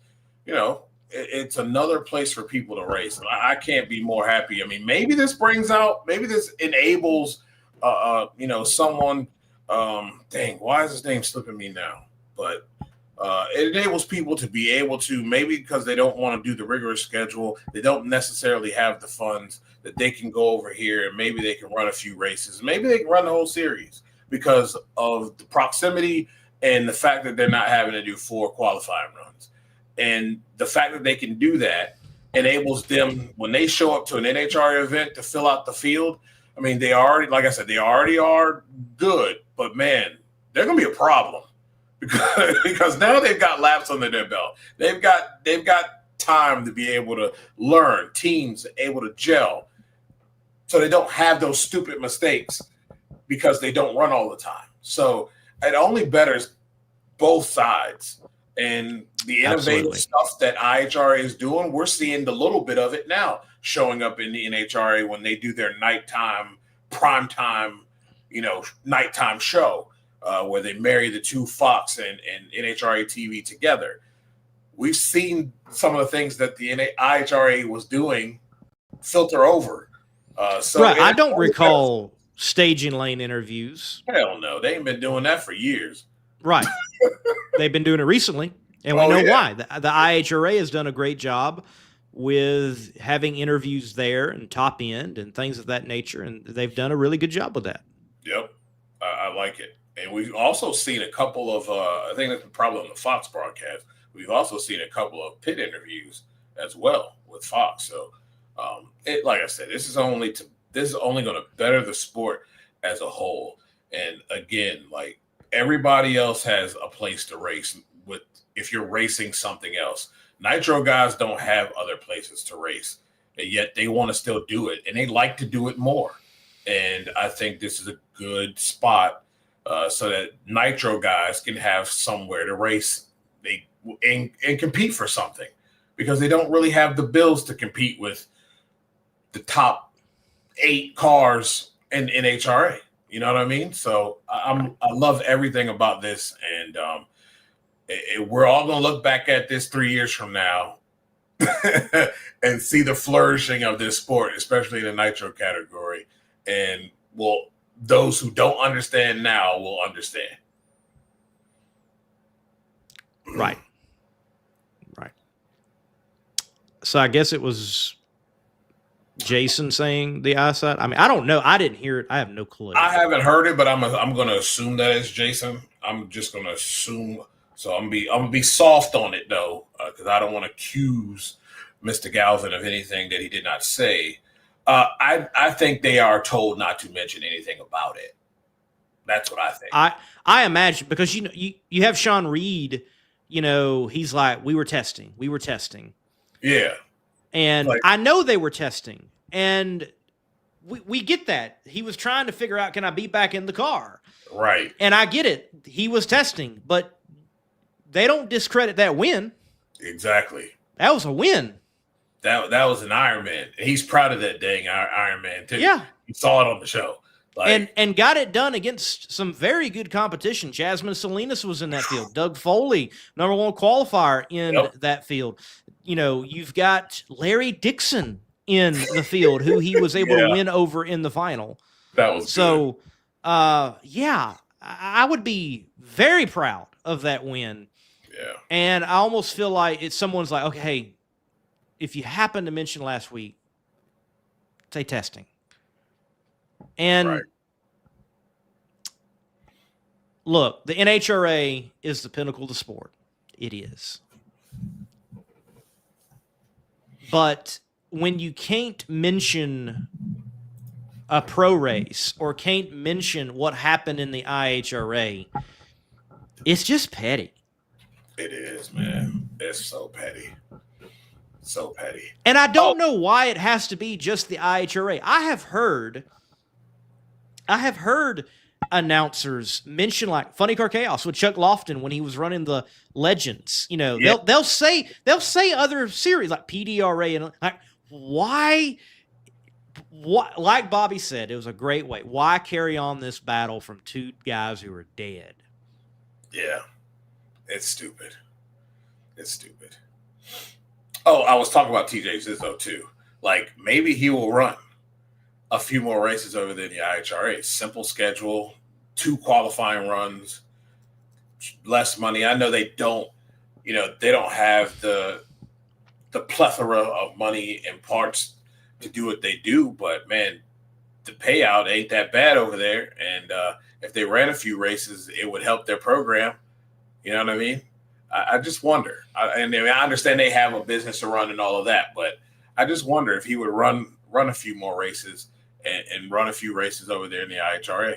Speaker 3: it's another place for people to race. I can't be more happy. I mean, maybe this enables, someone, why is his name slipping me now? But it enables people to be able to, maybe because they don't want to do the rigorous schedule, they don't necessarily have the funds, that they can go over here and maybe they can run a few races. Maybe they can run the whole series because of the proximity and the fact that they're not having to do 4 qualifying runs. And the fact that they can do that enables them when they show up to an NHRA event to fill out the field. I mean, they already, like I said, they already are good, but man, they're going to be a problem because now they've got laps under their belt. They've got time to be able to learn, teams able to gel, so they don't have those stupid mistakes because they don't run all the time. So it only betters both sides. And the innovative stuff that IHRA is doing, we're seeing the little bit of it now showing up in the NHRA when they do their nighttime, primetime, nighttime show where they marry the two Fox and NHRA TV together. We've seen some of the things that the IHRA was doing filter over.
Speaker 2: Right. I don't recall staging lane interviews.
Speaker 3: Hell no. They ain't been doing that for years.
Speaker 2: Right. They've been doing it recently, and we know why. The IHRA has done a great job with having interviews there and top end and things of that nature, and they've done a really good job with that.
Speaker 3: Yep. I like it. And we've also seen a couple of, I think that's probably on the Fox broadcast, we've also seen a couple of pit interviews as well with Fox. So, like I said, this is only going to better the sport as a whole. And again, like, everybody else has a place to race with if you're racing something else. Nitro guys don't have other places to race, and yet they want to still do it, and they like to do it more. And I think this is a good spot so that Nitro guys can have somewhere to race and compete for something, because they don't really have the bills to compete with the top 8 cars in NHRA. You know what I mean? So I love everything about this, and we're all going to look back at this 3 years from now and see the flourishing of this sport, especially in the Nitro category. And those who don't understand now will understand.
Speaker 2: Right. So I guess it was Jason saying the eyesight. I mean, I don't know. I didn't hear it. I have no clue.
Speaker 3: I haven't heard it, but I'm going to assume that it's Jason. I'm just going to assume. So I'm gonna be soft on it though, because I don't want to accuse Mr. Galvin of anything that he did not say. I think they are told not to mention anything about it. That's what I think.
Speaker 2: I imagine, because you have Sean Reed. He's like, we were testing.
Speaker 3: Yeah.
Speaker 2: And I know they were testing, and we get that. He was trying to figure out, can I be back in the car?
Speaker 3: Right.
Speaker 2: And I get it. He was testing, but they don't discredit that win.
Speaker 3: Exactly.
Speaker 2: That was a win.
Speaker 3: That was an Ironman. He's proud of that dang Ironman too.
Speaker 2: Yeah.
Speaker 3: You saw it on the show.
Speaker 2: And got it done against some very good competition. Jasmine Salinas was in that field. Doug Foley, number 1 qualifier in that field. You've got Larry Dixon in the field, who he was able to win over in the final.
Speaker 3: That was
Speaker 2: so. I would be very proud of that win.
Speaker 3: Yeah. And
Speaker 2: I almost feel like someone's like, okay, hey, if you happen to mention last week, say testing. And look, the NHRA is the pinnacle of the sport. It is. But when you can't mention a pro race or can't mention what happened in the IHRA, it's just petty.
Speaker 3: It is, man. It's so petty. So petty.
Speaker 2: And I don't know why it has to be just the IHRA. I have heard announcers mention, like, Funny Car Chaos with Chuck Lofton when he was running the Legends. They'll say other series like PDRA, and like, why? What, like Bobby said, it was a great way. Why carry on this battle from 2 guys who are dead?
Speaker 3: Yeah, it's stupid. It's stupid. Oh, I was talking about TJ Zizzo too. Like, maybe he will run a few more races over there in the IHRA. Simple schedule, 2 qualifying runs, less money. I know they don't have the plethora of money and parts to do what they do, but man, the payout ain't that bad over there. And if they ran a few races, it would help their program. You know what I mean? I just wonder. I understand they have a business to run and all of that, but I just wonder if he would run a few more races and run a few races over there in the IHRA.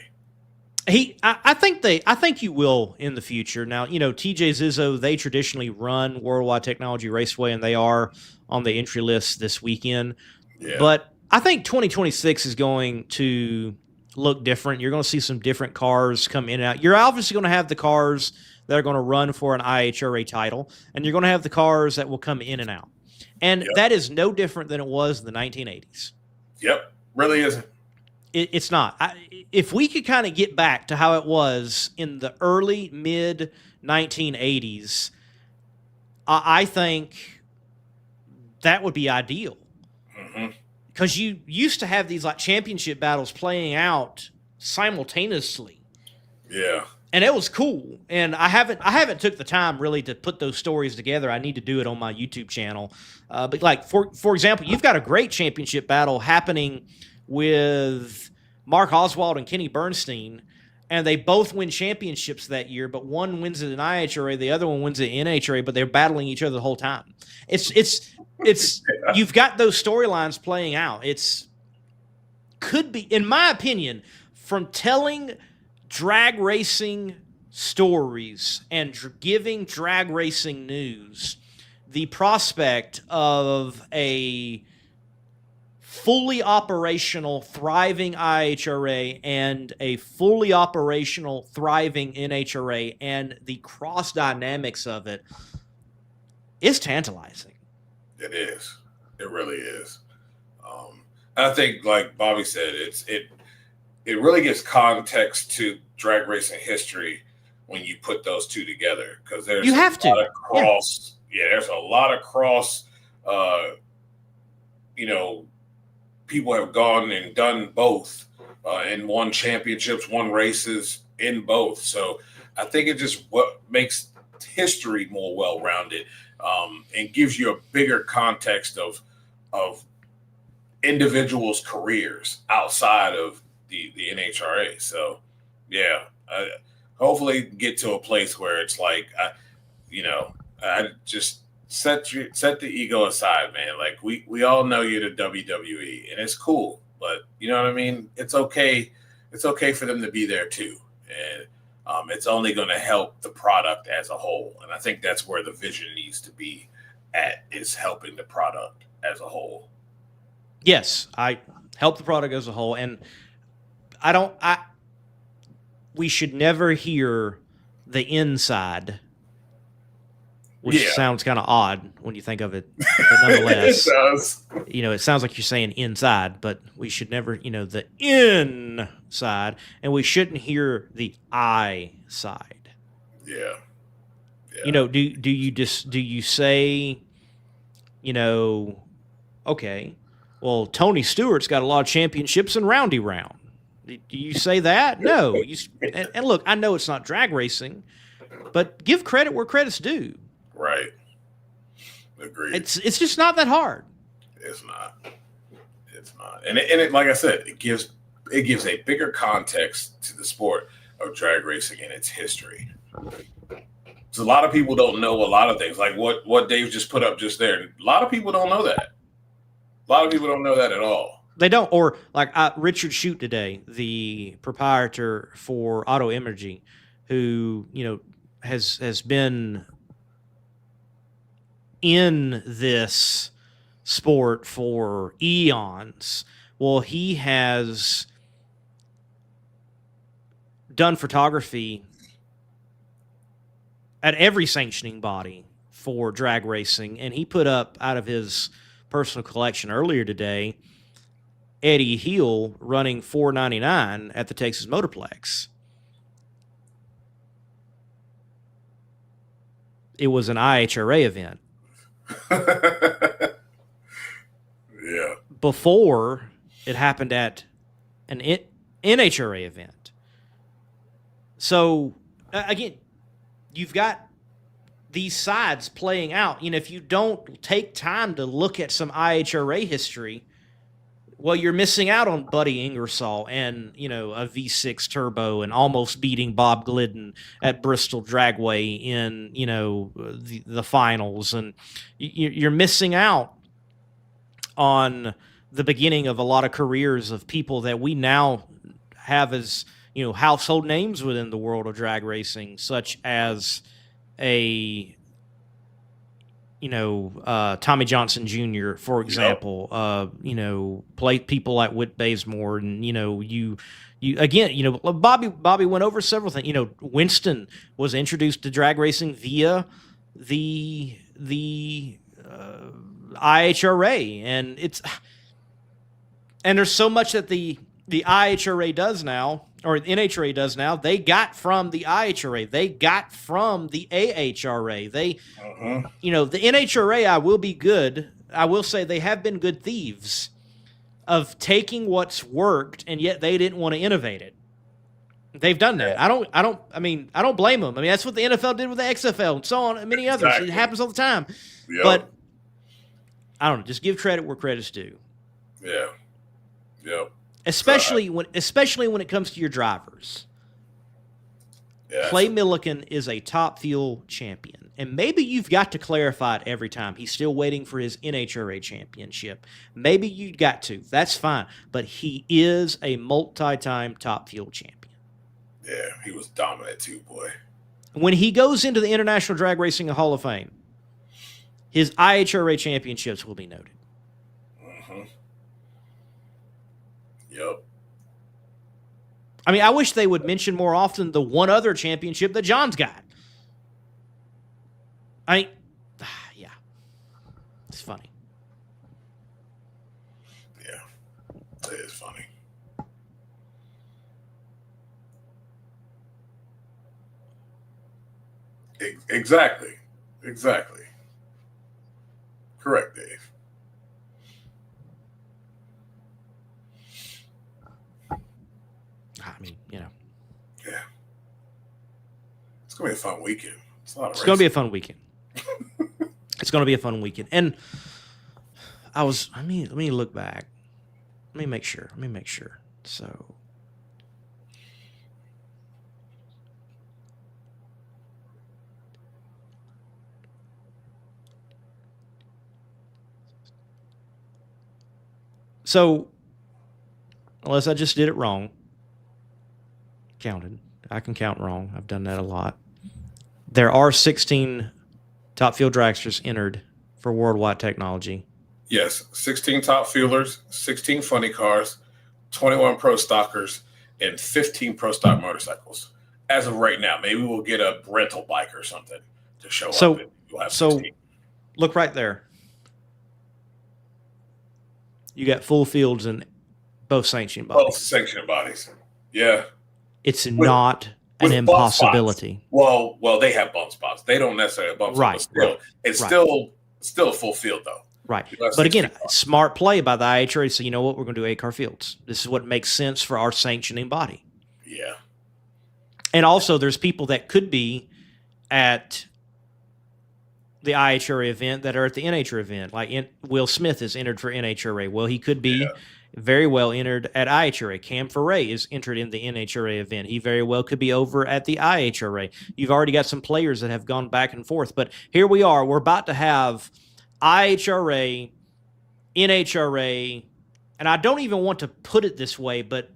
Speaker 2: I think you will in the future. Now, TJ Zizzo, they traditionally run Worldwide Technology Raceway, and they are on the entry list this weekend.
Speaker 3: Yeah.
Speaker 2: But I think 2026 is going to look different. You're going to see some different cars come in and out. You're obviously going to have the cars that are going to run for an IHRA title, and you're going to have the cars that will come in and out. And that is no different than it was in the 1980s.
Speaker 3: Yep, really isn't.
Speaker 2: It's not. If we could kind of get back to how it was in the early, mid 1980s, I think that would be ideal. Because you used to have these like championship battles playing out simultaneously.
Speaker 3: Yeah.
Speaker 2: And it was cool. And I haven't took the time really to put those stories together. I need to do it on my YouTube channel. But like for example, you've got a great championship battle happening with Mark Oswald and Kenny Bernstein, and they both win championships that year, but one wins it in IHRA, the other one wins it in NHRA, but they're battling each other the whole time. It's you've got those storylines playing out. Could be, in my opinion, from telling drag racing stories and giving drag racing news, the prospect of a fully operational, thriving IHRA and a fully operational, thriving NHRA and the cross dynamics of it is tantalizing.
Speaker 3: It is. It really is. I think, like Bobby said, it really gives context to drag racing history when you put those two together, because there's
Speaker 2: you have
Speaker 3: a lot of cross. Yeah, there's a lot of cross. People have gone and done both and won championships, won races in both. So I think it just what makes history more well-rounded and gives you a bigger context of individuals' careers outside of the NHRA. So yeah, hopefully get to a place where it's like, I just set the ego aside, man. Like we all know you're the WWE, and it's cool, but you know what I mean? It's okay. It's okay for them to be there too. And it's only going to help the product as a whole. And I think that's where the vision needs to be at, is helping the product as a whole.
Speaker 2: Yes, I help the product as a whole. And we should never hear the inside, which sounds kind of odd when you think of it, but nonetheless,
Speaker 3: it does.
Speaker 2: It sounds like you're saying inside, but we should never, the inside, and we shouldn't hear the I side.
Speaker 3: Yeah.
Speaker 2: Do you say, okay, well, Tony Stewart's got a lot of championships in Roundy Round. Do you say that? No. And look, I know it's not drag racing, but give credit where credit's due.
Speaker 3: Right. Agreed.
Speaker 2: It's just not that hard.
Speaker 3: It's not. It's not. And it like I said, it gives a bigger context to the sport of drag racing and its history. So a lot of people don't know a lot of things, like what Dave just put up just there. A lot of people don't know that. A lot of people don't know that at all.
Speaker 2: They don't. Or like Richard Shute today, the proprietor for Auto Energy, who has been in this sport for eons. Well, he has done photography at every sanctioning body for drag racing, and he put up out of his personal collection earlier today Eddie Hill running 499 at the Texas Motorplex. It was an IHRA event.
Speaker 3: Yeah.
Speaker 2: Before it happened at an NHRA event. So again, you've got these sides playing out. If you don't take time to look at some IHRA history, Well, you're missing out on Buddy Ingersoll and, a V6 turbo and almost beating Bob Glidden at Bristol Dragway in, the finals. And you're missing out on the beginning of a lot of careers of people that we now have as, household names within the world of drag racing, such as Tommy Johnson Jr., for example, play people like Whit Bazemore, and Bobby went over several things. Winston was introduced to drag racing via the IHRA, and there's so much that the IHRA does now, or the NHRA does now, they got from the IHRA. They got from the AHRA. The NHRA, I will say they have been good thieves of taking what's worked, and yet they didn't want to innovate it. They've done that. I don't blame them. I mean, that's what the NFL did with the XFL and so on, and many others. It happens all the time.
Speaker 3: Yep.
Speaker 2: But I don't know. Just give credit where credit's due.
Speaker 3: Yeah. Yep.
Speaker 2: Especially when it comes to your drivers.
Speaker 3: Yeah.
Speaker 2: Clay Milliken is a top fuel champion, and maybe you've got to clarify it every time. He's still waiting for his NHRA championship. Maybe you got to. That's fine, but he is a multi-time top fuel champion.
Speaker 3: Yeah, he was dominant too, boy.
Speaker 2: When he goes into the International Drag Racing Hall of Fame, his IHRA championships will be noted.
Speaker 3: Yep.
Speaker 2: I mean, I wish they would mention more often the one other championship that John's got. Yeah. It's funny.
Speaker 3: Yeah. It is funny. Exactly. Correct, Dave.
Speaker 2: I mean,
Speaker 3: Yeah. It's going to be a fun weekend. It's going
Speaker 2: to be a fun weekend. It's going to be a fun weekend. And let me look back. Let me make sure. So, unless I just did it wrong, counted. I can count wrong. I've done that a lot. There are 16 top fuel dragsters entered for Worldwide Technology.
Speaker 3: Yes, 16 top fuelers, 16 funny cars, 21 pro stockers, and 15 pro stock motorcycles. As of right now, maybe we'll get a rental bike or something to show up. And you'll have 16.
Speaker 2: Look right there. You got full fields in both sanctioning bodies.
Speaker 3: Both sanctioning bodies. Yeah.
Speaker 2: It's not an impossibility.
Speaker 3: Well, they have bump spots. They don't necessarily have bump spots. It's still a full field, though.
Speaker 2: Right. But again, smart play by the IHRA. So, you know what? We're going to do 8-car fields. This is what makes sense for our sanctioning body.
Speaker 3: Yeah.
Speaker 2: And also, there's people that could be at the IHRA event that are at the NHRA event. Like Will Smith is entered for NHRA. Well, he could be very well entered at IHRA. Cam Foray is entered in the NHRA event. He very well could be over at the IHRA. You've already got some players that have gone back and forth. But here we are. We're about to have IHRA, NHRA, and I don't even want to put it this way, but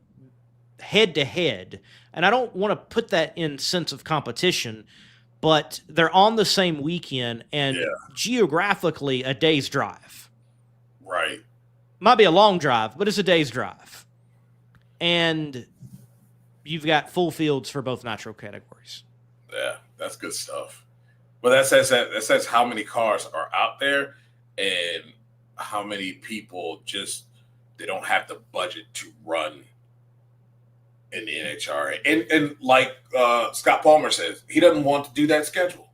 Speaker 2: head-to-head. And I don't want to put that in sense of competition, but they're on the same weekend and geographically a day's drive.
Speaker 3: Right.
Speaker 2: Might be a long drive, but it's a day's drive. And you've got full fields for both nitro categories.
Speaker 3: Yeah, that's good stuff. But that says how many cars are out there and how many people they don't have the budget to run in the NHRA. And like Scott Palmer says, he doesn't want to do that schedule.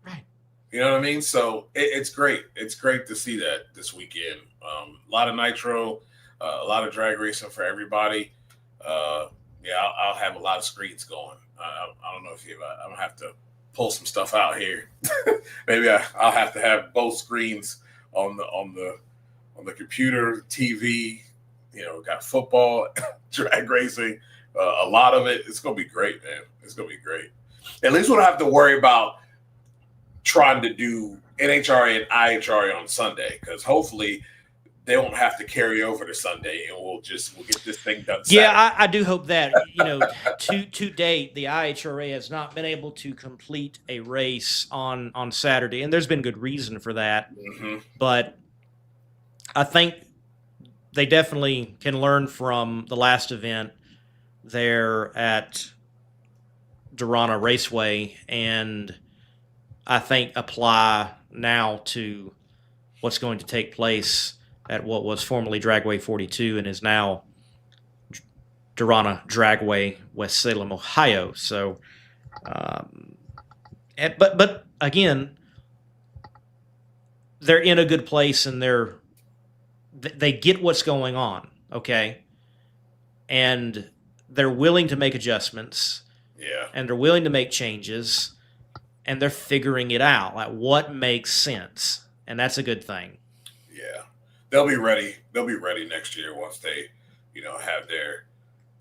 Speaker 2: Right.
Speaker 3: You know what I mean? So it's great. It's great to see that this weekend. A lot of nitro, a lot of drag racing for everybody. I'll have a lot of screens going. I don't know if I'm going to have to pull some stuff out here. Maybe I'll have to have both screens on the computer, TV, got football, drag racing, a lot of it. It's going to be great, man. It's going to be great. At least we don't have to worry about trying to do NHRA and IHRA on Sunday, because hopefully they won't have to carry over to Sunday, and we'll get this thing done Saturday.
Speaker 2: Yeah, I do hope that. To date, the IHRA has not been able to complete a race on Saturday, and there's been good reason for that.
Speaker 3: Mm-hmm.
Speaker 2: But I think they definitely can learn from the last event there at Durana Raceway, and I think apply now to what's going to take place at what was formerly Dragway 42 and is now Durana Dragway, West Salem, Ohio. So, but again, they're in a good place, and they get what's going on, okay? And they're willing to make adjustments.
Speaker 3: Yeah.
Speaker 2: And they're willing to make changes, and they're figuring it out, like what makes sense. And that's a good thing.
Speaker 3: Yeah. They'll be ready. They'll be ready next year once they, have their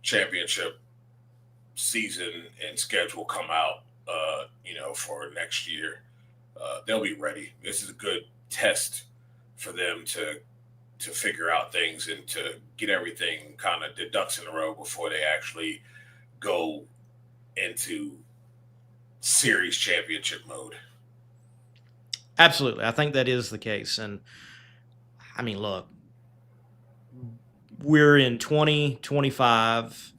Speaker 3: championship season and schedule come out, for next year. They'll be ready. This is a good test for them to figure out things and to get everything kind of the ducks in a row before they actually go into series championship mode.
Speaker 2: Absolutely. I think that is the case. And I mean, look, we're in 2025.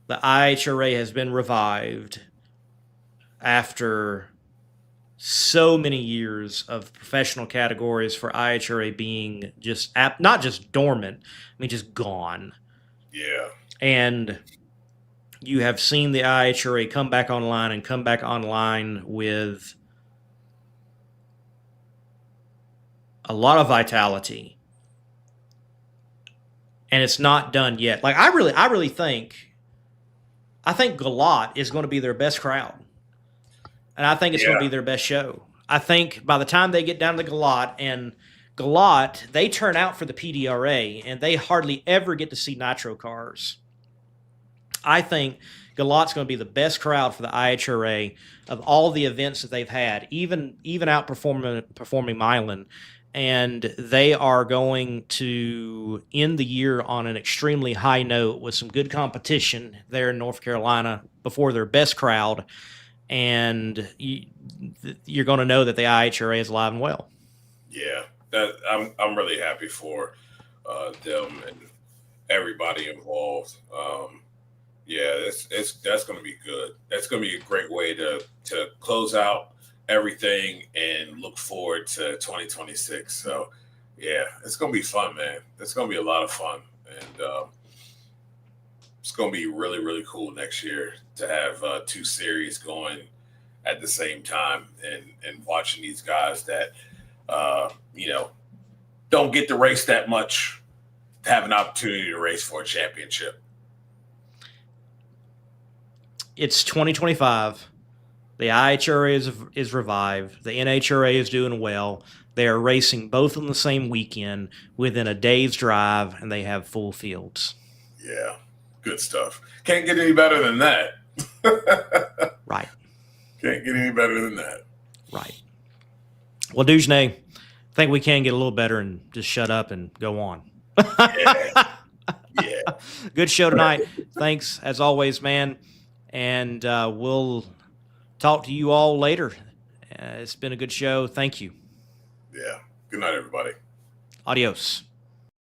Speaker 2: The IHRA has been revived after so many years of professional categories for IHRA being just not just dormant, just gone.
Speaker 3: Yeah.
Speaker 2: And you have seen the IHRA come back online with a lot of vitality. And it's not done yet. Like I really think Galat is going to be their best crowd. And I think it's going to be their best show. I think by the time they get down to Galat, they turn out for the PDRA, and they hardly ever get to see nitro cars. I think Galat's going to be the best crowd for the IHRA of all the events that they've had, even outperforming Milan. And they are going to end the year on an extremely high note with some good competition there in North Carolina before their best crowd. And you're going to know that the IHRA is alive and well.
Speaker 3: Yeah, I'm really happy for them and everybody involved. That's going to be good. That's going to be a great way to close out everything and look forward to 2026. So, yeah, it's going to be fun, man. It's going to be a lot of fun. And it's going to be really, really cool next year to have two series going at the same time and watching these guys that, don't get to race that much to have an opportunity to race for a championship.
Speaker 2: It's 2025. The IHRA is revived. The NHRA is doing well. They are racing both on the same weekend within a day's drive, and they have full fields.
Speaker 3: Yeah, good stuff. Can't get any better than that.
Speaker 2: Right.
Speaker 3: Can't get any better than that.
Speaker 2: Right. Well, Dujne, I think we can get a little better and just shut up and go on.
Speaker 3: Yeah.
Speaker 2: Good show tonight. Thanks, as always, man. And we'll talk to you all later. It's been a good show. Thank you.
Speaker 3: Yeah. Good night, everybody.
Speaker 2: Adios.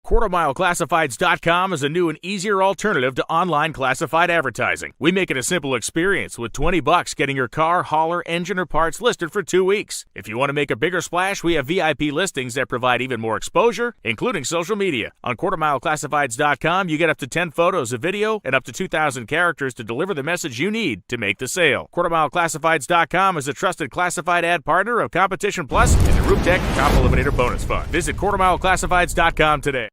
Speaker 9: QuarterMileClassifieds.com is a new and easier alternative to online classified advertising. We make it a simple experience with $20 getting your car, hauler, engine, or parts listed for 2 weeks. If you want to make a bigger splash, we have VIP listings that provide even more exposure, including social media. On QuarterMileClassifieds.com, you get up to 10 photos of video and up to 2,000 characters to deliver the message you need to make the sale. QuarterMileClassifieds.com is a trusted classified ad partner of Competition Plus and the Rooftech Top Eliminator Bonus Fund. Visit QuarterMileClassifieds.com today.